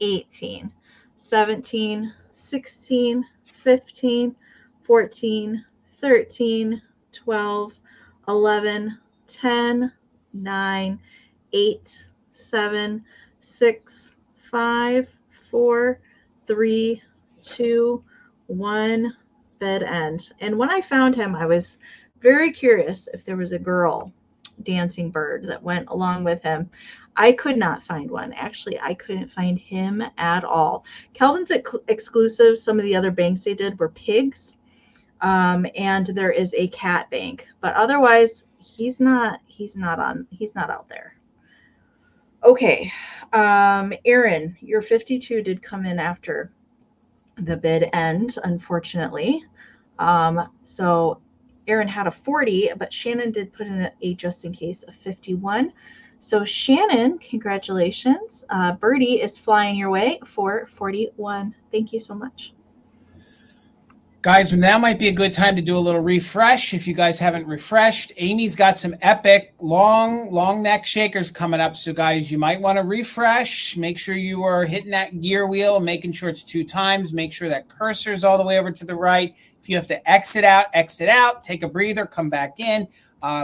B: 18, 17, 16, 15, 14, 13, 12, 11, 10, 9, 8, 7, 6, 5, 4, 3, 2, 1, bed end. And when I found him, I was very curious if there was a girl dancing bird that went along with him. I could not find one. Actually, I couldn't find him at all. Calvin's exclusive, some of the other banks they did were pigs. And there is a cat bank, but otherwise he's not out there. Okay. Aaron, your 52 did come in after the bid end, unfortunately. So Aaron had a 40, but Shannon did put in a just in case of 51. So Shannon, congratulations. Birdie is flying your way for 41. Thank you so much.
A: Guys, now might be a good time to do a little refresh. If you guys haven't refreshed, Amy's got some epic long neck shakers coming up. So guys, you might want to refresh. Make sure you are hitting that gear wheel, making sure it's 2 times. Make sure that cursor is all the way over to the right. If you have to exit out, take a breather, come back in.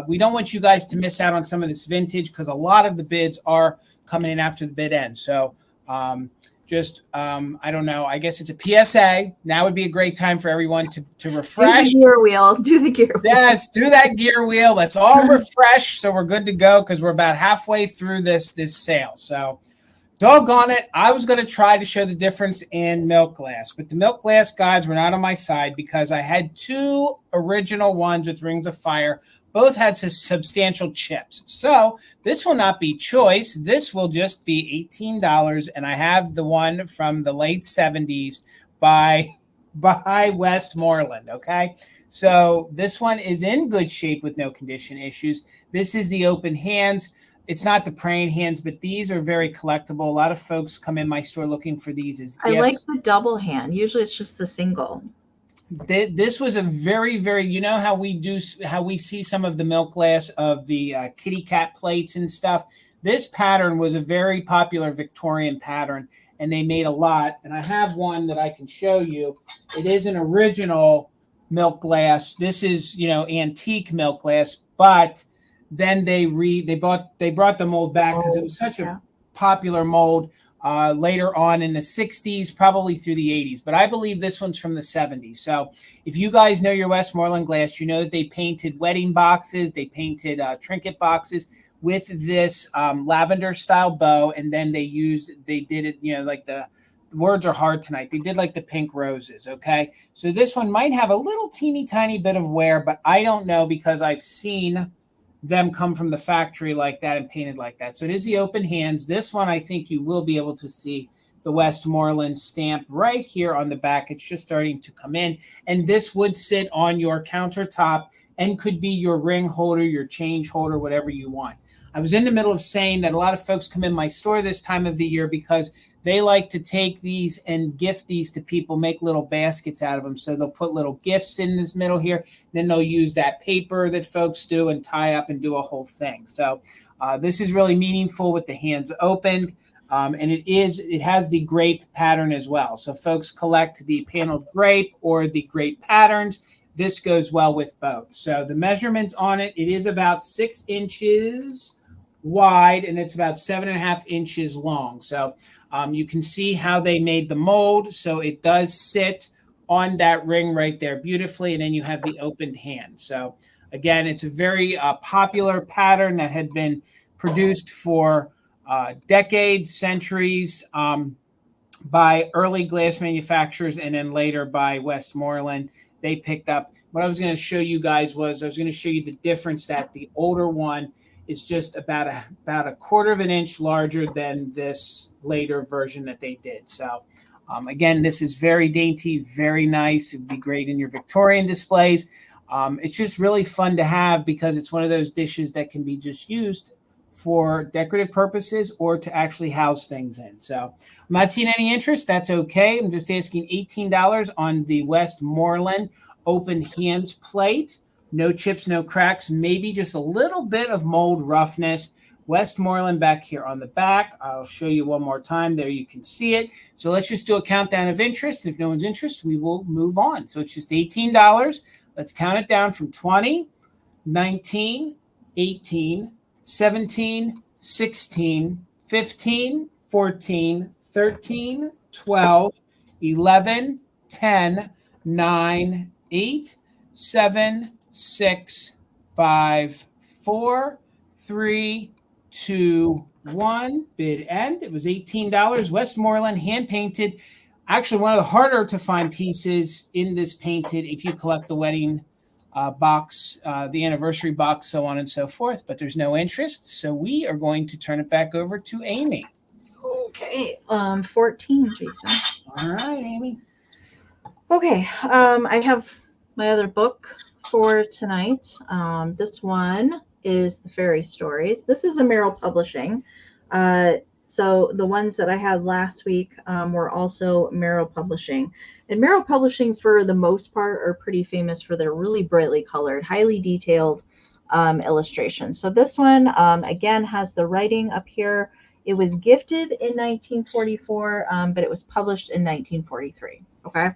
A: We don't want you guys to miss out on some of this vintage because a lot of the bids are coming in after the bid end. So I don't know. I guess it's a PSA. Now would be a great time for everyone to refresh.
B: Do the gear wheel. Do the gear wheel.
A: Yes, do that gear wheel. Let's all refresh so we're good to go because we're about halfway through this sale. So doggone it. I was going to try to show the difference in milk glass, but the milk glass guides were not on my side because I had 2 original ones with Rings of Fire. Both had substantial chips. So this will not be choice. This will just be $18. And I have the one from the late 70s by Westmoreland. Okay. So this one is in good shape with no condition issues. This is the open hands. It's not the praying hands, but these are very collectible. A lot of folks come in my store looking for these as gifts.
B: I like the double hand. Usually it's just the single.
A: This was a very, you know how we see some of the milk glass of the kitty cat plates and stuff. This pattern was a very popular Victorian pattern, and they made a lot. And I have one that I can show you. It is an original milk glass. This is, antique milk glass, but then they brought the mold back because it was such a popular mold. Later on in the 60s, probably through the 80s. But I believe this one's from the 70s. So if you guys know your Westmoreland glass, you know that they painted wedding boxes. They painted trinket boxes with this lavender style bow. And then they did it, like the words are hard tonight. They did like the pink roses. Okay. So this one might have a little teeny tiny bit of wear, but I don't know because I've seen them come from the factory like that and painted like that. So it is the open hands. This one, I think you will be able to see the Westmoreland stamp right here on the back. It's just starting to come in. And this would sit on your countertop and could be your ring holder, your change holder, whatever you want. I was in the middle of saying that a lot of folks come in my store this time of the year because they like to take these and gift these to people, make little baskets out of them. So they'll put little gifts in this middle here. Then they'll use that paper that folks do and tie up and do a whole thing. So this is really meaningful with the hands opened. And it has the grape pattern as well. So folks collect the paneled grape or the grape patterns. This goes well with both. So the measurements on it is about 6 inches wide and it's about 7.5 inches long. So you can see how they made the mold. So it does sit on that ring right there beautifully. And then you have the opened hand. So again, it's a very popular pattern that had been produced for decades, centuries by early glass manufacturers and then later by Westmoreland. They picked up. What I was going to show you guys was I was going to show you the difference that the older one is just about a 1/4 of an inch larger than this later version that they did. So again, this is very dainty, very nice. It'd be great in your Victorian displays. It's just really fun to have because it's one of those dishes that can be just used for decorative purposes or to actually house things in. So I'm not seeing any interest. That's okay. I'm just asking $18 on the Westmoreland open hands plate. No chips, no cracks, maybe just a little bit of mold roughness. Westmoreland back here on the back. I'll show you one more time. There you can see it. So let's just do a countdown of interest. If no one's interested, we will move on. So it's just $18. Let's count it down from 20, 19, 18, 17, 16, 15, 14, 13, 12, 11, 10, 9, 8, 7, 6, 5, 4, 3, 2, 1. Bid end. It was $18. Westmoreland, hand painted. Actually, one of the harder to find pieces in this painted if you collect the wedding box, the anniversary box, so on and so forth, but there's no interest. So we are going to turn it back over to Amie.
B: Okay. 14, Jason.
A: All right, Amie.
B: Okay. I have my other book for tonight. This one is the Fairy Stories. This is a Merrill Publishing. So the ones that I had last week were also Merrill Publishing. And Merrill Publishing, for the most part, are pretty famous for their really brightly colored, highly detailed illustrations. So this one, again, has the writing up here. It was gifted in 1944, but it was published in 1943. Okay.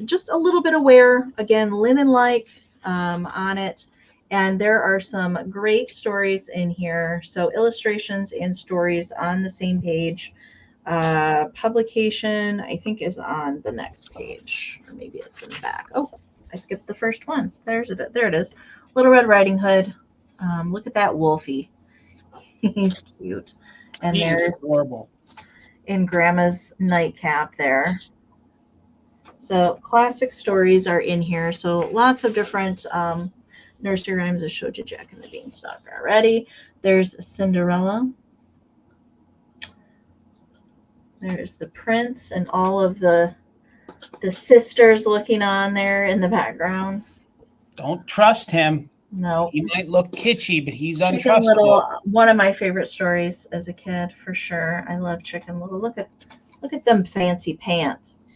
B: Just a little bit of wear, again, linen-like on it. And there are some great stories in here. So illustrations and stories on the same page. Publication, I think, is on the next page. Or maybe it's in the back. Oh, I skipped the first one. There it is. Little Red Riding Hood. Look at that Wolfie. He's cute. And there's
A: adorable.
B: In Grandma's nightcap there. So classic stories are in here. So lots of different nursery rhymes. I showed you Jack and the Beanstalk already. There's Cinderella. There's the Prince and all of the sisters looking on there in the background.
A: Don't trust him.
B: No.
A: He might look kitschy, but he's untrustable.
B: One of my favorite stories as a kid, for sure. I love Chicken Little. Look at them fancy pants.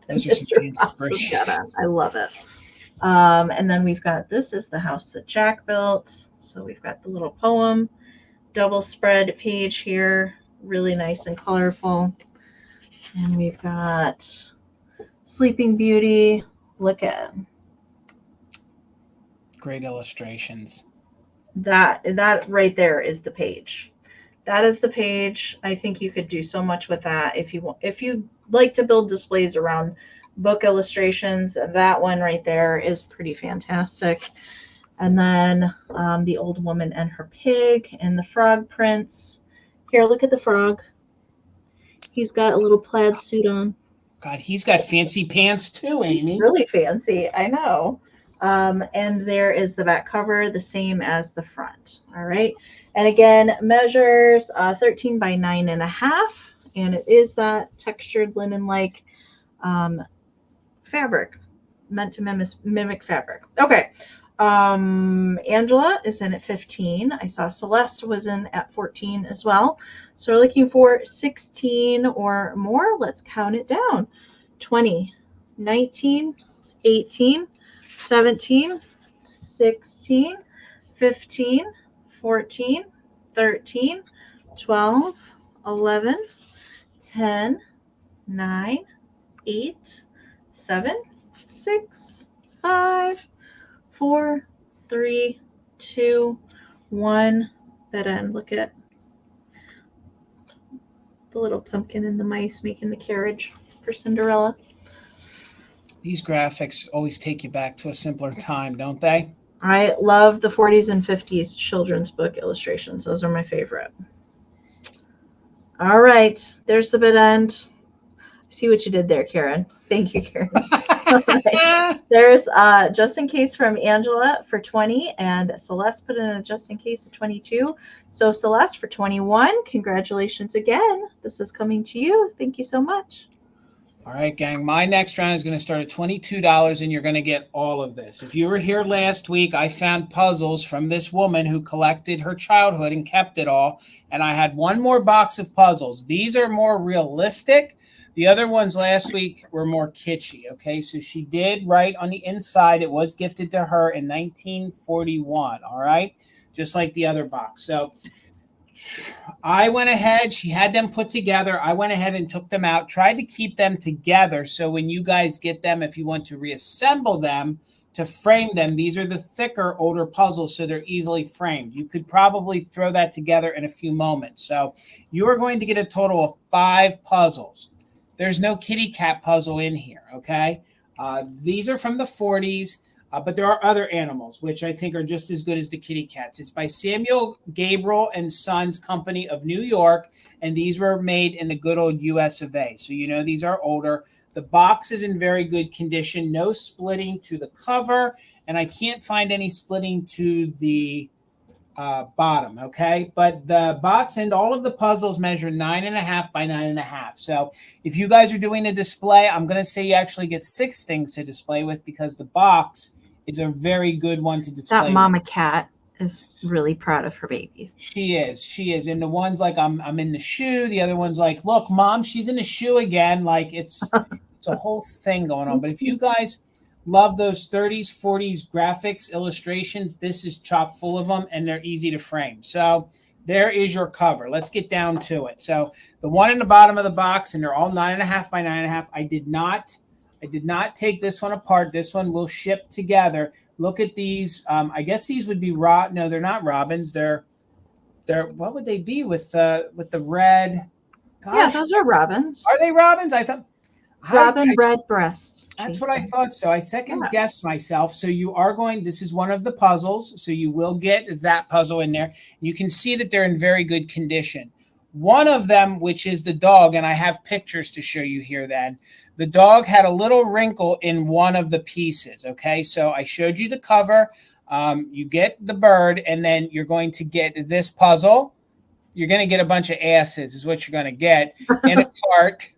A: Those are some fancy pants.
B: I love it. And then we've got, this is the house that Jack built. So we've got the little poem, double spread page here. Really nice and colorful. And we've got Sleeping Beauty. Look at
A: great illustrations.
B: That right there is the page. That is the page. I think you could do so much with that if you like to build displays around book illustrations. That one right there is pretty fantastic. And then the Old Woman and Her Pig and the Frog Prince. Here, look at the frog. He's got a little plaid suit on.
A: God, he's got fancy pants too, Amie.
B: Really fancy, I know. And there is the back cover, the same as the front. All right. And again, measures 13 by 9.5. And it is that textured linen-like fabric, meant to mimic fabric. Okay. Angela is in at 15. I saw Celeste was in at 14 as well. So we're looking for 16 or more. Let's count it down. 20, 19, 18, 17, 16, 15, 14, 13, 12, 11, 10, 9, 8, 7, 6, 5, 4, 3, 2, 1. Bed end. Look at the little pumpkin and the mice making the carriage for Cinderella.
A: These graphics always take you back to a simpler time, don't they?
B: I love the 40s and 50s children's book illustrations. Those are my favorite. All right. There's the bid end. See what you did there, Karen. Thank you, Karen. Right. There's just in case from Angela for 20, and Celeste put in a just in case of 22. So Celeste for 21, congratulations again. This is coming to you. Thank you so much.
A: All right, gang. My next round is going to start at $22, and you're going to get all of this. If you were here last week, I found puzzles from this woman who collected her childhood and kept it all, and I had one more box of puzzles. These are more realistic. The other ones last week were more kitschy, okay? So she did write on the inside. It was gifted to her in 1941, all right? Just like the other box. So I went ahead. She had them put together. I went ahead and took them out, tried to keep them together. So when you guys get them, if you want to reassemble them to frame them, these are the thicker, older puzzles, so they're easily framed. You could probably throw that together in a few moments. So you are going to get a total of 5 puzzles. there's no kitty cat puzzle in here, okay? These are from the 40s, but there are other animals, which I think are just as good as the kitty cats. It's by Samuel Gabriel and Sons Company of New York, and these were made in the good old US of A. So you know these are older. The box is in very good condition, no splitting to the cover, and I can't find any splitting to the bottom, okay? But the box and all of the puzzles measure 9.5 by 9.5. So if you guys are doing a display, I'm going to say you actually get 6 things to display with, because the box is a very good one to display
B: That mama
A: with.
B: cat is really proud of her babies.
A: She is. And the one's like, I'm in the shoe. The other one's like, look, mom, she's in the shoe again. Like it's a whole thing going on. But if you guys love those 30s, 40s graphics, illustrations, this is chock full of them, and they're easy to frame. So there is your cover. Let's get down to it. So the one in the bottom of the box, and they're all 9.5 by 9.5. I did not take this one apart. This one will ship together. Look at these. I guess these would be no, they're not robins. They're what would they be with the red? Gosh,
B: Yeah, those are robins.
A: Are they robins? I thought
B: robin red breast.
A: That's what I thought. So I second guessed myself. So you are going, this is one of the puzzles. So you will get that puzzle in there. You can see that they're in very good condition. One of them, which is the dog, and I have pictures to show you here then. The dog had a little wrinkle in one of the pieces. Okay. So I showed you the cover. You get the bird, and then you're going to get this puzzle. You're going to get a bunch of asses is what you're going to get in a cart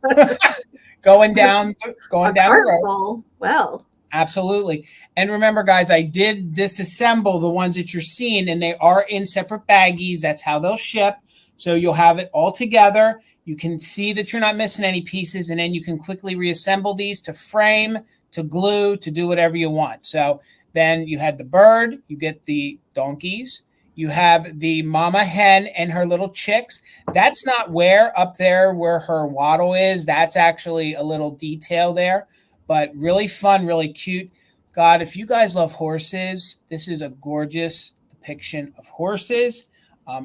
A: going down the road.
B: Well,
A: absolutely. And remember, guys, I did disassemble the ones that you're seeing, and they are in separate baggies. That's how they'll ship. So you'll have it all together. You can see that you're not missing any pieces, and then you can quickly reassemble these to frame, to glue, to do whatever you want. So then you had the bird, you get the donkeys, you have the mama hen and her little chicks. That's not up there where her waddle is. That's actually a little detail there, but really fun, really cute. God, if you guys love horses, this is a gorgeous depiction of horses.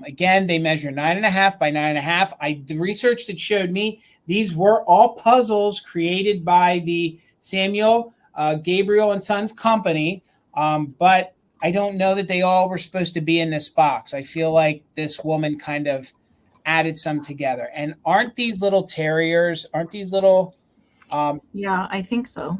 A: Again, they measure 9.5 by 9.5. The research that showed me these were all puzzles created by the Samuel Gabriel and Sons Company, but I don't know that they all were supposed to be in this box. I feel like this woman kind of added some together. And aren't these little terriers? Aren't these little?
B: Yeah, I think so.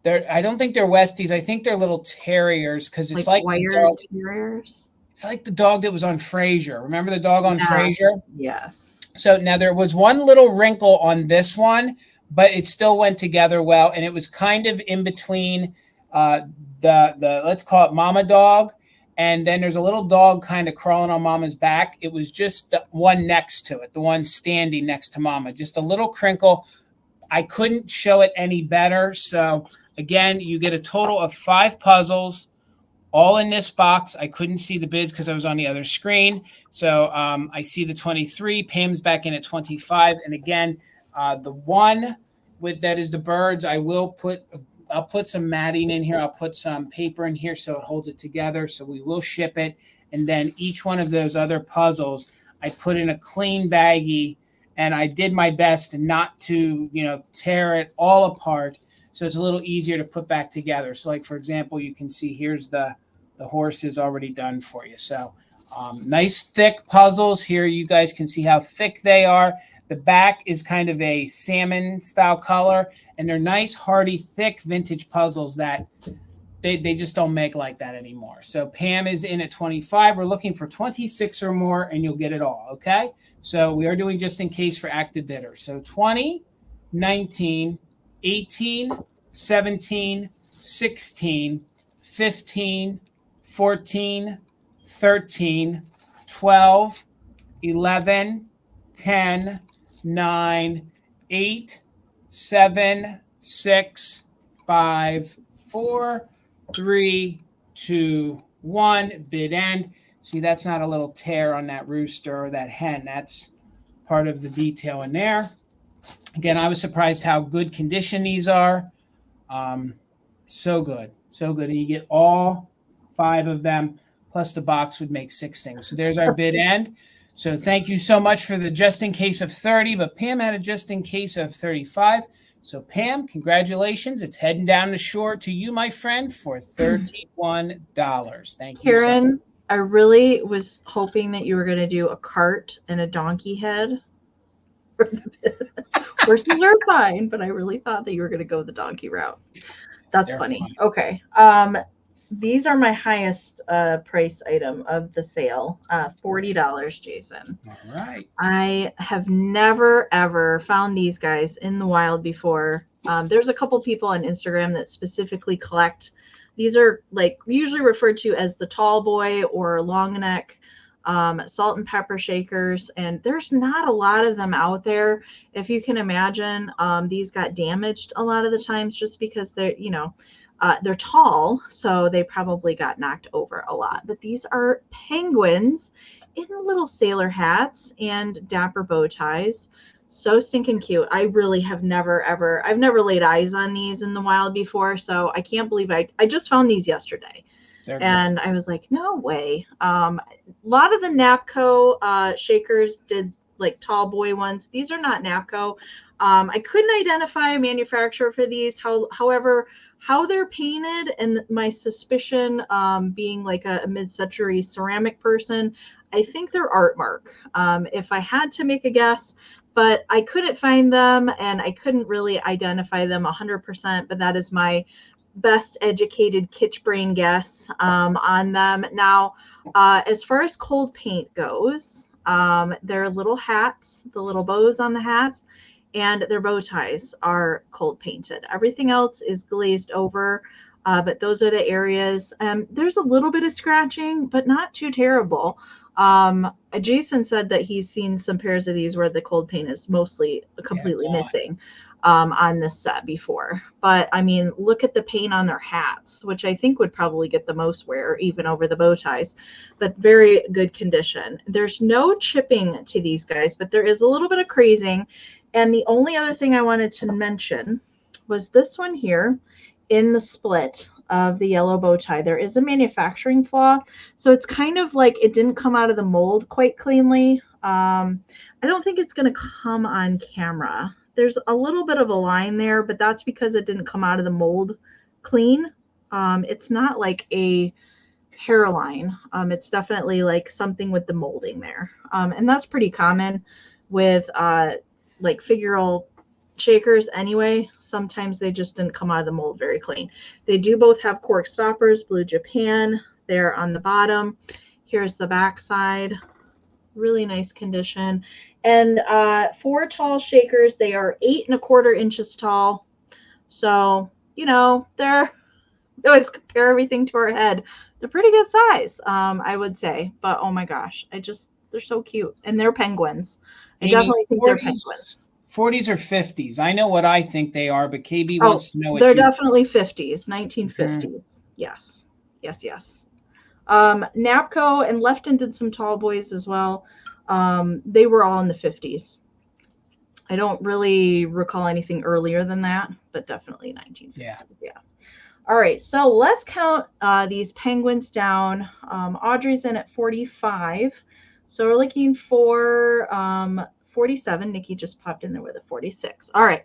A: I don't think they're Westies. I think they're little terriers, because it's like
B: wired
A: the dog,
B: terriers.
A: It's like the dog that was on Frasier. Remember the dog on Frasier?
B: Yes.
A: So now there was one little wrinkle on this one, but it still went together well, and it was kind of in between the let's call it mama dog, and then there's a little dog kind of crawling on mama's back. It was just the one next to it, the one standing next to mama, just a little crinkle. I couldn't show it any better. So again, you get a total of 5 puzzles, all in this box. I couldn't see the bids because I was on the other screen. So I see the 23. Pam's back in at 25. And again, the one that is the birds, I'll put some matting in here. I'll put some paper in here so it holds it together. So we will ship it. And then each one of those other puzzles, I put in a clean baggie, and I did my best not to, tear it all apart. So it's a little easier to put back together. So like, for example, you can see here's the horse is already done for you. So nice thick puzzles here. You guys can see how thick they are. The back is kind of a salmon style color, and they're nice, hardy, thick vintage puzzles that they just don't make like that anymore. So Pam is in at 25. We're looking for 26 or more, and you'll get it all, okay? So we are doing just in case for active bidders. So 20, 19, 18, 17, 16, 15, 14, 13, 12, 11, 10, 9, 8, 7, 6, 5, 4, 3, 2, 1. Bid end. See, that's not a little tear on that rooster or that hen. That's part of the detail in there. Again, I was surprised how good condition these are. So good. So good. And you get all 5 of them, plus the box would make 6 things. So there's our bid end. So thank you so much for the just in case of 30, but Pam had a just in case of 35. So Pam, congratulations. It's heading down the shore to you, my friend, for $31. Thank you so much.
B: Karen, I really was hoping that you were going to do a cart and a donkey head. Horses are fine, but I really thought that you were going to go the donkey route. That's funny. Fun. Okay. These are my highest price item of the sale, $40, Jason.
A: All right.
B: I have never, ever found these guys in the wild before. There's a couple people on Instagram that specifically collect. These are like usually referred to as the tall boy or long neck salt and pepper shakers. And there's not a lot of them out there. If you can imagine, these got damaged a lot of the times just because they're, they're tall, so they probably got knocked over a lot. But these are penguins in little sailor hats and dapper bow ties. So stinking cute. I really have I've never laid eyes on these in the wild before, so I can't believe I just found these yesterday. And I was like, no way. A lot of the Napco shakers did like tall boy ones. These are not Napco. I couldn't identify a manufacturer for these. However, how they're painted and my suspicion being like a mid-century ceramic person, I think they're art mark. If I had to make a guess, but I couldn't find them and I couldn't really identify them 100%, but that is my best educated kitsch brain guess on them. Now, as far as cold paint goes, their little hats, the little bows on the hats, and their bow ties are cold painted. Everything else is glazed over, but those are the areas. There's a little bit of scratching, but not too terrible. Jason said that he's seen some pairs of these where the cold paint is mostly completely missing on this set before. But I mean, look at the paint on their hats, which I think would probably get the most wear even over the bow ties, but very good condition. There's no chipping to these guys, but there is a little bit of crazing. And the only other thing I wanted to mention was this one here in the split of the yellow bow tie. There is a manufacturing flaw. So it's kind of like it didn't come out of the mold quite cleanly. I don't think it's going to come on camera. There's a little bit of a line there, but that's because it didn't come out of the mold clean. It's not like a hairline. It's definitely like something with the molding there. And that's pretty common with like figural shakers anyway. Sometimes they just didn't come out of the mold very clean. They do both have cork stoppers, Blue Japan there on the bottom. Here's the back side. Really nice condition. And for tall shakers, they are 8 1/4 inches tall. So, they're, we always compare everything to our head. They're pretty good size, I would say. But oh my gosh, they're so cute. And they're penguins. I definitely think they're penguins.
A: 40s or 50s. I know what I think they are, but KB wants to know what
B: they're definitely 50s, 1950s. Mm-hmm. Yes. Napco and Lefton did some tall boys as well. They were all in the 50s. I don't really recall anything earlier than that, but definitely 1950s. Yeah. All right, so let's count these penguins down. Audrey's in at 45. So we're looking for 47. Nikki just popped in there with a 46. All right.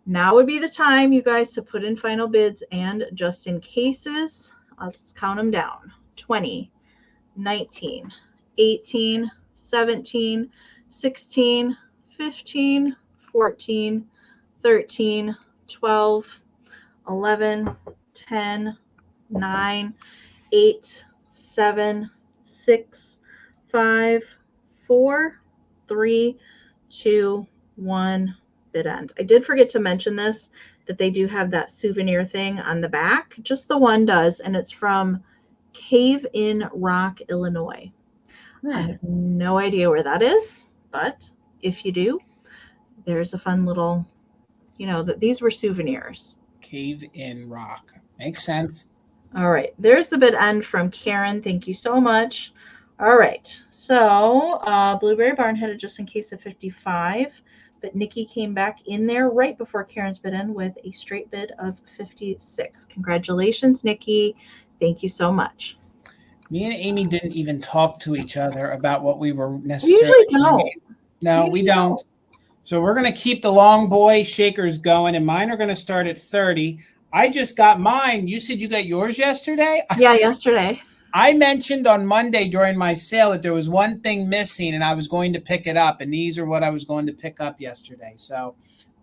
B: Now would be the time, you guys, to put in final bids and just in cases. Let's count them down. 20, 19, 18, 17, 16, 15, 14, 13, 12, 11, 10, 9, 8, 7, 6, 5, 4, 3, 2, 1, bid end. I did forget to mention this, that they do have that souvenir thing on the back. Just the one does, and it's from Cave in Rock, Illinois. I have no idea where that is, but if you do, there's a fun little, that these were souvenirs.
A: Cave in Rock. Makes sense.
B: All right. There's the bid end from Karen. Thank you so much. All right. So Blueberry Barn had it just in case of 55, but Nikki came back in there right before Karen's bid in with a straight bid of 56. Congratulations, Nikki. Thank you so much.
A: Me and Amy didn't even talk to each other about what we were
B: We
A: necessarily
B: usually
A: doing.
B: don't.
A: No, we don't. So we're going to keep the long boy shakers going, and mine are going to start at 30. I just got mine. You said you got yours yesterday?
B: Yeah, yesterday.
A: I mentioned on Monday during my sale that there was one thing missing, and I was going to pick it up, and these are what I was going to pick up yesterday. So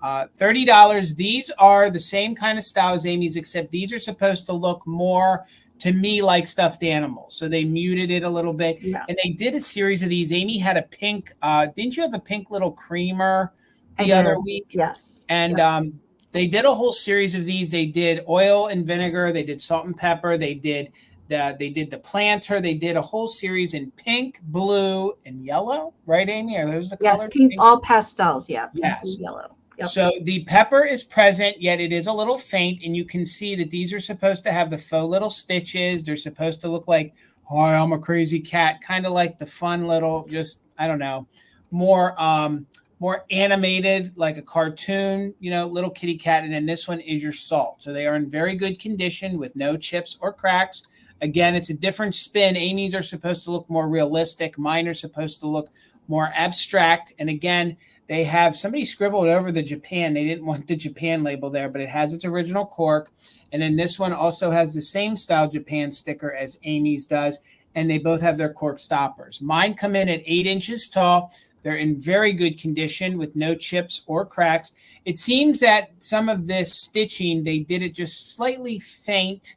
A: $30. These are the same kind of style as Amy's, except these are supposed to look more to me like stuffed animals. So they muted it a little bit.
B: Yeah.
A: And they did a series of these. Amy had a pink, didn't you have a pink little creamer the
B: I
A: other
B: did.
A: week?
B: Yes.
A: And they did a whole series of these. They did oil and vinegar. They did salt and pepper. They did the planter. They did a whole series in pink, blue, and yellow. Right, Amy? Are those the colors?
B: Yes, pink, all pastels. Yeah, pink,
A: yes.
B: blue, yellow. Yep.
A: So the pepper is present, yet it is a little faint, and you can see that these are supposed to have the faux little stitches. They're supposed to look like, hi, I'm a crazy cat, kind of like the fun little, just, I don't know, more animated, like a cartoon, little kitty cat. And then this one is your salt. So they are in very good condition with no chips or cracks. Again, it's a different spin. Amy's are supposed to look more realistic. Mine are supposed to look more abstract. And again, they have somebody scribbled over the Japan. They didn't want the Japan label there, but it has its original cork. And then this one also has the same style Japan sticker as Amy's does. And they both have their cork stoppers. Mine come in at 8 inches tall. They're in very good condition with no chips or cracks. It seems that some of this stitching, they did it just slightly faint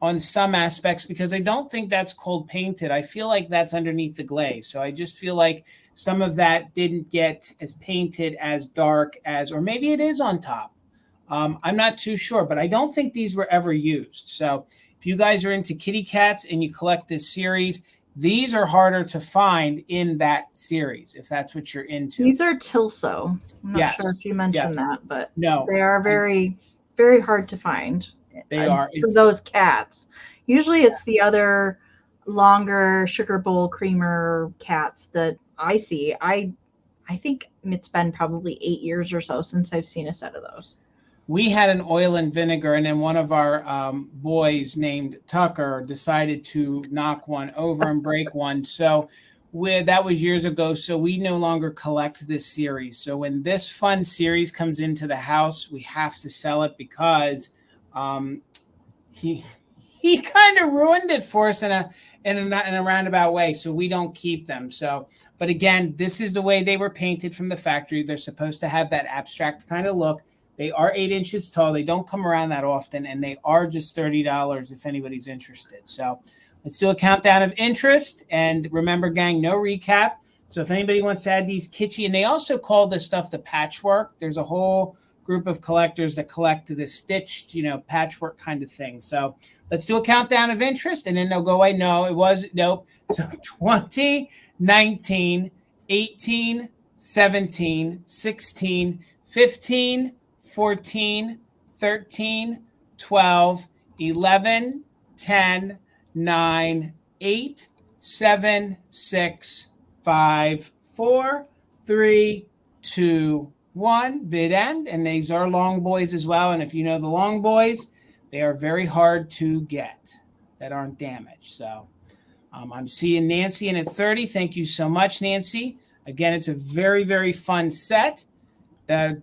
A: on some aspects because I don't think that's cold painted. I feel like that's underneath the glaze. So I just feel like some of that didn't get as painted as dark as, or maybe it is on top. I'm not too sure, but I don't think these were ever used. So if you guys are into kitty cats and you collect this series, these are harder to find in that series, if that's what you're into.
B: These are Tilso. I'm not sure if you mentioned that, but no, they are very, very hard to find.
A: They are.
B: For those cats. Usually it's the other longer sugar bowl creamer cats that I see. I think it's been probably 8 years or so since I've seen a set of those.
A: We had an oil and vinegar, and then one of our boys named Tucker decided to knock one over and break one. So that was years ago. So we no longer collect this series. So when this fun series comes into the house, we have to sell it because he kind of ruined it for us in a roundabout way. So we don't keep them. So, but again, this is the way they were painted from the factory. They're supposed to have that abstract kind of look. They are 8 inches tall. They don't come around that often, and they are just $30 if anybody's interested. So let's do a countdown of interest. And remember, gang, no recap. So if anybody wants to add these kitschy, and they also call this stuff the patchwork. There's a whole group of collectors that collect the stitched, patchwork kind of thing. So let's do a countdown of interest, and then they'll go away. No, it was, nope. So 20, 19, 18, 17, 16, 15, 14, 13, 12, 11, 10, 9, 8, 7, 6, 5, 4, 3, 2, 1. Bid end. And these are long boys as well. And if you know the long boys, they are very hard to get that aren't damaged. So I'm seeing Nancy in at 30. Thank you so much, Nancy. Again, it's a very, very fun set.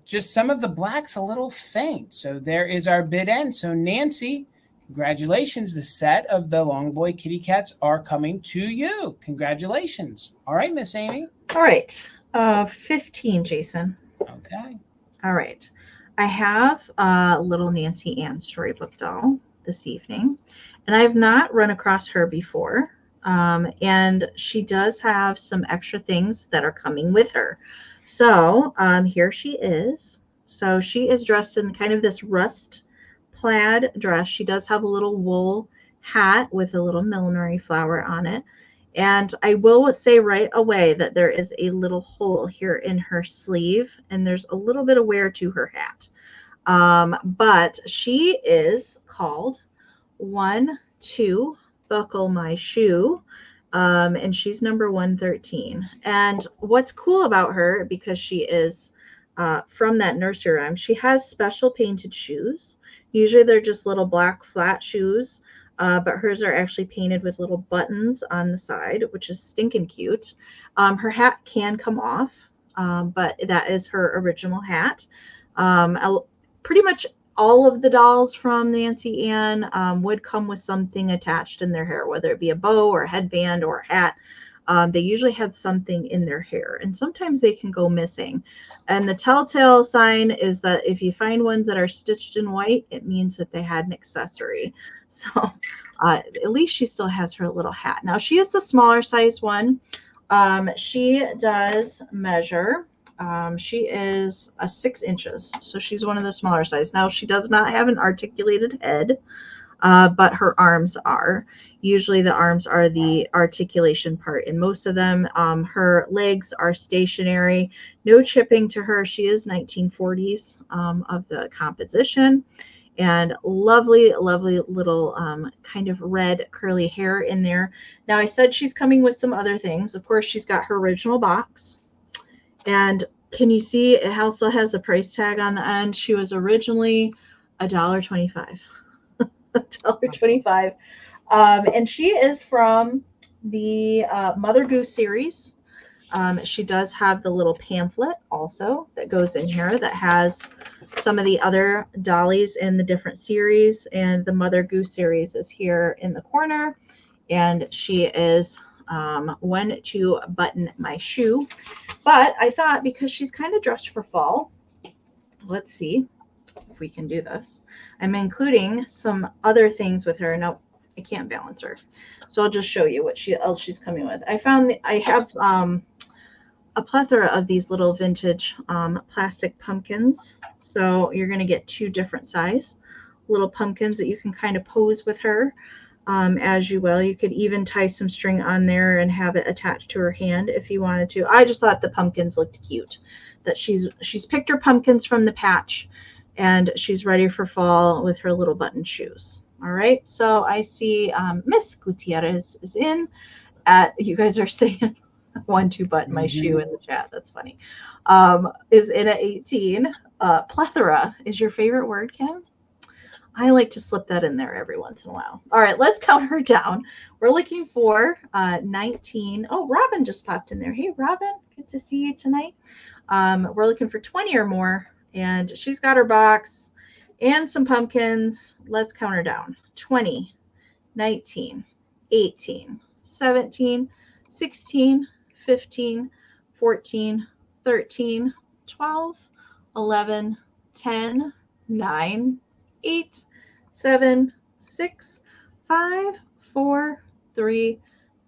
A: Just some of the black's a little faint. So there is our bid end. So Nancy, congratulations. The set of the Long Boy Kitty Cats are coming to you. Congratulations. All right, Miss Amy.
B: All right. 15, Jason.
A: Okay.
B: All right. I have a little Nancy Ann Storybook doll this evening, and I have not run across her before. And she does have some extra things that are coming with her. So here she is. So she is dressed in kind of this rust plaid dress. She does have a little wool hat with a little millinery flower on it. And I will say right away that there is a little hole here in her sleeve, and there's a little bit of wear to her hat. But she is called 1, 2, Buckle My Shoe. And she's number 113. And what's cool about her, because she is from that nursery rhyme, she has special painted shoes. Usually they're just little black flat shoes but hers are actually painted with little buttons on the side, which is stinking cute. Her hat can come off, but that is her original hat. Pretty much all of the dolls from Nancy Ann would come with something attached in their hair, whether it be a bow or a headband or a hat. They usually had something in their hair, and sometimes they can go missing. And the telltale sign is that if you find ones that are stitched in white, it means that they had an accessory. So at least she still has her little hat. Now, she is the smaller size one. She does measure. She is 6 inches, so she's one of the smaller size. Now, she does not have an articulated head, but her arms are. Usually the arms are the articulation part in most of them. Her legs are stationary. No chipping to her. She is 1940s of the composition. And lovely, lovely little kind of red curly hair in there. Now, I said she's coming with some other things. Of course, she's got her original box. And can you see it also has a price tag on the end? She was originally $1.25. $1.25. And she is from the Mother Goose series. She does have the little pamphlet also that goes in here that has some of the other dollies in the different series. And the Mother Goose series is here in the corner. And she is one to button my shoe. But I thought because she's kind of dressed for fall, let's see if we can do this. I'm including some other things with her. Nope, I can't balance her. So I'll just show you what else she's coming with. I have a plethora of these little vintage plastic pumpkins. So you're going to get 2 different size little pumpkins that you can kind of pose with her as you will. You could even tie some string on there and have it attached to her hand if you wanted to. I just thought the pumpkins looked cute. That she's picked her pumpkins from the patch and she's ready for fall with her little button shoes. All right. So I see Miss Gutierrez is in. You guys are saying 1-2 button my shoe in the chat. That's funny. Is in at 18. Plethora is your favorite word, Kim? I like to slip that in there every once in a while. All right, let's count her down. We're looking for 19. Oh, Robin just popped in there. Hey, Robin, good to see you tonight. We're looking for 20 or more, and she's got her box and some pumpkins. Let's count her down. 20, 19, 18, 17, 16, 15, 14, 13, 12, 11, 10, 9, 8, 7, 6, 5, 4, 3,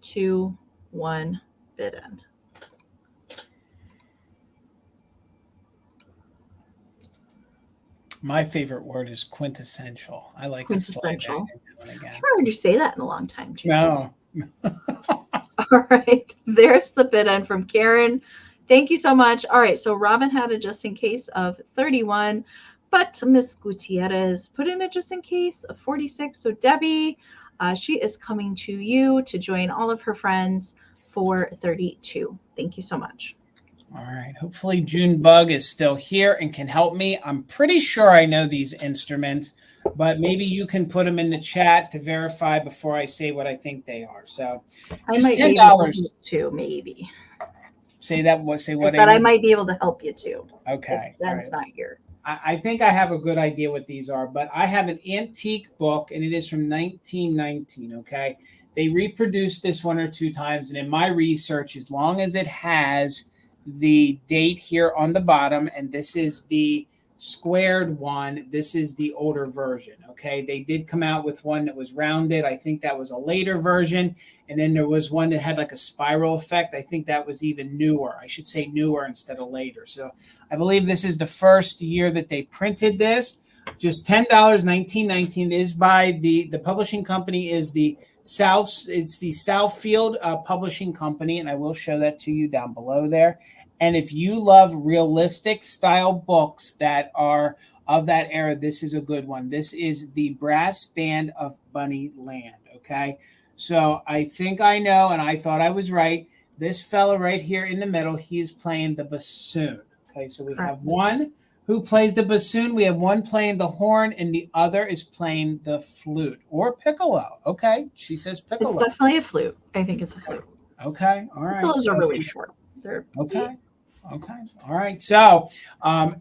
B: 2, 1, bid end.
A: My favorite word is quintessential. I like to slide back into it again.
B: I haven't heard you say that in a long time, too.
A: No.
B: All right. There's the bid end from Karen. Thank you so much. All right. So Robin had a just in case of 31, but Miss Gutierrez put in a just in case of 46. So Debbie, she is coming to you to join all of her friends for 32. Thank you so much.
A: All right. Hopefully Junebug is still here and can help me. I'm pretty sure I know these instruments, but maybe you can put them in the chat to verify before I say what I think they are. So just $10
B: too, maybe.
A: Say that. What? Say what?
B: But I might be able to help you too.
A: Okay.
B: That's not here.
A: I think I have a good idea what these are, but I have an antique book and it is from 1919. Okay. They reproduced this 1 or 2 times. And in my research, as long as it has the date here on the bottom, and this is the squared one, this is the older version. Okay. They did come out with one that was rounded. I think that was a later version. And then there was one that had like a spiral effect. I think that was even newer. I should say newer instead of later. So I believe this is the first year that they printed this. Just $10, 1919 is by the publishing company is the South. It's the Southfield Publishing Company. And I will show that to you down below there. And if you love realistic style books that are of that era, this is a good one. This is the Brass Band of Bunnyland. Okay. So I think I know, and I thought I was right. This fella right here in the middle, he is playing the bassoon. Okay. So we have 1, Who plays the bassoon? We have one playing the horn and the other is playing the flute or piccolo. Okay, she says
B: It's
A: piccolo.
B: definitely a flute. I think it's a flute.
A: Okay, all right.
B: Those are really short. They're
A: Okay. Okay. All right. So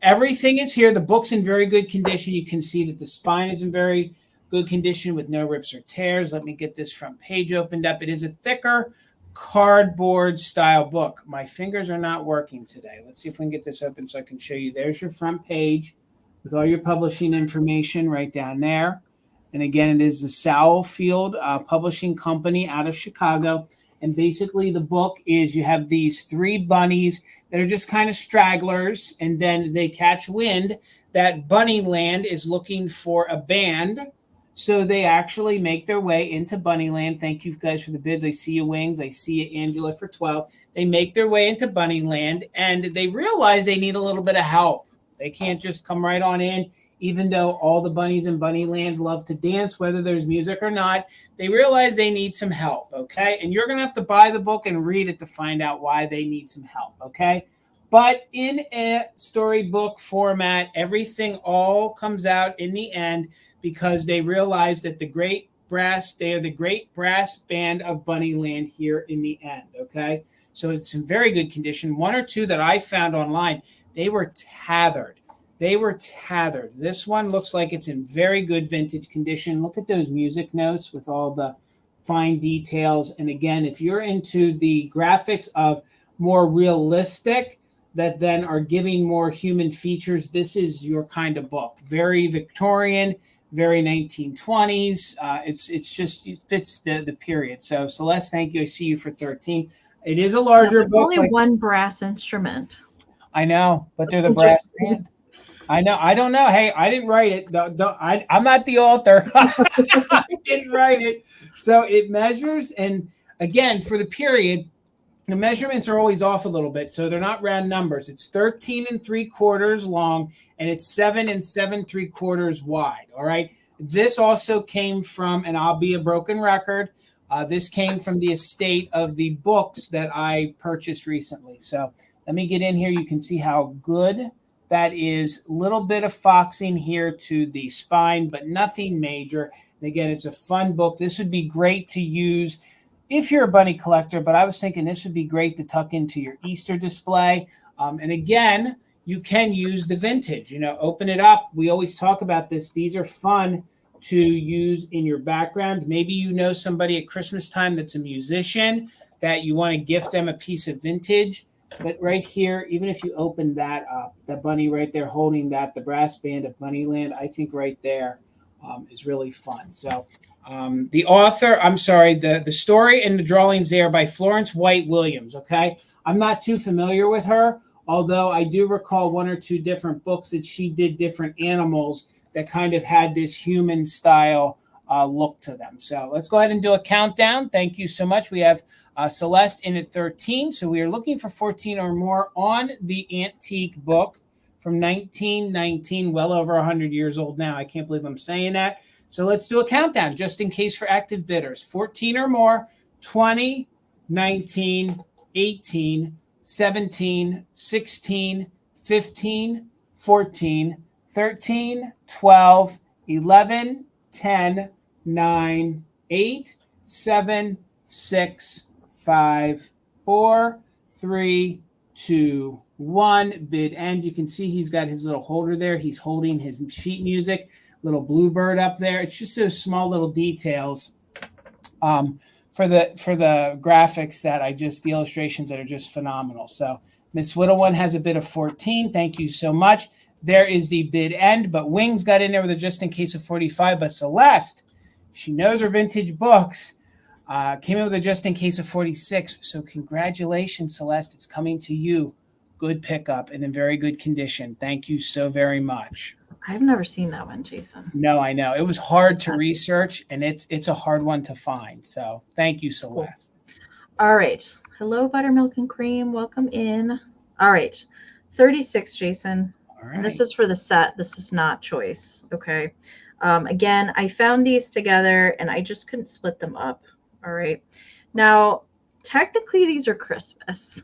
A: everything is here. The book's in very good condition. You can see that the spine is in very good condition with no rips or tears. Let me get this front page opened up. It is a thicker cardboard style book. My fingers are not working today. Let's see if we can get this open so I can show you. There's your front page with all your publishing information right down there. And again, it is the Sowellfield Publishing Company out of Chicago. And basically the book is you have these three bunnies that are just kind of stragglers, and then they catch wind that Bunnyland is looking for a band. So they actually make their way into Bunnyland. Thank you guys for the bids. I see you, Wings. I see you, Angela, for 12. They make their way into Bunnyland, and they realize they need a little bit of help. They can't just come right on in, even though all the bunnies in Bunnyland love to dance, whether there's music or not. They realize they need some help, okay? And you're going to have to buy the book and read it to find out why they need some help, okay? But in a storybook format, everything all comes out in the end because they realize that they are the great brass band of Bunnyland here in the end, okay? So it's in very good condition. One or two that I found online, they were tethered. This one looks like it's in very good vintage condition. Look at those music notes with all the fine details. And again, if you're into the graphics of more realistic that then are giving more human features, this is your kind of book. Very Victorian, very 1920s. It fits the period. So Celeste, thank you. I see you for 13. It is a larger book.
B: Only one brass instrument.
A: I know, but they're the brass band. I know. I don't know. Hey, I didn't write it. I'm not the author. I didn't write it. So it measures. And again, for the period, the measurements are always off a little bit. So they're not round numbers. It's 13 3/4 long and it's 7 7 3/4 wide. All right. This also came from, and I'll be a broken record, this came from the estate of the books that I purchased recently. So let me get in here. You can see how good that is. A little bit of foxing here to the spine, but nothing major. And again, it's a fun book. This would be great to use if you're a bunny collector, but I was thinking this would be great to tuck into your Easter display. And again, you can use the vintage, open it up. We always talk about this. These are fun to use in your background. Maybe you know somebody at Christmas time that's a musician that you want to gift them a piece of vintage. But right here, even if you open that up, the bunny right there holding that, the brass band of Bunnyland, I think right there is really fun. So the author, the story and the drawings there by Florence White Williams, okay? I'm not too familiar with her, although I do recall one or two different books that she did different animals that kind of had this human style look to them. So let's go ahead and do a countdown. Thank you so much. We have Celeste in at 13. So we are looking for 14 or more on the antique book from 1919, well over 100 years old now. I can't believe I'm saying that. So let's do a countdown just in case for active bidders. 14 or more, 20, 19, 18, 17, 16, 15, 14, 13, 12, 11, 10, 9, 8, 7, 6, 5, 4, 3, 2, 1. Bid end. You can see he's got his little holder there. He's holding his sheet music, little bluebird up there. It's just those small little details for the graphics the illustrations that are just phenomenal. So Miss Whittle one has a bid of 14. Thank you so much. There is the bid end, but Wings got in there with a just in case of 45. But Celeste, she knows her vintage books, came in with a just in case of 46. So congratulations, Celeste. It's coming to you. Good pickup and in very good condition. Thank you so very much.
B: I've never seen that one, Jason.
A: No, I know. It was hard to research, and it's a hard one to find. So thank you, Celeste.
B: Cool. All right. Hello, Buttermilk and Cream. Welcome in. All right. 36, Jason. All right. This is for the set. This is not choice. Okay. Again, I found these together, and I just couldn't split them up. All right. Now, technically, these are Christmas.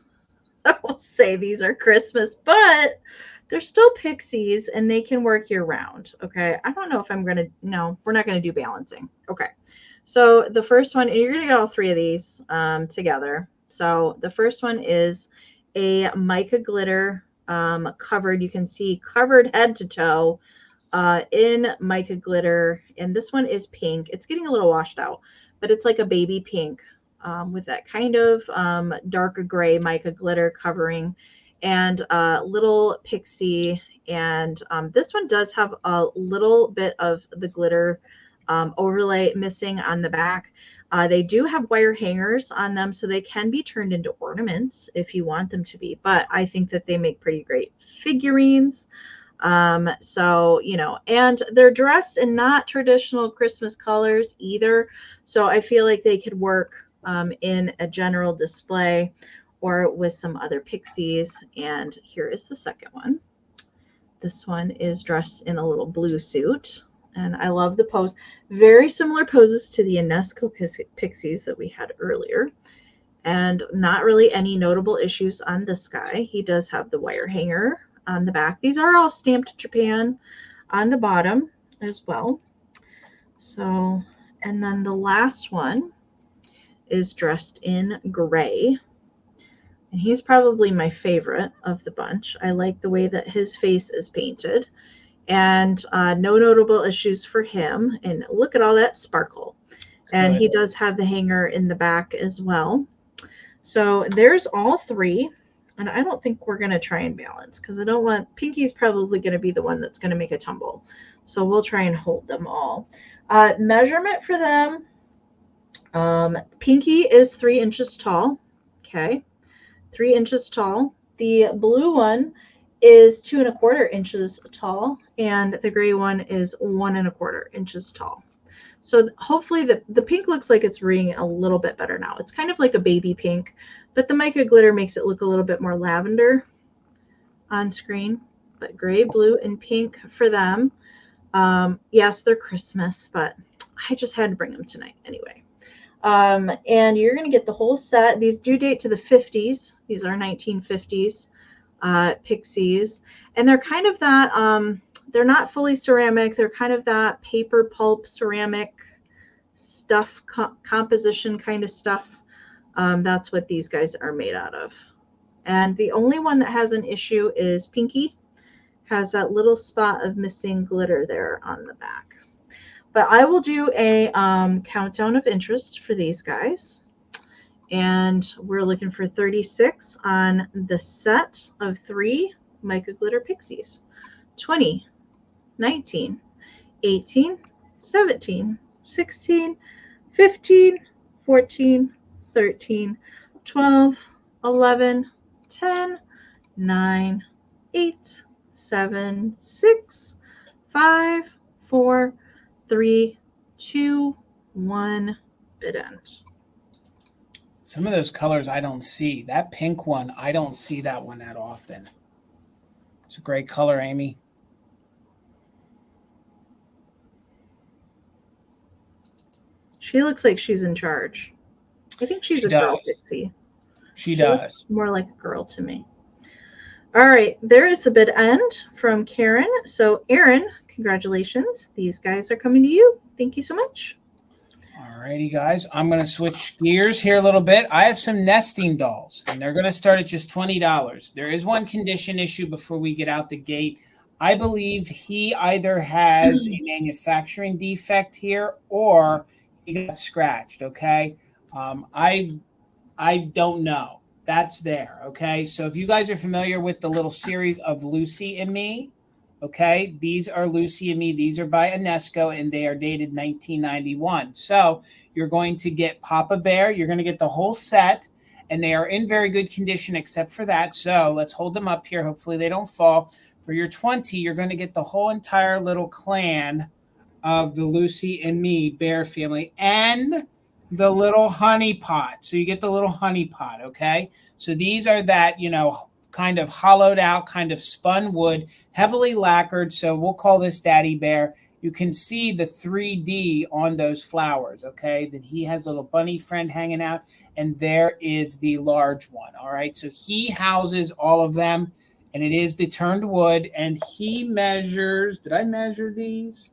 B: I will say these are Christmas, but they're still pixies and they can work year round. Okay. I don't know if I'm going to, no, we're not going to do balancing. Okay. So the first one, and you're going to get all three of these together. So the first one is a mica glitter covered. You can see covered head to toe in mica glitter. And this one is pink. It's getting a little washed out, but it's like a baby pink with that kind of darker gray mica glitter covering, and little pixie. And this one does have a little bit of the glitter overlay missing on the back. They do have wire hangers on them, so they can be turned into ornaments if you want them to be, but I think that they make pretty great figurines. So, you know, and they're dressed in not traditional Christmas colors either. So I feel like they could work in a general display or with some other pixies. And here is the second one. This one is dressed in a little blue suit. And I love the pose. Very similar poses to the Napco Pixies that we had earlier. And not really any notable issues on this guy. He does have the wire hanger on the back. These are all stamped Japan on the bottom as well. So, and then the last one is dressed in gray. And he's probably my favorite of the bunch. I like the way that his face is painted. And no notable issues for him. And look at all that sparkle. And he does have the hanger in the back as well. So there's all three. And I don't think we're going to try and balance because I don't want, Pinky's probably going to be the one that's going to make a tumble. So we'll try and hold them all. Measurement for them. Pinky is 3 inches tall. Okay. 3 inches tall. The blue one is 2 1/4 inches tall, and the gray one is 1 1/4 inches tall. So hopefully the pink looks like it's reading a little bit better now. It's kind of like a baby pink, but the mica glitter makes it look a little bit more lavender on screen. But gray, blue, and pink for them. Yes, they're Christmas, but I just had to bring them tonight anyway. And you're going to get the whole set. These do date to the 50s. These are 1950s. Pixies, and they're kind of that they're not fully ceramic, they're kind of that paper pulp ceramic stuff, composition kind of stuff. That's what these guys are made out of. And the only one that has an issue is Pinky. Has that little spot of missing glitter there on the back. But I will do a countdown of interest for these guys. And we're looking for 36 on the set of 3 mica glitter pixies. 20, 19, 18, 17, 16, 15, 14, 13, 12, 11, 10, 9, 8, 7, 6, 5, 4, 3, 2, 1, bid end.
A: Some of those colors I don't see. That pink one, I don't see that one that often. It's a great color, Amie.
B: She looks like she's in charge. I think she's a girl pixie.
A: She does.
B: More like a girl to me. All right, there is the bid end from Karen. So Erin, congratulations. These guys are coming to you. Thank you so much.
A: Alrighty, guys. I'm going to switch gears here a little bit. I have some nesting dolls, and they're going to start at just $20. There is one condition issue before we get out the gate. I believe he either has a manufacturing defect here or he got scratched, okay? I don't know. That's there, okay? So if you guys are familiar with the little series of Lucy and Me, okay, these are Lucy and Me. These are by Nesco, and they are dated 1991. So you're going to get Papa Bear. You're going to get the whole set, and they are in very good condition except for that. So let's hold them up here. Hopefully they don't fall. For your 20, you're going to get the whole entire little clan of the Lucy and Me bear family and the little honey pot. So you get the little honey pot, okay? So these are that, you know, kind of hollowed out, kind of spun wood, heavily lacquered. So we'll call this Daddy Bear. You can see the 3D on those flowers, okay? That he has a little bunny friend hanging out, and there is the large one, all right? So he houses all of them and it is the turned wood. And he measures, did I measure these?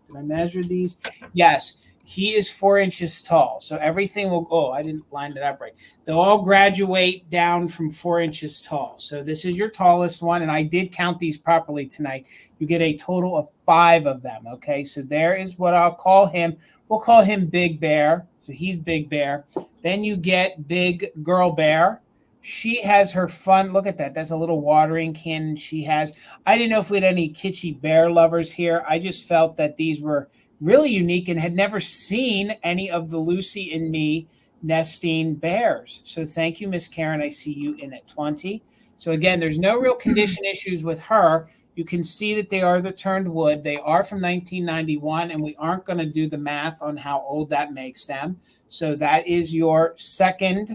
A: Yes, he is 4 inches tall. So everything will, oh, I didn't line it up right. They'll all graduate down from 4 inches tall. So this is your tallest one. And I did count these properly tonight. You get a total of 5 of them. Okay, so there is what I'll call him. We'll call him Big Bear. So he's Big Bear. Then you get Big Girl Bear. She has her fun. Look at that. That's a little watering can she has. I didn't know if we had any kitschy bear lovers here. I just felt that these were really unique and had never seen any of the Lucy and Me nesting bears. So thank you, Miss Karen. I see you in at 20. So again, there's no real condition issues with her. You can see that they are the turned wood. They are from 1991, and we aren't going to do the math on how old that makes them. So that is your second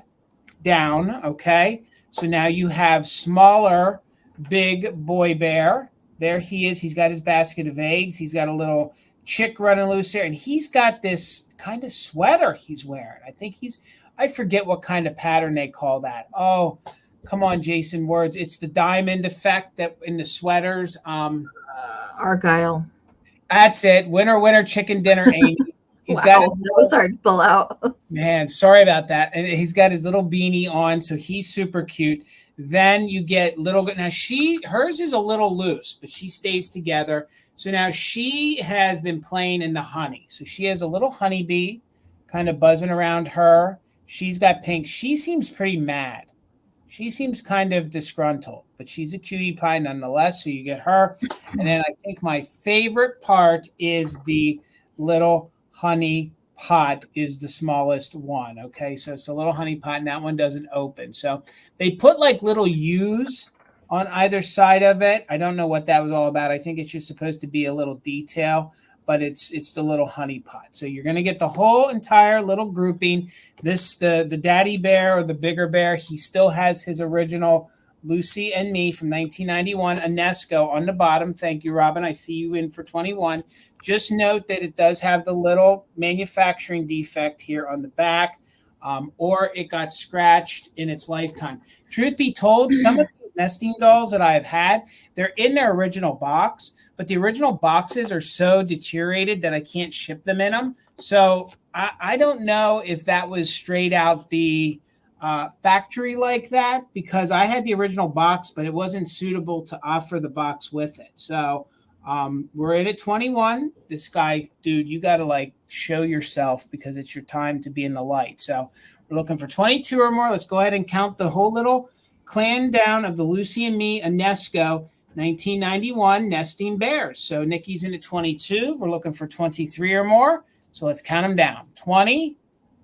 A: down, okay? So now you have smaller Big Boy Bear. There he is. He's got his basket of eggs. He's got a little chick running loose there, and he's got this kind of sweater he's wearing. I forget what kind of pattern they call that. Oh, come on, Jason, words. It's the diamond effect that in the sweaters.
B: Argyle.
A: That's it. Winner, chicken dinner, Amy. He's
B: wow,
A: got his
B: that was hard to pull out.
A: Man, sorry about that. And he's got his little beanie on, so he's super cute. Then you get little. Now hers is a little loose, but she stays together. So now she has been playing in the honey. So she has a little honeybee kind of buzzing around her. She's got pink. She seems pretty mad. She seems kind of disgruntled, but she's a cutie pie nonetheless. So you get her. And then I think my favorite part is the little honey pot is the smallest one. Okay, so it's a little honey pot, and that one doesn't open. So they put like little U's on either side of it. I don't know what that was all about. I think it's just supposed to be a little detail, but it's the little honey pot. So you're going to get the whole entire little grouping. The daddy bear or the bigger bear, he still has his original Lucy and Me from 1991, a Nesco on the bottom. Thank you, Robin. I see you in for 21. Just note that it does have the little manufacturing defect here on the back, or it got scratched in its lifetime. Truth be told, some of these nesting dolls that I have had, they're in their original box, but the original boxes are so deteriorated that I can't ship them in them. So I don't know if that was straight out the factory like that, because I had the original box, but it wasn't suitable to offer the box with it. So we're in at 21. This guy, dude, you got to like show yourself because it's your time to be in the light. So we're looking for 22 or more. Let's go ahead and count the whole little clan down of the Lucy and Me, a Nesco 1991 nesting bears. So Nikki's in at 22. We're looking for 23 or more. So let's count them down. 20,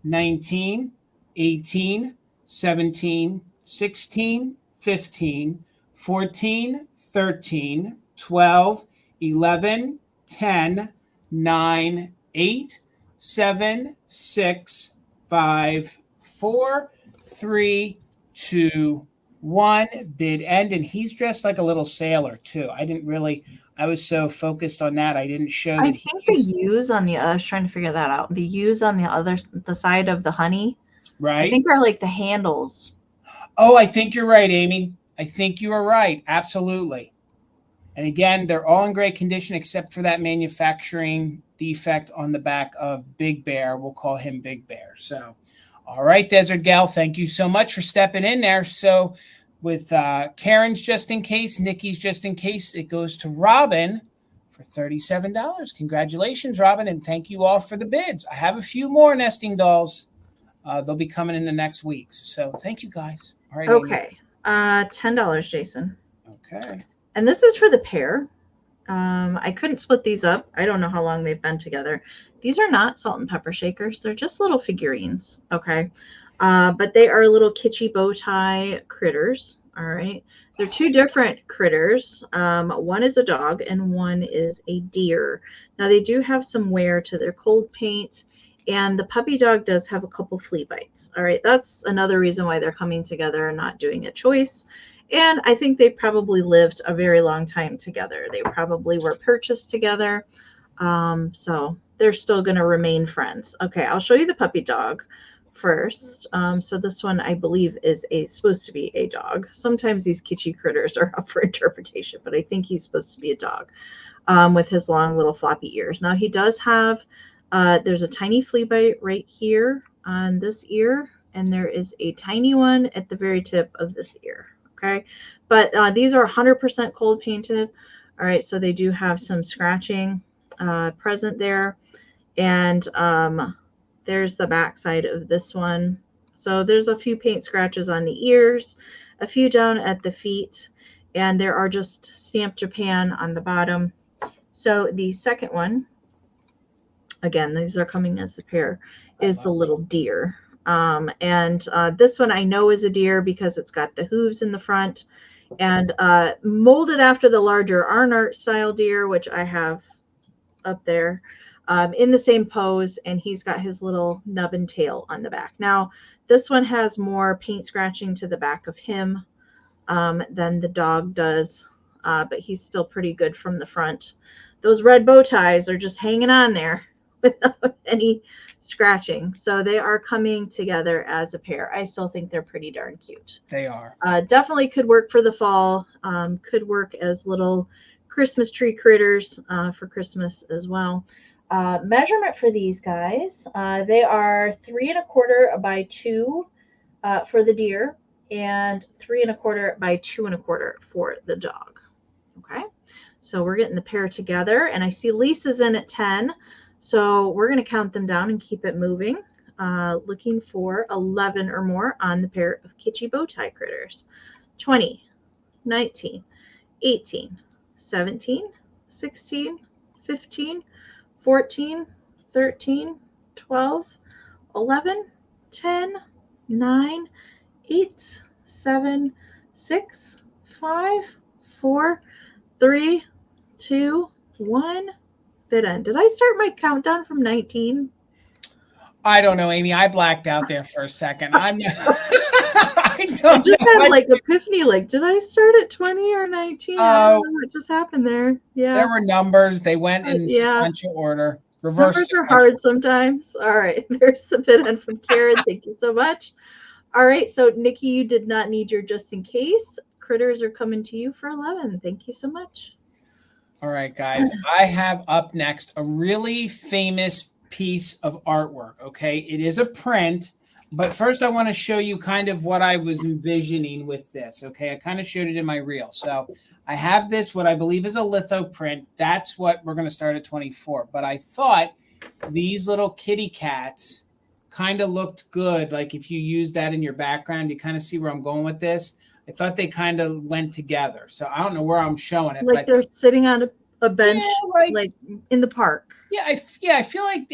A: 19, 18, 17, 16, 15, 14, 13, 12, 11, 10, 9, 8, 7, 6, 5, 4, 3, 2, 1. Bid end. And he's dressed like a little sailor too. I was so focused on that. I didn't show that.
B: I think the U's on I was trying to figure that out. The U's on the side of the honey.
A: Right.
B: I think are like the handles.
A: Oh, I think you're right, Amy. I think you are right. Absolutely. And again, they're all in great condition except for that manufacturing defect on the back of Big Bear. We'll call him Big Bear. So, all right, Desert Gal, thank you so much for stepping in there. So with Karen's just in case, Nikki's just in case, it goes to Robin for $37. Congratulations, Robin, and thank you all for the bids. I have a few more nesting dolls. They'll be coming in the next weeks. So thank you, guys. All right.
B: Okay. $10, Jason.
A: Okay.
B: And this is for the pair. I couldn't split these up. I don't know how long they've been together. These are not salt and pepper shakers. They're just little figurines. Okay. But they are little kitschy bow tie critters. All right. They're two different critters. One is a dog and one is a deer. Now they do have some wear to their cold paint. And the puppy dog does have a couple flea bites. All right. That's another reason why they're coming together and not doing a choice. And I think they probably lived a very long time together. They probably were purchased together. So they're still going to remain friends. Okay. I'll show you the puppy dog first. So this one, I believe, is supposed to be a dog. Sometimes these kitschy critters are up for interpretation, but I think he's supposed to be a dog with his long little floppy ears. Now he does have, there's a tiny flea bite right here on this ear, and there is a tiny one at the very tip of this ear. Okay, but these are 100% cold painted. All right, so they do have some scratching present there, and there's the back side of this one. So there's a few paint scratches on the ears, a few down at the feet, and there are just stamped Japan on the bottom. So the second one, again, these are coming as a pair, is the little deer. And this one I know is a deer because it's got the hooves in the front and molded after the larger Arnart style deer, which I have up there. In the same pose, and he's got his little nub and tail on the back. Now, this one has more paint scratching to the back of him than the dog does, but he's still pretty good from the front. Those red bow ties are just hanging on there without any scratching. So they are coming together as a pair. I still think they're pretty darn cute.
A: They are.
B: Definitely could work for the fall, could work as little Christmas tree critters for Christmas as well. Measurement for these guys, they are 3 1/4 by 2 for the deer, and 3 1/4 by 2 1/4 for the dog. Okay, so we're getting the pair together, and I see Lisa's in at 10, so we're going to count them down and keep it moving. Looking for 11 or more on the pair of kitschy bow tie critters. 20, 19, 18, 17, 16, 15, 14, 13, 12, 11, 10, 9, 8, 7, 6, 5, 4, 3, 2, 1. Bid end. Did I start my countdown from 19?
A: I don't know, Amy. I blacked out there for a second. I
B: just had like epiphany. Like, did I start at 20 or 19? I don't know what just happened there. Yeah.
A: There were numbers. They went in sequential order. Reverse
B: numbers are hard sometimes. All right. There's the bid end from Karen. Thank you so much. All right. So, Nikki, you did not need your just in case. Critters are coming to you for 11. Thank you so much.
A: All right, guys. I have up next a really famous piece of artwork. Okay. It is a print. But first, I want to show you kind of what I was envisioning with this. Okay, I kind of showed it in my reel. So I have this, what I believe is a litho print. That's what we're going to start at 24. But I thought these little kitty cats kind of looked good. Like if you use that in your background, you kind of see where I'm going with this. I thought they kind of went together. So I don't know where I'm showing it.
B: Like they're sitting on a bench, like in the park.
A: Yeah, I feel like,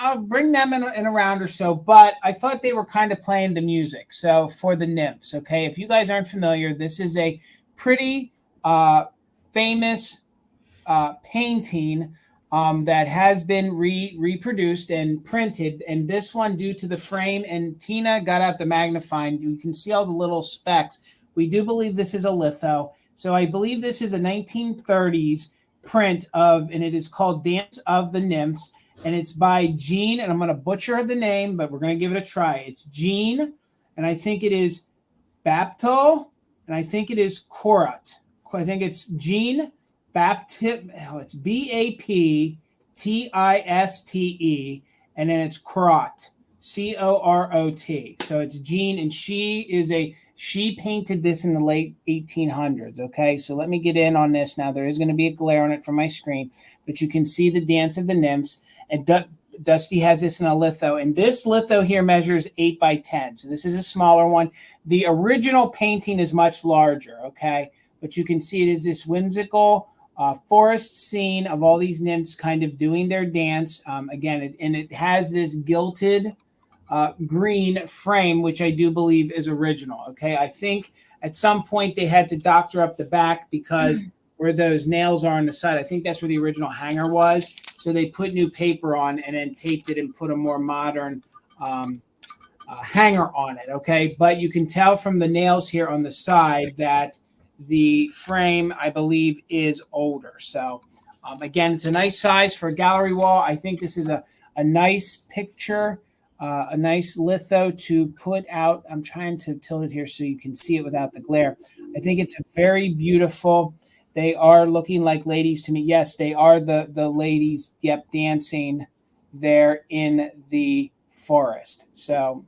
A: I'll bring them in a round or so, but I thought they were kind of playing the music. So for the Nymphs, okay, if you guys aren't familiar, this is a pretty famous painting that has been reproduced and printed. And this one, due to the frame, and Tina got out the magnifying, you can see all the little specks. We do believe this is a litho. So I believe this is a 1930s print of, and it is called Dance of the Nymphs, and it's by Jean, and I'm going to butcher the name, but we're going to give it a try. It's Jean, and I think it is Bapto, and I think it is Korat. I think it's Jean Baptiste. Oh, it's Baptiste, and then it's Korat, Corot. So it's Jean, and she painted this in the late 1800s, okay? So let me get in on this now. There is going to be a glare on it from my screen, but you can see the Dance of the Nymphs. And Dusty has this in a litho, and this litho here measures 8 by 10. So this is a smaller one. The original painting is much larger, okay? But you can see it is this whimsical forest scene of all these nymphs kind of doing their dance. Again, and it has this gilded green frame, which I do believe is original. Okay, I think at some point they had to doctor up the back because where those nails are on the side, I think that's where the original hanger was. So they put new paper on and then taped it and put a more modern hanger on it. Okay, but you can tell from the nails here on the side that the frame, I believe, is older. So again, it's a nice size for a gallery wall. I think this is a nice picture a nice litho to put out. I'm trying to tilt it here so you can see it without the glare. I think it's a very beautiful. They are looking like ladies to me. Yes, they are the ladies, yep, dancing there in the forest. So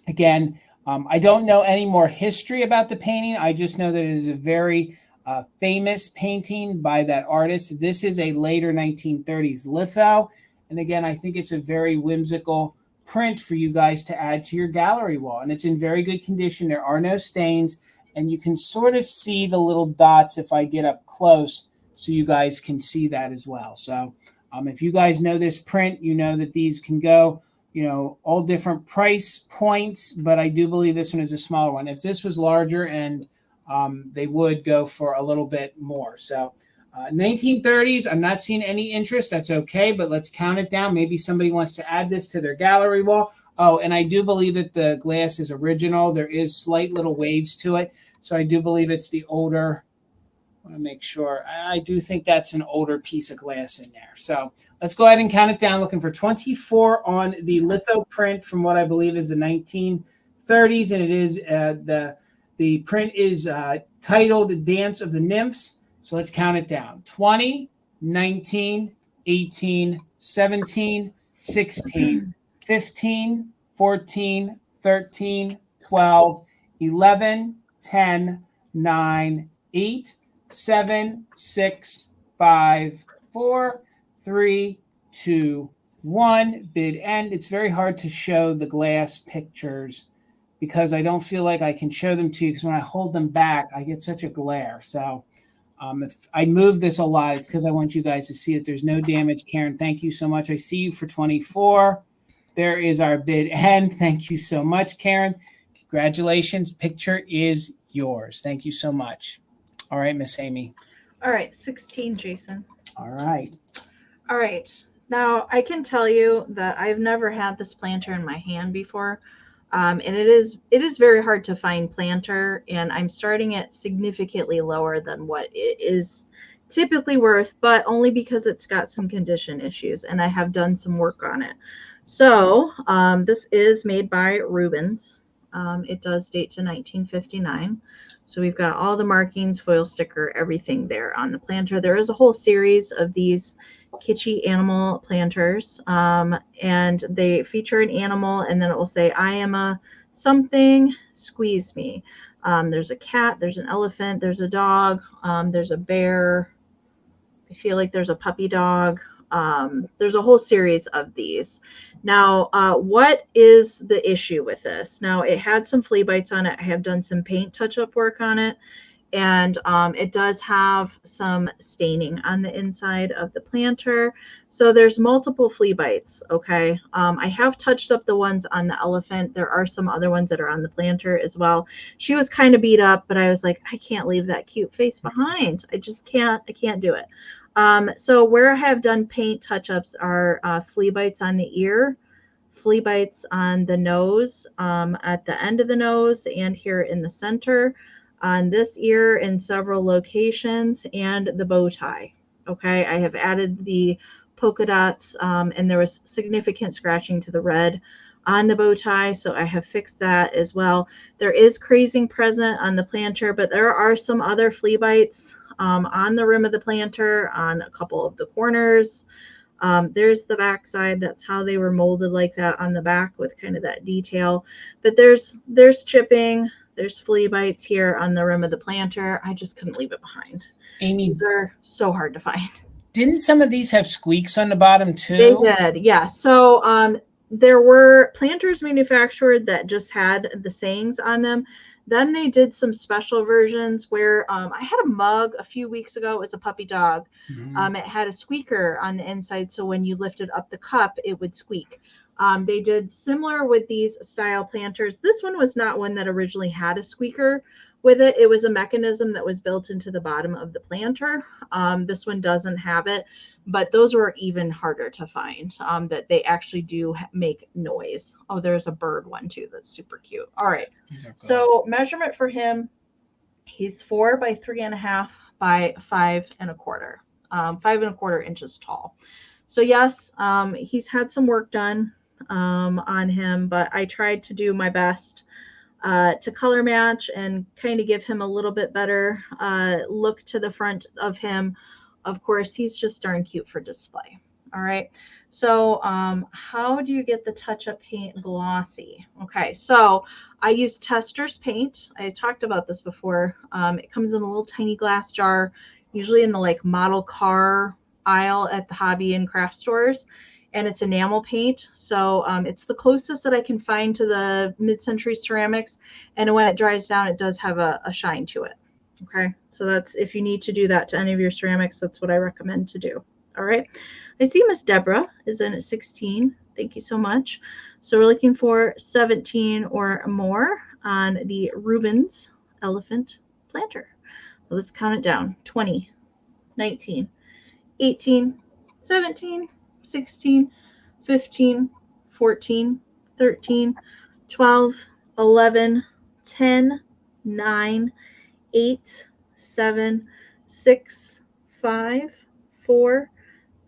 A: again, I don't know any more history about the painting. I just know that it is a very famous painting by that artist. This is a later 1930s litho. And again, I think it's a very whimsical print for you guys to add to your gallery wall. And it's in very good condition. There are no stains. And you can sort of see the little dots if I get up close so you guys can see that as well. So if you guys know this print, you know that these can go, all different price points, but I do believe this one is a smaller one. If this was larger, and they would go for a little bit more. So 1930s, I'm not seeing any interest. That's okay, but let's count it down. Maybe somebody wants to add this to their gallery wall. Oh, and I do believe that the glass is original. There is slight little waves to it. So I do believe it's the older. I want to make sure. I do think that's an older piece of glass in there. So let's go ahead and count it down. Looking for 24 on the litho print from what I believe is the 1930s. And it is the print is titled Dance of the Nymphs. So let's count it down. 20, 19, 18, 17, 16, 15, 14, 13, 12, 11, 10, 9, 8, 7, 6, 5, 4, 3, 2, 1. Bid end. It's very hard to show the glass pictures because I don't feel like I can show them to you because when I hold them back, I get such a glare. So if I move this a lot, it's because I want you guys to see it. There's no damage. Karen, thank you so much. I see you for 24. There is our bid end. Thank you so much, Karen. Congratulations. Picture is yours. Thank you so much. All right, Miss Amie.
B: All right, 16, Jason.
A: All right.
B: All right. Now, I can tell you that I've never had this planter in my hand before. And it is very hard to find planter, and I'm starting it significantly lower than what it is typically worth, but only because it's got some condition issues, and I have done some work on it. So this is made by Rubens. It does date to 1959. So we've got all the markings, foil sticker, everything there on the planter. There is a whole series of these kitschy animal planters, and they feature an animal, and then it will say, I am a something, squeeze me. There's a cat, there's an elephant, there's a dog, there's a bear. I feel like there's a puppy dog. There's a whole series of these. Now, what is the issue with this? Now, it had some flea bites on it. I have done some paint touch-up work on it. And it does have some staining on the inside of the planter. So there's multiple flea bites, okay? I have touched up the ones on the elephant. There are some other ones that are on the planter as well. She was kind of beat up, but I was like, I can't leave that cute face behind. I can't do it. So where I have done paint touch-ups are flea bites on the ear, flea bites on the nose, at the end of the nose, and here in the center, on this ear in several locations, and the bow tie. Okay, I have added the polka dots, and there was significant scratching to the red on the bow tie, so I have fixed that as well. There is crazing present on the planter, but there are some other flea bites on the rim of the planter, on a couple of the corners. There's the back side. That's how they were molded like that on the back with kind of that detail. But there's chipping. There's flea bites here on the rim of the planter. I just couldn't leave it behind.
A: Amie,
B: these are so hard to find.
A: Didn't some of these have squeaks on the bottom too?
B: They did, yeah. So there were planters manufactured that just had the sayings on them. Then they did some special versions where I had a mug a few weeks ago. It was a puppy dog. It had a squeaker on the inside, so when you lifted up the cup, it would squeak. They did similar with these style planters. This one was not one that originally had a squeaker with it. It was a mechanism that was built into the bottom of the planter. This one doesn't have it, but those were even harder to find, that they actually do make noise. Oh, there's a bird one too that's super cute. All right. So measurement for him, he's 4 by 3.5 by 5 1/4, 5 1/4 inches tall. So yes, he's had some work done. on him, but I tried to do my best to color match and kind of give him a little bit better look to the front of him. Of course, he's just darn cute for display. All right. So how do you get the touch-up paint glossy? Okay, so I use Tester's paint. I talked about this before. It comes in a little tiny glass jar, usually in the like model car aisle at the hobby and craft stores. And it's enamel paint. So it's the closest that I can find to the mid-century ceramics. And when it dries down, it does have a shine to it. Okay, so that's if you need to do that to any of your ceramics, that's what I recommend to do. All right. I see Miss Deborah is in at 16. Thank you so much. So we're looking for 17 or more on the Rubens elephant planter. So let's count it down. 20, 19, 18, 17, 16, 15, 14, 13, 12, 11, 10, 9, 8, 7, 6, 5, 4,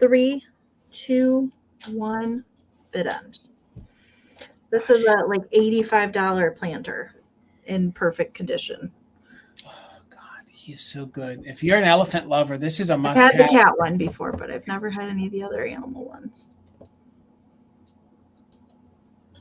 B: 3, 2, 1, bid end. This is a like $85 planter in perfect condition.
A: Oh God, he's so good. If you're an elephant lover, this is a must
B: I've
A: have.
B: had the cat one before, but I've never had any of the other animal ones.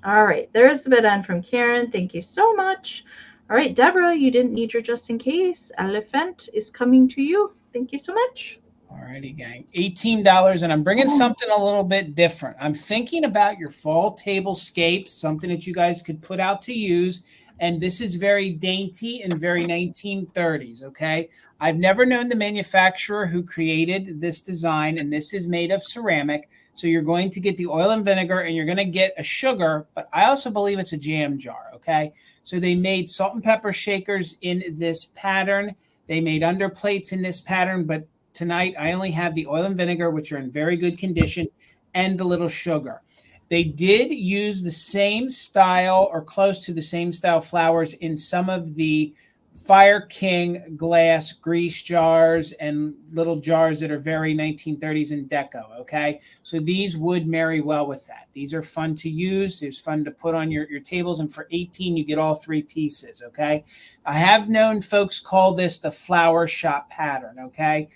B: All right, there's the bid end from Karen. Thank you so much. All right, Deborah, you didn't need your just in case. Elephant is coming to you. Thank you so much.
A: Alrighty, gang. $18, and I'm bringing something a little bit different. I'm thinking about your fall tablescapes, something that you guys could put out to use. And this is very dainty and very 1930s, okay? I've never known the manufacturer who created this design, and this is made of ceramic. So you're going to get the oil and vinegar, and you're going to get a sugar, but I also believe it's a jam jar, okay? So they made salt and pepper shakers in this pattern. They made underplates in this pattern, but tonight I only have the oil and vinegar, which are in very good condition, and the little sugar. They did use the same style or close to the same style flowers in some of the Fire King glass grease jars and little jars that are very 1930s and Deco, okay? So these would marry well with that. These are fun to use. It's fun to put on your tables, and for 18, you get all three pieces, okay? I have known folks call this the flower shop pattern, okay?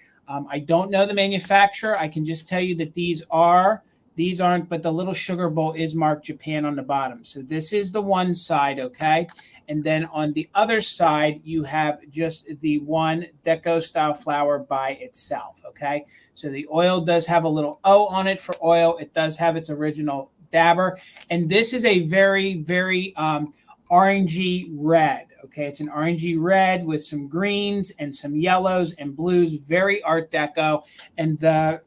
A: I don't know the manufacturer. I can just tell you that these aren't, but the little sugar bowl is marked Japan on the bottom. So this is the one side, okay? And then on the other side, you have just the one Deco style flower by itself, okay? So the oil does have a little O on it for oil. It does have its original dabber. And this is a very, very orangey red. Okay, it's an orangey red with some greens and some yellows and blues, very Art Deco. And the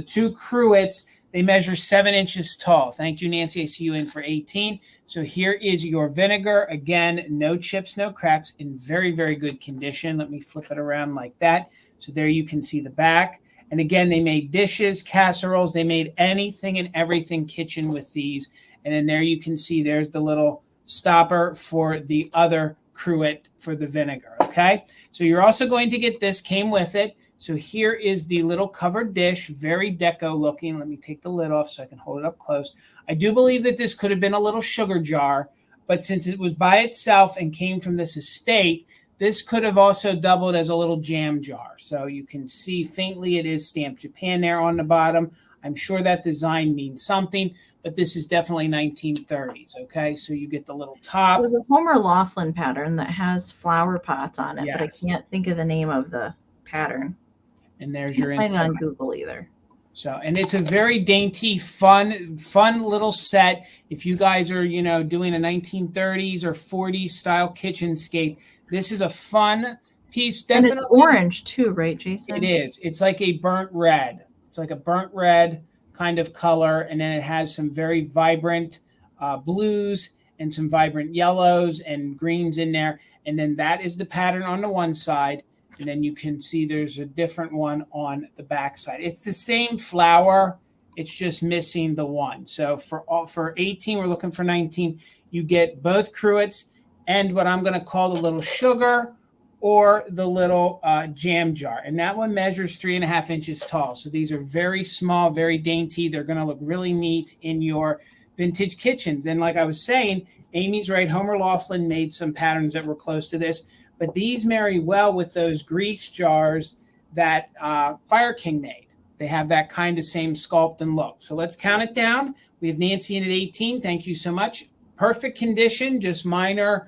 A: two cruets, they measure 7 inches tall. Thank you, Nancy. I see you in for 18. So here is your vinegar. Again, no chips, no cracks, in very, very good condition. Let me flip it around like that. So there you can see the back. And again, they made dishes, casseroles. They made anything and everything kitchen with these. And then there you can see there's the little stopper for the other cruet for the vinegar, okay? So you're also going to get this, came with it. So here is the little covered dish, very Deco looking. Let me take the lid off so I can hold it up close. I do believe that this could have been a little sugar jar, but since it was by itself and came from this estate, this could have also doubled as a little jam jar. So you can see faintly it is stamped Japan there on the bottom. I'm sure that design means something, but this is definitely 1930s, okay? So you get the little top.
B: There's a Homer Laughlin pattern that has flower pots on it,
A: Yes.
B: but I can't think of the name of the pattern.
A: And there's your
B: inside.
A: inside.
B: On Google either.
A: So, and it's a very dainty, fun little set. If you guys are, doing a 1930s or 40s style kitchenscape, this is a fun piece. Definitely.
B: And it's orange too, right, Jason?
A: It is. It's like a burnt red. It's like a burnt red kind of color. And then it has some very vibrant blues and some vibrant yellows and greens in there. And then that is the pattern on the one side. And then you can see there's a different one on the back side. It's the same flower. It's just missing the one. So for 18, we're looking for 19. You get both cruets and what I'm going to call the little sugar or the little jam jar. And that one measures 3.5 inches tall. So these are very small, very dainty. They're going to look really neat in your vintage kitchens. And like I was saying, Amy's right. Homer Laughlin made some patterns that were close to this, but these marry well with those grease jars that Fire King made. They have that kind of same sculpt and look. So let's count it down. We have Nancy in at 18. Thank you so much. Perfect condition, just minor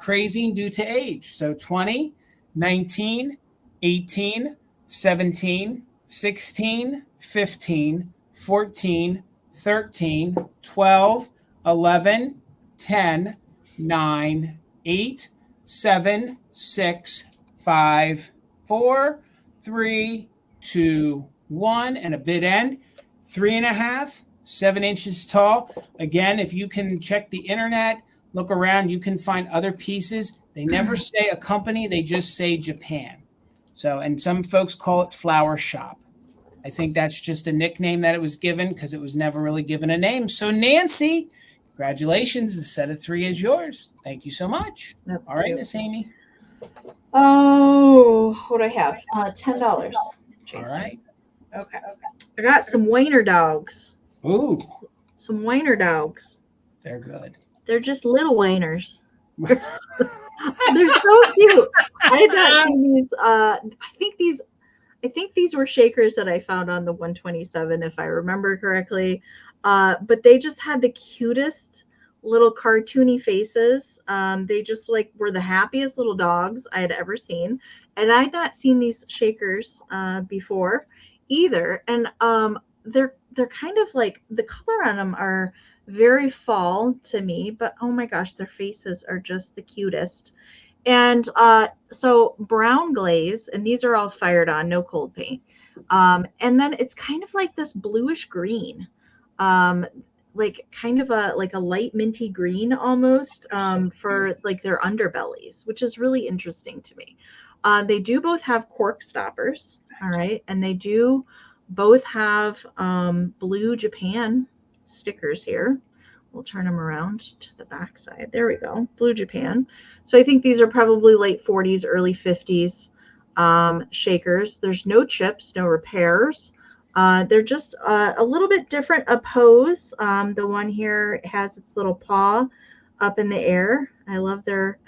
A: crazing due to age. So 20, 19, 18, 17, 16, 15, 14, 13, 12, 11, 10, 9, 8, 7, 6, 5, 4, 3, 2, 1, and a bit end. 3.5, 7 inches tall. Again, if you can check the internet, look around, you can find other pieces. They never say a company, they just say Japan. So, and some folks call it Flower Shop. I think that's just a nickname that it was given because it was never really given a name. So Nancy, congratulations. The set of 3 is yours. Thank you so much.
B: That's
A: all right,
B: cute.
A: Miss Amy.
B: Oh, what do I have? $10.
A: All right.
B: Okay. I got some Weiner dogs.
A: Ooh.
B: Some Weiner dogs.
A: They're good.
B: They're just little Weiners. They're so cute. I had not seen these. I think these were shakers that I found on the 127, if I remember correctly. But they just had the cutest little cartoony faces. They just like were the happiest little dogs I had ever seen. And I'd not seen these shakers before either. And they're kind of like, the color on them are very fall to me, but oh my gosh, their faces are just the cutest. And so brown glaze, and these are all fired on, no cold paint. And then it's kind of like this bluish green, like kind of a light minty green almost, for like their underbellies, which is really interesting to me. They do both have cork stoppers, all right, and they do both have blue Japan stickers here. We'll turn them around to the back side. There we go. Blue Japan. So I think these are probably late 40s, early 50s shakers. There's no chips, no repairs. They're just a little bit different a pose. The one here has its little paw up in the air. I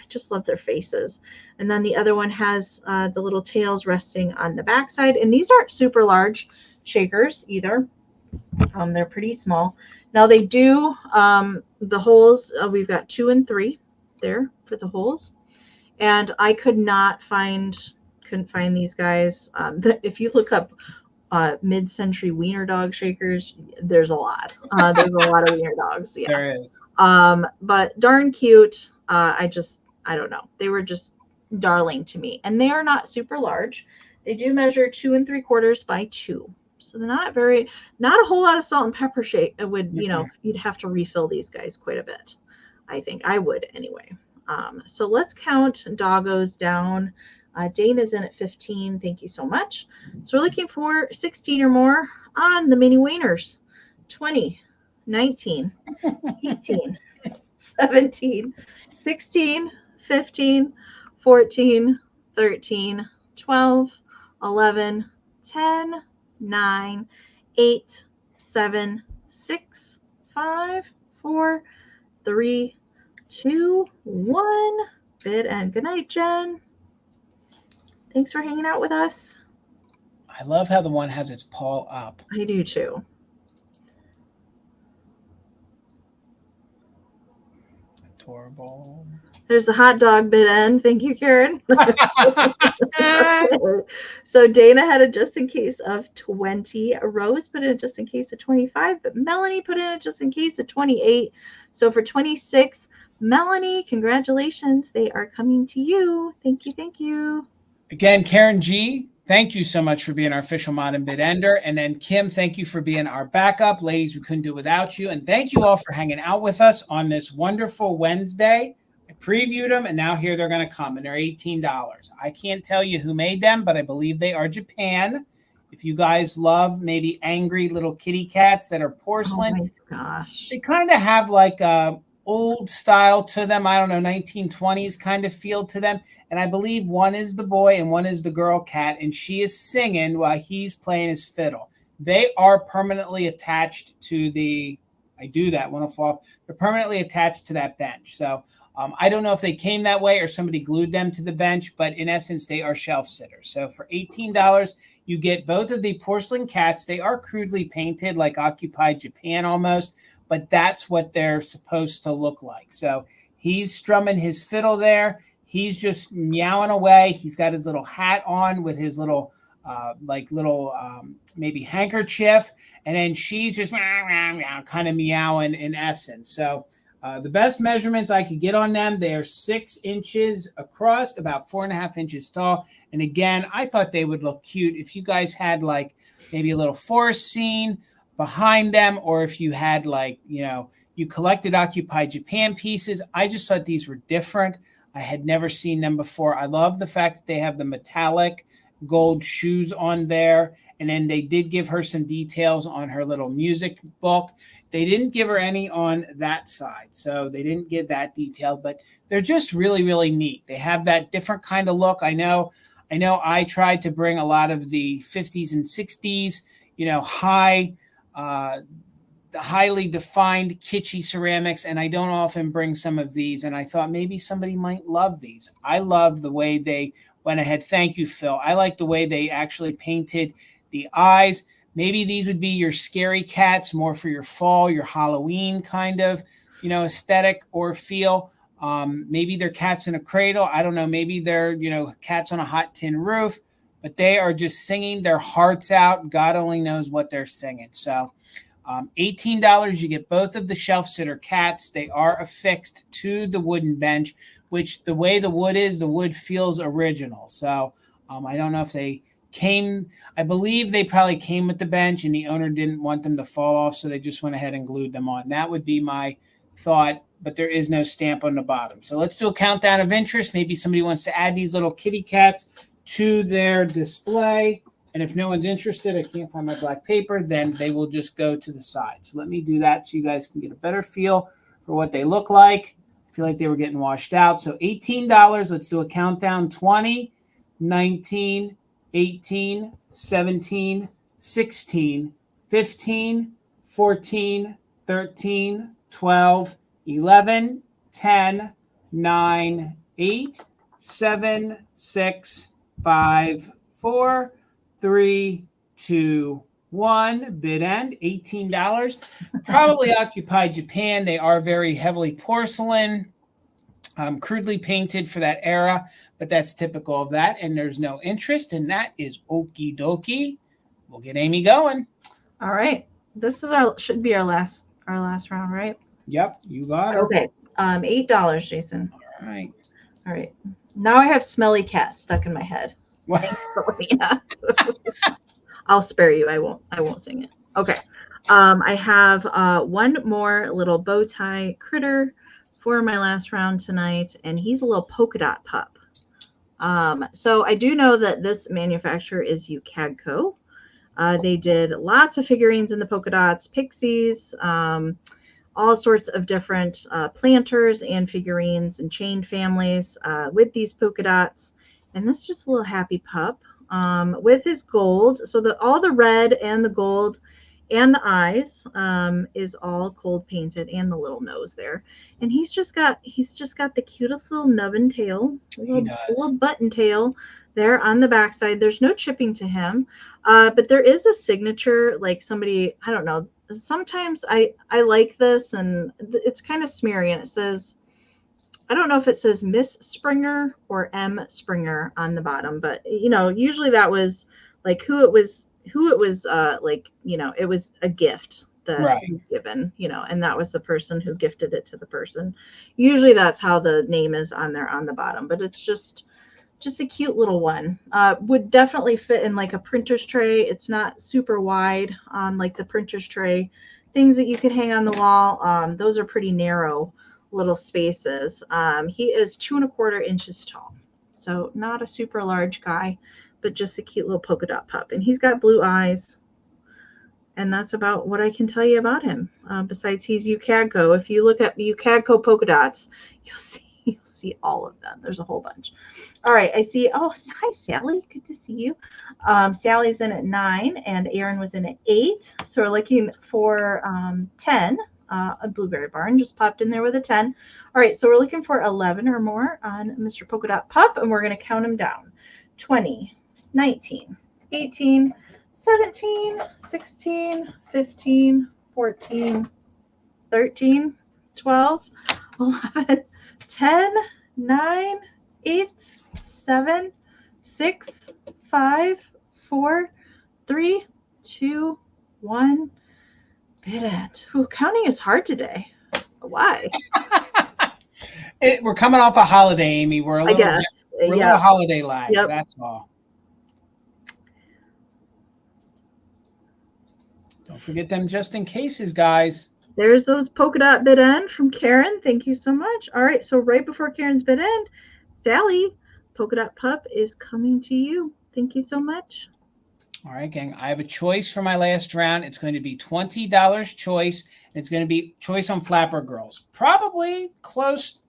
B: just love their faces. And then the other one has the little tails resting on the backside. And these aren't super large shakers either. They're pretty small. Now they do the holes. We've got 2 and 3 there for the holes, and I couldn't find these guys. If you look up mid-century wiener dog shakers, there's a lot. There's a lot of wiener dogs. Yeah,
A: there is.
B: But darn cute. I don't know. They were just darling to me, and they are not super large. They do measure 2 3/4 by 2. So they're not a whole lot of salt and pepper shake. It would, you'd have to refill these guys quite a bit. I think I would anyway. So let's count doggos down. Dana's in at 15. Thank you so much. So we're looking for 16 or more on the mini Weiners. 20, 19, 18, 17, 16, 15, 14, 13, 12, 11, 10, 9, 8, 7, 6, 5, 4, 3, 2, 1. Bid end. Good night, Jen. Thanks for hanging out with us.
A: I love how the one has its paw up.
B: I do too.
A: Adorable.
B: There's the hot dog bid end. Thank you, Karen. So Dana had a just in case of 20. Rose put in a just in case of 25, but Melanie put in a just in case of 28. So for 26, Melanie, congratulations. They are coming to you. Thank you. Thank you.
A: Again, Karen G., thank you so much for being our official mod and bid ender. And then Kim, thank you for being our backup. Ladies, we couldn't do it without you. And thank you all for hanging out with us on this wonderful Wednesday. I previewed them, and now here they're going to come, and they're $18. I can't tell you who made them, but I believe they are Japan. If you guys love maybe angry little kitty cats that are porcelain,
B: oh my gosh,
A: they kind of have like a old style to them. I don't know, 1920s kind of feel to them. And I believe one is the boy and one is the girl cat, and she is singing while he's playing his fiddle. They are permanently attached to the, I do that when it'll fall. They're permanently attached to that bench. So I don't know if they came that way or somebody glued them to the bench, but in essence, they are shelf sitters. So for $18, you get both of the porcelain cats. They are crudely painted like Occupy Japan almost, but that's what they're supposed to look like. So he's strumming his fiddle there. He's just meowing away. He's got his little hat on with his little maybe handkerchief. And then she's just kind of meowing in essence. So the best measurements I could get on them, they're 6 inches across, about 4.5 inches tall. And again, I thought they would look cute if you guys had like maybe a little forest scene behind them, or if you had like, you collected Occupy Japan pieces. I just thought these were different. I had never seen them before. I love the fact that they have the metallic gold shoes on there. And then they did give her some details on her little music book. They didn't give her any on that side. So they didn't get that detail, but they're just really, really neat. They have that different kind of look. I know I tried to bring a lot of the 50s and 60s, highly defined kitschy ceramics, and I don't often bring some of these, and I thought maybe somebody might love these. I love the way they went ahead. Thank you, Phil. I like the way they actually painted the eyes. Maybe these would be your scary cats, more for your fall, your Halloween kind of, aesthetic or feel. Maybe they're cats in a cradle. I don't know. Maybe they're, cats on a hot tin roof, but they are just singing their hearts out. God only knows what they're singing. So $18, you get both of the shelf sitter cats. They are affixed to the wooden bench, which the way the wood feels original. So I don't know if they came, I believe they probably came with the bench and the owner didn't want them to fall off, so they just went ahead and glued them on. That would be my thought, but there is no stamp on the bottom. So let's do a countdown of interest. Maybe somebody wants to add these little kitty cats to their display. And if no one's interested, I can't find my black paper, then they will just go to the side. So let me do that so you guys can get a better feel for what they look like. I feel like they were getting washed out. So $18, let's do a countdown. 20, 19, 18, 17, 16, 15, 14, 13, 12, 11, 10, 9, 8, 7, 6, 5, 4, 3, 2, 1. Bid end, $18. Probably Occupy Japan. They are very heavily porcelain, crudely painted for that era, but that's typical of that. And there's no interest, and that is okie dokie. We'll get Amie going.
B: All right. This is should be our last round, right?
A: Yep, you got it.
B: Okay. $8, Jason.
A: All right.
B: All right. Now I have Smelly Cat stuck in my head.
A: What?
B: I'll spare you. I won't sing it. Okay. I have one more little bow tie critter for my last round tonight, and he's a little polka dot pup. So I do know that this manufacturer is Yuko. They did lots of figurines in the polka dots, pixies, all sorts of different planters and figurines and chain families with these polka dots. And this is just a little happy pup with his gold. So all the red and the gold and the eyes is all cold painted, and the little nose there. And he's just got the cutest little nubbin tail, little button tail there on the backside. There's no chipping to him, but there is a signature, like somebody, I don't know. Sometimes I like this, and it's kind of smeary, and it says, I don't know if it says Miss Springer or M Springer on the bottom, but usually that was like who it was like, it was a gift that was given, and that was the person who gifted it to the person. Usually that's how the name is on there on the bottom, but it's just a cute little one. Would definitely fit in like a printer's tray. It's not super wide on like the printer's tray. Things that you could hang on the wall. Those are pretty narrow little spaces. He is 2¼ inches tall. So not a super large guy, but just a cute little polka dot pup. And he's got blue eyes. And that's about what I can tell you about him. Besides, he's Yuko. If you look at Yuko polka dots, you'll see all of them. There's a whole bunch. All right, I see. Oh, hi, Sally. Good to see you. Sally's in at 9, and Aaron was in at 8. So we're looking for 10 A Blueberry Barn just popped in there with a 10. All right, so we're looking for 11 or more on Mr. Polka Dot Pup, and we're going to count them down. 20, 19, 18, 17, 16, 15, 14, 13, 12, 11, 10, 9, 8, 7, 6, 5, 4, 3, 2, 1. Bid end. Ooh, counting is hard today. Why?
A: We're coming off a holiday, Amy. We're a little holiday lag. Yep. That's all. Don't forget them just in cases, guys.
B: There's those polka dot bid end from Karen. Thank you so much. All right, so right before Karen's bid end, Sally, Polka Dot Pup is coming to you. Thank you so much.
A: All right, gang. I have a choice for my last round. It's going to be $20 choice. And it's going to be choice on Flapper Girls. Probably close.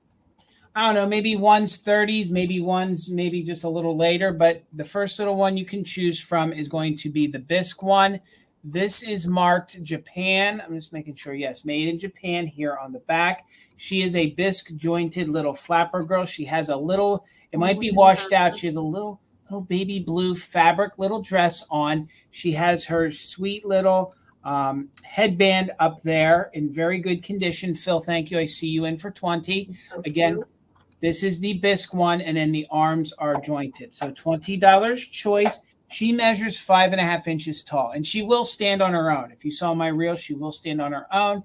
A: I don't know. Maybe one's 30s. Maybe one's maybe just a little later. But the first little one you can choose from is going to be the Bisque one. This is marked Japan. I'm just making sure. Yes, made in Japan here on the back. She is a Bisque jointed little Flapper Girl. She has a little. It might be washed out. She has a little baby blue fabric little dress on. She has her sweet little headband up there in very good condition. Phil, thank you. I see you in for 20. Again, this is the Bisque one, and then the arms are jointed. So $20 choice. She measures 5.5 inches tall, and she will stand on her own. If you saw my reel, she will stand on her own.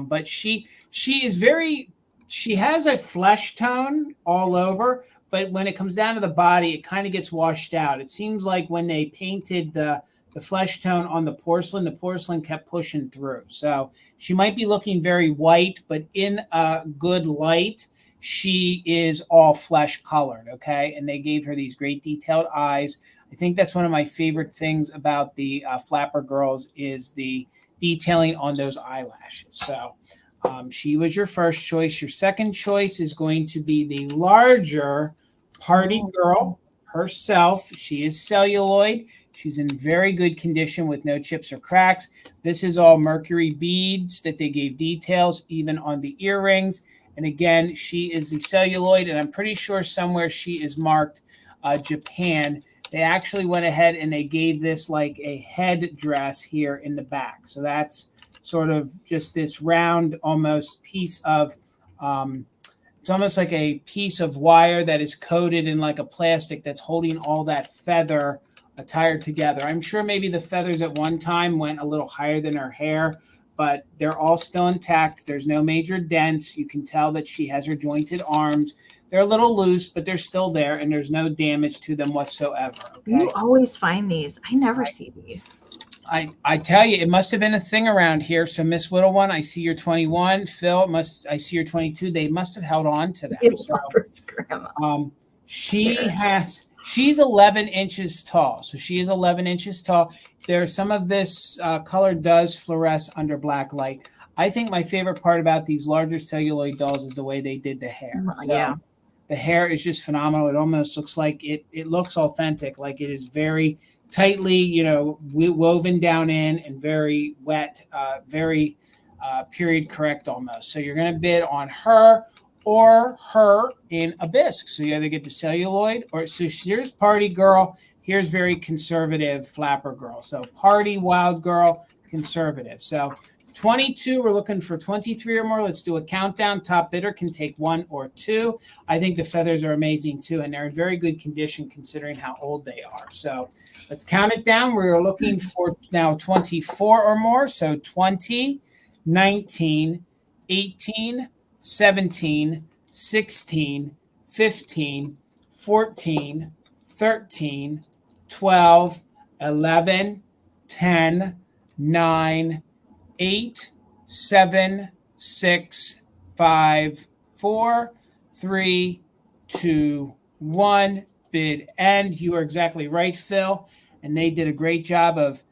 A: But she is very, she has a flesh tone all over, but when it comes down to the body, it kind of gets washed out. It seems like when they painted the flesh tone on the porcelain kept pushing through. So she might be looking very white, but in a good light, she is all flesh colored, okay? And they gave her these great detailed eyes. I think that's one of my favorite things about the Flapper Girls is the detailing on those eyelashes. So she was your first choice. Your second choice is going to be the larger Party Girl herself. She is celluloid. She's in very good condition with no chips or cracks. This is all mercury beads that they gave details even on the earrings. And again, she is the celluloid, and I'm pretty sure somewhere she is marked Japan. They actually went ahead and they gave this like a head dress here in the back. So that's sort of just this round almost piece of, it's almost like a piece of wire that is coated in like a plastic that's holding all that feather attired together. I'm sure maybe the feathers at one time went a little higher than her hair, but they're all still intact. There's no major dents. You can tell that she has her jointed arms. They're a little loose, but they're still there, and there's no damage to them whatsoever. Okay? You
B: always find these. I never see these.
A: I tell you, it must have been a thing around here. So Miss Whittle one, I see you're 21. Phil, I see you're 22. They must have held on to them. So, she's 11 inches tall. So she is 11 inches tall. There's some of this color does fluoresce under black light. I think my favorite part about these larger celluloid dolls is the way they did the hair. So
B: yeah.
A: The hair is just phenomenal. It almost looks like it looks authentic, like it is very tightly, woven down in and very wet, very period correct almost. So you're going to bid on her or her in a bisque. So you either get the celluloid or so here's Party Girl. Here's very conservative Flapper Girl. So Party, Wild Girl, conservative. So 22, we're looking for 23 or more. Let's do a countdown. Top bidder can take 1 or 2. I think the feathers are amazing too, and they're in very good condition considering how old they are. So let's count it down. We're looking for now 24 or more. So 20, 19, 18, 17, 16, 15, 14, 13, 12, 11, 10, 9, 8, 7, 6, 5, 4, 3, 2, 1. Bid end. You are exactly right, Phil. And they did a great job of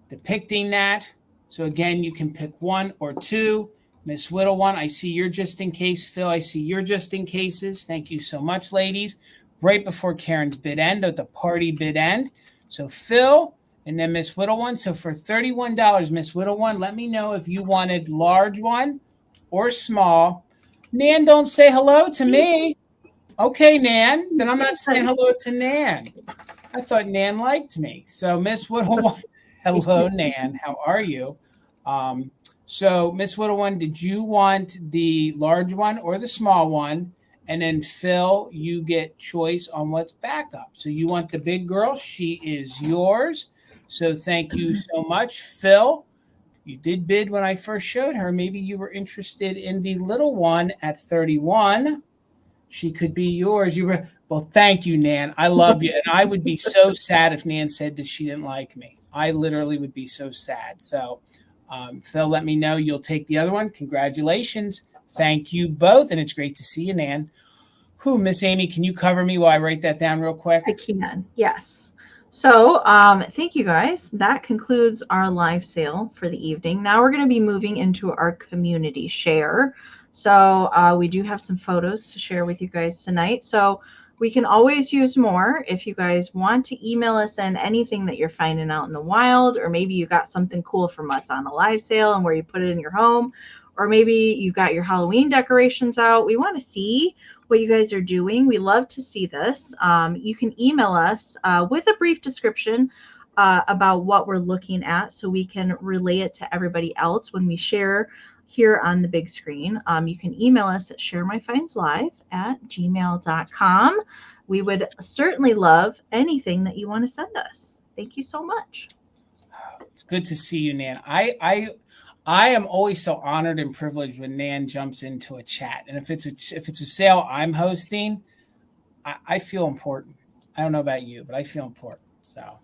A: depicting that. So again, you can pick 1 or 2. Miss Whittle one, I see you're just in case. Phil, I see you're just in cases. Thank you so much, ladies. Right before Karen's bid end, at the party bid end. So Phil, and then Miss Whittle one. So for $31, Miss Whittle one, let me know if you wanted large one or small. Nan, don't say hello to me. Okay, Nan. Then I'm not saying hello to Nan. I thought Nan liked me. So Miss Whittle, hello, Nan. How are you? So Miss Whittle one, did you want the large one or the small one? And then Phil, you get choice on what's back up. So you want the big girl. She is yours. So thank you so much, Phil. You did bid when I first showed her. Maybe you were interested in the little one at 31. She could be yours. You were, well, thank you, Nan. I love you. And I would be so sad if Nan said that she didn't like me. I literally would be so sad. So Phil, let me know you'll take the other one. Congratulations. Thank you both. And it's great to see you, Nan. Miss Amie, can you cover me while I write that down real quick?
B: I can, yes. So thank you guys. That concludes our live sale for the evening. Now we're going to be moving into our community share. So we do have some photos to share with you guys tonight. So we can always use more if you guys want to email us in anything that you're finding out in the wild, or maybe you got something cool from us on a live sale and where you put it in your home, or maybe you got your Halloween decorations out. We want to see what you guys are doing. We love to see this. You can email us with a brief description about what we're looking at so we can relay it to everybody else when we share here on the big screen. You can email us at sharemyfindslive@gmail.com. We would certainly love anything that you want to send us. Thank you so much.
A: It's good to see you, Nan. I am always so honored and privileged when Nan jumps into a chat. And if it's a sale I'm hosting, I feel important. I don't know about you, but I feel important. So,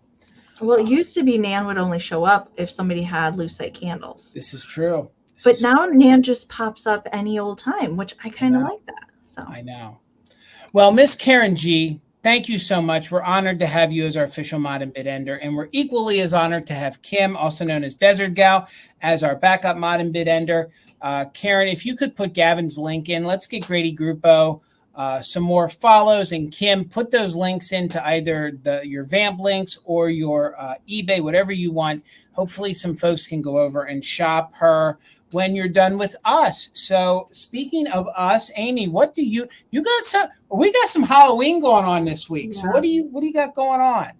B: well, it used to be Nan would only show up if somebody had lucite candles.
A: This is true.
B: But now Nan just pops up any old time, which I kind of like that. So
A: I know. Well, Miss Karen G, thank you so much. We're honored to have you as our official mod and bid ender, and we're equally as honored to have Kim, also known as Desert Gal, as our backup mod and bid ender. Karen, if you could put Gavin's link in, let's get Grady Gruppo some more follows, and Kim, put those links into either your Vamp links or your eBay, whatever you want. Hopefully some folks can go over and shop her when you're done with us. So speaking of us, Amie, what do you got we got some Halloween going on this week. Yeah. So what do you got going on?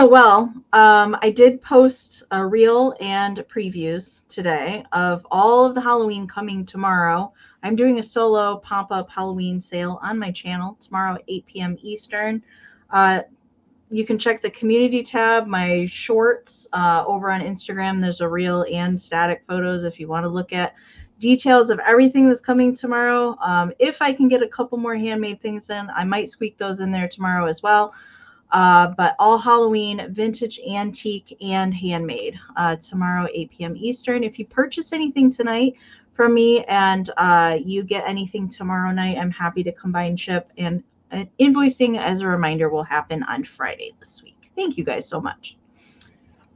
B: Well, I did post a reel and previews today of all of the Halloween coming tomorrow. I'm doing a solo pop-up Halloween sale on my channel tomorrow at 8 p.m. Eastern. You can check the community tab, my shorts over on Instagram. There's a reel and static photos if you want to look at details of everything that's coming tomorrow. If I can get a couple more handmade things in, I might squeak those in there tomorrow as well. But all Halloween, vintage, antique, and handmade tomorrow, 8 p.m. Eastern. If you purchase anything tonight from me and you get anything tomorrow night, I'm happy to combine ship, and invoicing, as a reminder, will happen on Friday this week. Thank you guys so much.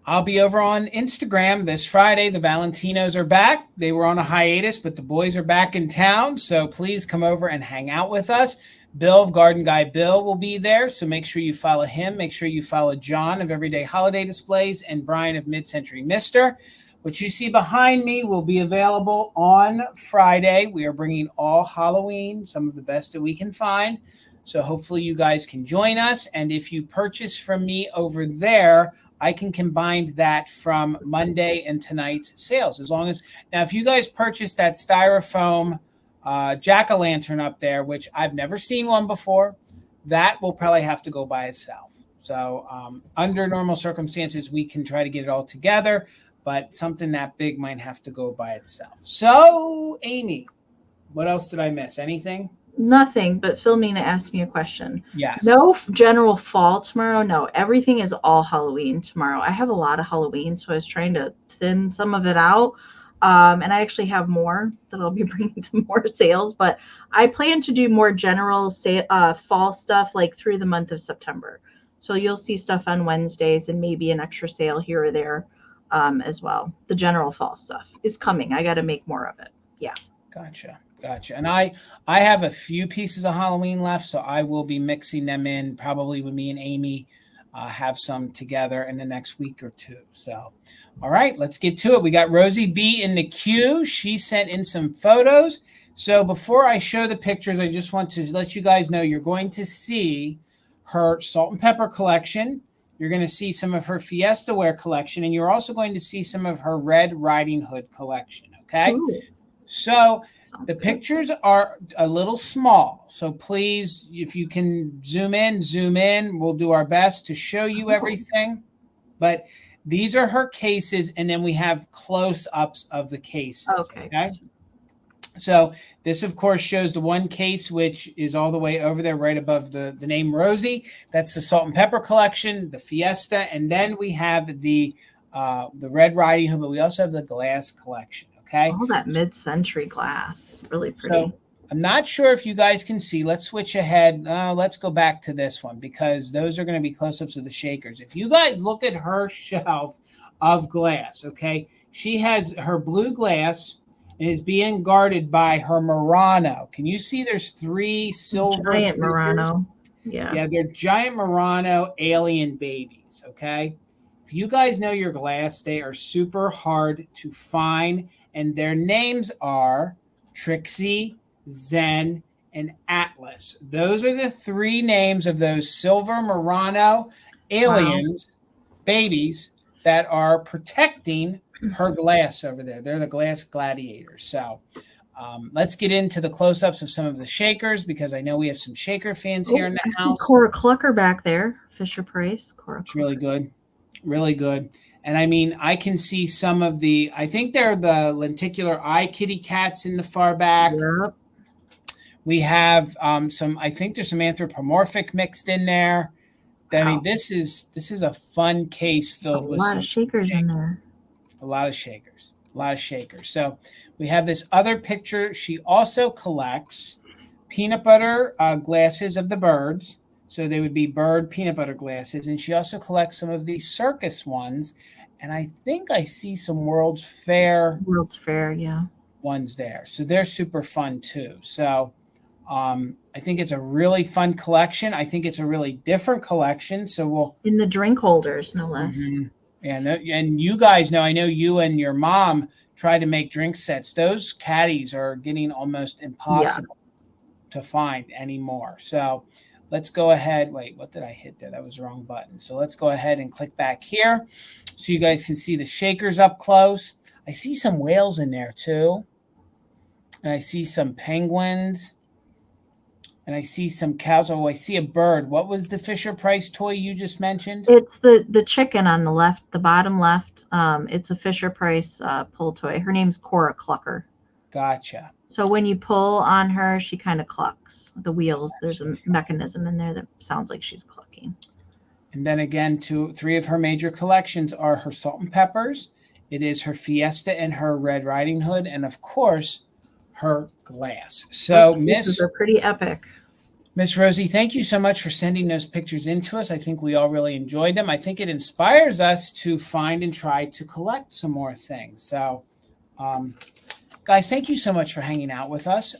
A: I'll be over on Instagram this Friday. The Valentinos are back. They were on a hiatus, but the boys are back in town. So please come over and hang out with us. Bill of Garden Guy Bill will be there. So make sure you follow him. Make sure you follow John of Everyday Holiday Displays and Brian of Mid-Century Mister. What you see behind me will be available on Friday. We are bringing all Halloween, some of the best that we can find. So hopefully you guys can join us. And if you purchase from me over there, I can combine that from Monday and tonight's sales. Now, if you guys purchase that styrofoam jack-o'-lantern up there, which I've never seen one before, that will probably have to go by itself. So under normal circumstances, we can try to get it all together, but something that big might have to go by itself. So, Amie, what else did I miss? Anything?
B: Nothing, but Philomena asked me a question.
A: Yes.
B: No general fall tomorrow. No, everything is all Halloween tomorrow. I have a lot of Halloween, so I was trying to thin some of it out. And I actually have more that I'll be bringing to more sales, but I plan to do more general fall stuff like through the month of September. So you'll see stuff on Wednesdays and maybe an extra sale here or there as well. The general fall stuff is coming. I got to make more of it. Yeah.
A: Gotcha. And I have a few pieces of Halloween left, so I will be mixing them in probably with me and Amie have some together in the next week or two. So, all right, let's get to it. We got Rosie B in the queue. She sent in some photos. So before I show the pictures, I just want to let you guys know you're going to see her salt and pepper collection. You're going to see some of her Fiesta wear collection, and you're also going to see some of her Red Riding Hood collection, okay?
B: Ooh.
A: So the pictures are a little small, so please, if you can zoom in. We'll do our best to show you everything. But these are her cases, and then we have close-ups of the cases. Okay. So this, of course, shows the one case, which is all the way over there right above the name Rosie. That's the salt and pepper collection, the Fiesta. And then we have the Red Riding Hood, but we also have the glass collection. Okay.
B: All that mid-century glass. Really pretty.
A: So I'm not sure if you guys can see. Let's switch ahead. Let's go back to this one because those are going to be close-ups of the shakers. If you guys look at her shelf of glass, okay, she has her blue glass and is being guarded by her Murano. Can you see there's 3 silver
B: giant
A: figures?
B: Murano? Yeah,
A: they're giant Murano alien babies, okay? If you guys know your glass, they are super hard to find, and their names are Trixie, Zen, and Atlas. Those are the 3 names of those silver Murano aliens, babies, that are protecting her glass over there. They're the glass gladiators. So let's get into the close-ups of some of the shakers because I know we have some shaker fans here in the house.
B: Cora Clucker back there, Fisher Price.
A: It's really good. Really good. And I mean, I can see some of the, I think they're the lenticular eye kitty cats in the far back.
B: Yep.
A: We have some, I think there's some anthropomorphic mixed in there. I mean, this is a fun case filled with
B: a lot of shakers in there.
A: A lot of shakers. So we have this other picture. She also collects peanut butter glasses of the birds. So they would be bird peanut butter glasses. And she also collects some of these circus ones. And I think I see some World's Fair.
B: Yeah.
A: Ones there. So they're super fun too. So I think it's a really fun collection. I think it's a really different collection. So we'll.
B: In the drink holders, no less.
A: Mm-hmm. And you guys know, I know you and your mom try to make drink sets. Those caddies are getting almost impossible to find anymore. So let's go ahead. Wait, what did I hit there? That was the wrong button. So let's go ahead and click back here so you guys can see the shakers up close. I see some whales in there too. And I see some penguins. And I see some cows. Oh, I see a bird. What was the Fisher Price toy you just mentioned?
B: It's the chicken on the left, the bottom left. It's a Fisher Price pull toy. Her name's Cora Clucker.
A: Gotcha.
B: So when you pull on her, she kind of clucks. The wheels, there's a mechanism in there that sounds like she's clucking.
A: And then again, 3 of her major collections are her salt and peppers. It is her Fiesta and her Red Riding Hood. And of course, her glass. So
B: these are pretty epic.
A: Miss Rosie, thank you so much for sending those pictures in to us. I think we all really enjoyed them. I think it inspires us to find and try to collect some more things. So, guys, thank you so much for hanging out with us.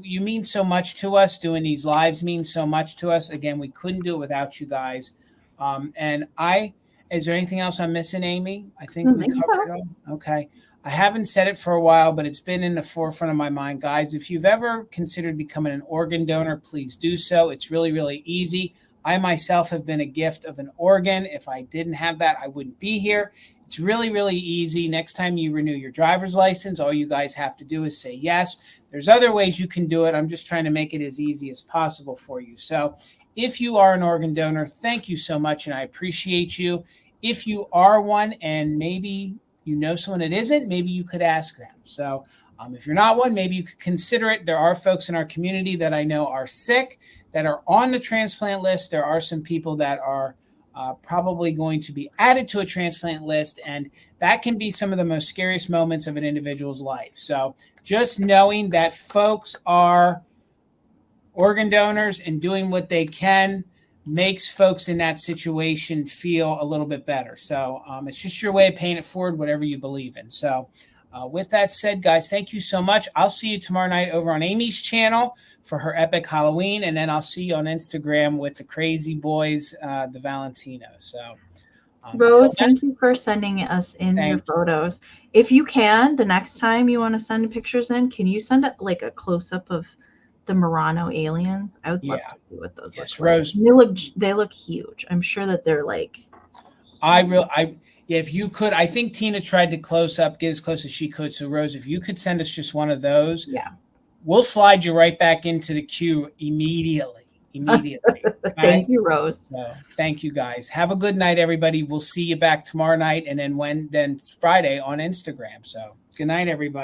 A: You mean so much to us. Doing these lives means so much to us. Again, we couldn't do it without you guys. Is there anything else I'm missing, Amie? I think we covered it all. Okay. I haven't said it for a while, but it's been in the forefront of my mind. Guys, if you've ever considered becoming an organ donor, please do so. It's really, really easy. I myself have been a gift of an organ. If I didn't have that, I wouldn't be here. It's really, really easy. Next time you renew your driver's license, all you guys have to do is say yes. There's other ways you can do it. I'm just trying to make it as easy as possible for you. So if you are an organ donor, thank you so much, and I appreciate you. If you are one and maybe you know someone that isn't, maybe you could ask them. So if you're not one, maybe you could consider it. There are folks in our community that I know are sick, that are on the transplant list. There are some people that are probably going to be added to a transplant list, and that can be some of the most scariest moments of an individual's life. So just knowing that folks are organ donors and doing what they can makes folks in that situation feel a little bit better. So it's just your way of paying it forward, whatever you believe in. So With that said, guys, thank you so much. I'll see you tomorrow night over on Amy's channel for her epic Halloween, and then I'll see you on Instagram with the crazy boys, the Valentino. So,
B: Rose, thank you for sending us in your
A: Thank
B: photos. If you can, the next time you want to send pictures in, can you send it like a close up of the Murano aliens? I would love
A: Yeah.
B: to see what those
A: Yes,
B: look like.
A: Rose.
B: They look huge. I'm sure that they're like.
A: Yeah, if you could, I think Tina tried to close up, get as close as she could. So Rose, if you could send us just one of those,
B: Yeah.
A: we'll slide you right back into the queue immediately.
B: Thank you, Rose.
A: So thank you guys. Have a good night, everybody. We'll see you back tomorrow night, and then Friday on Instagram. So good night, everybody.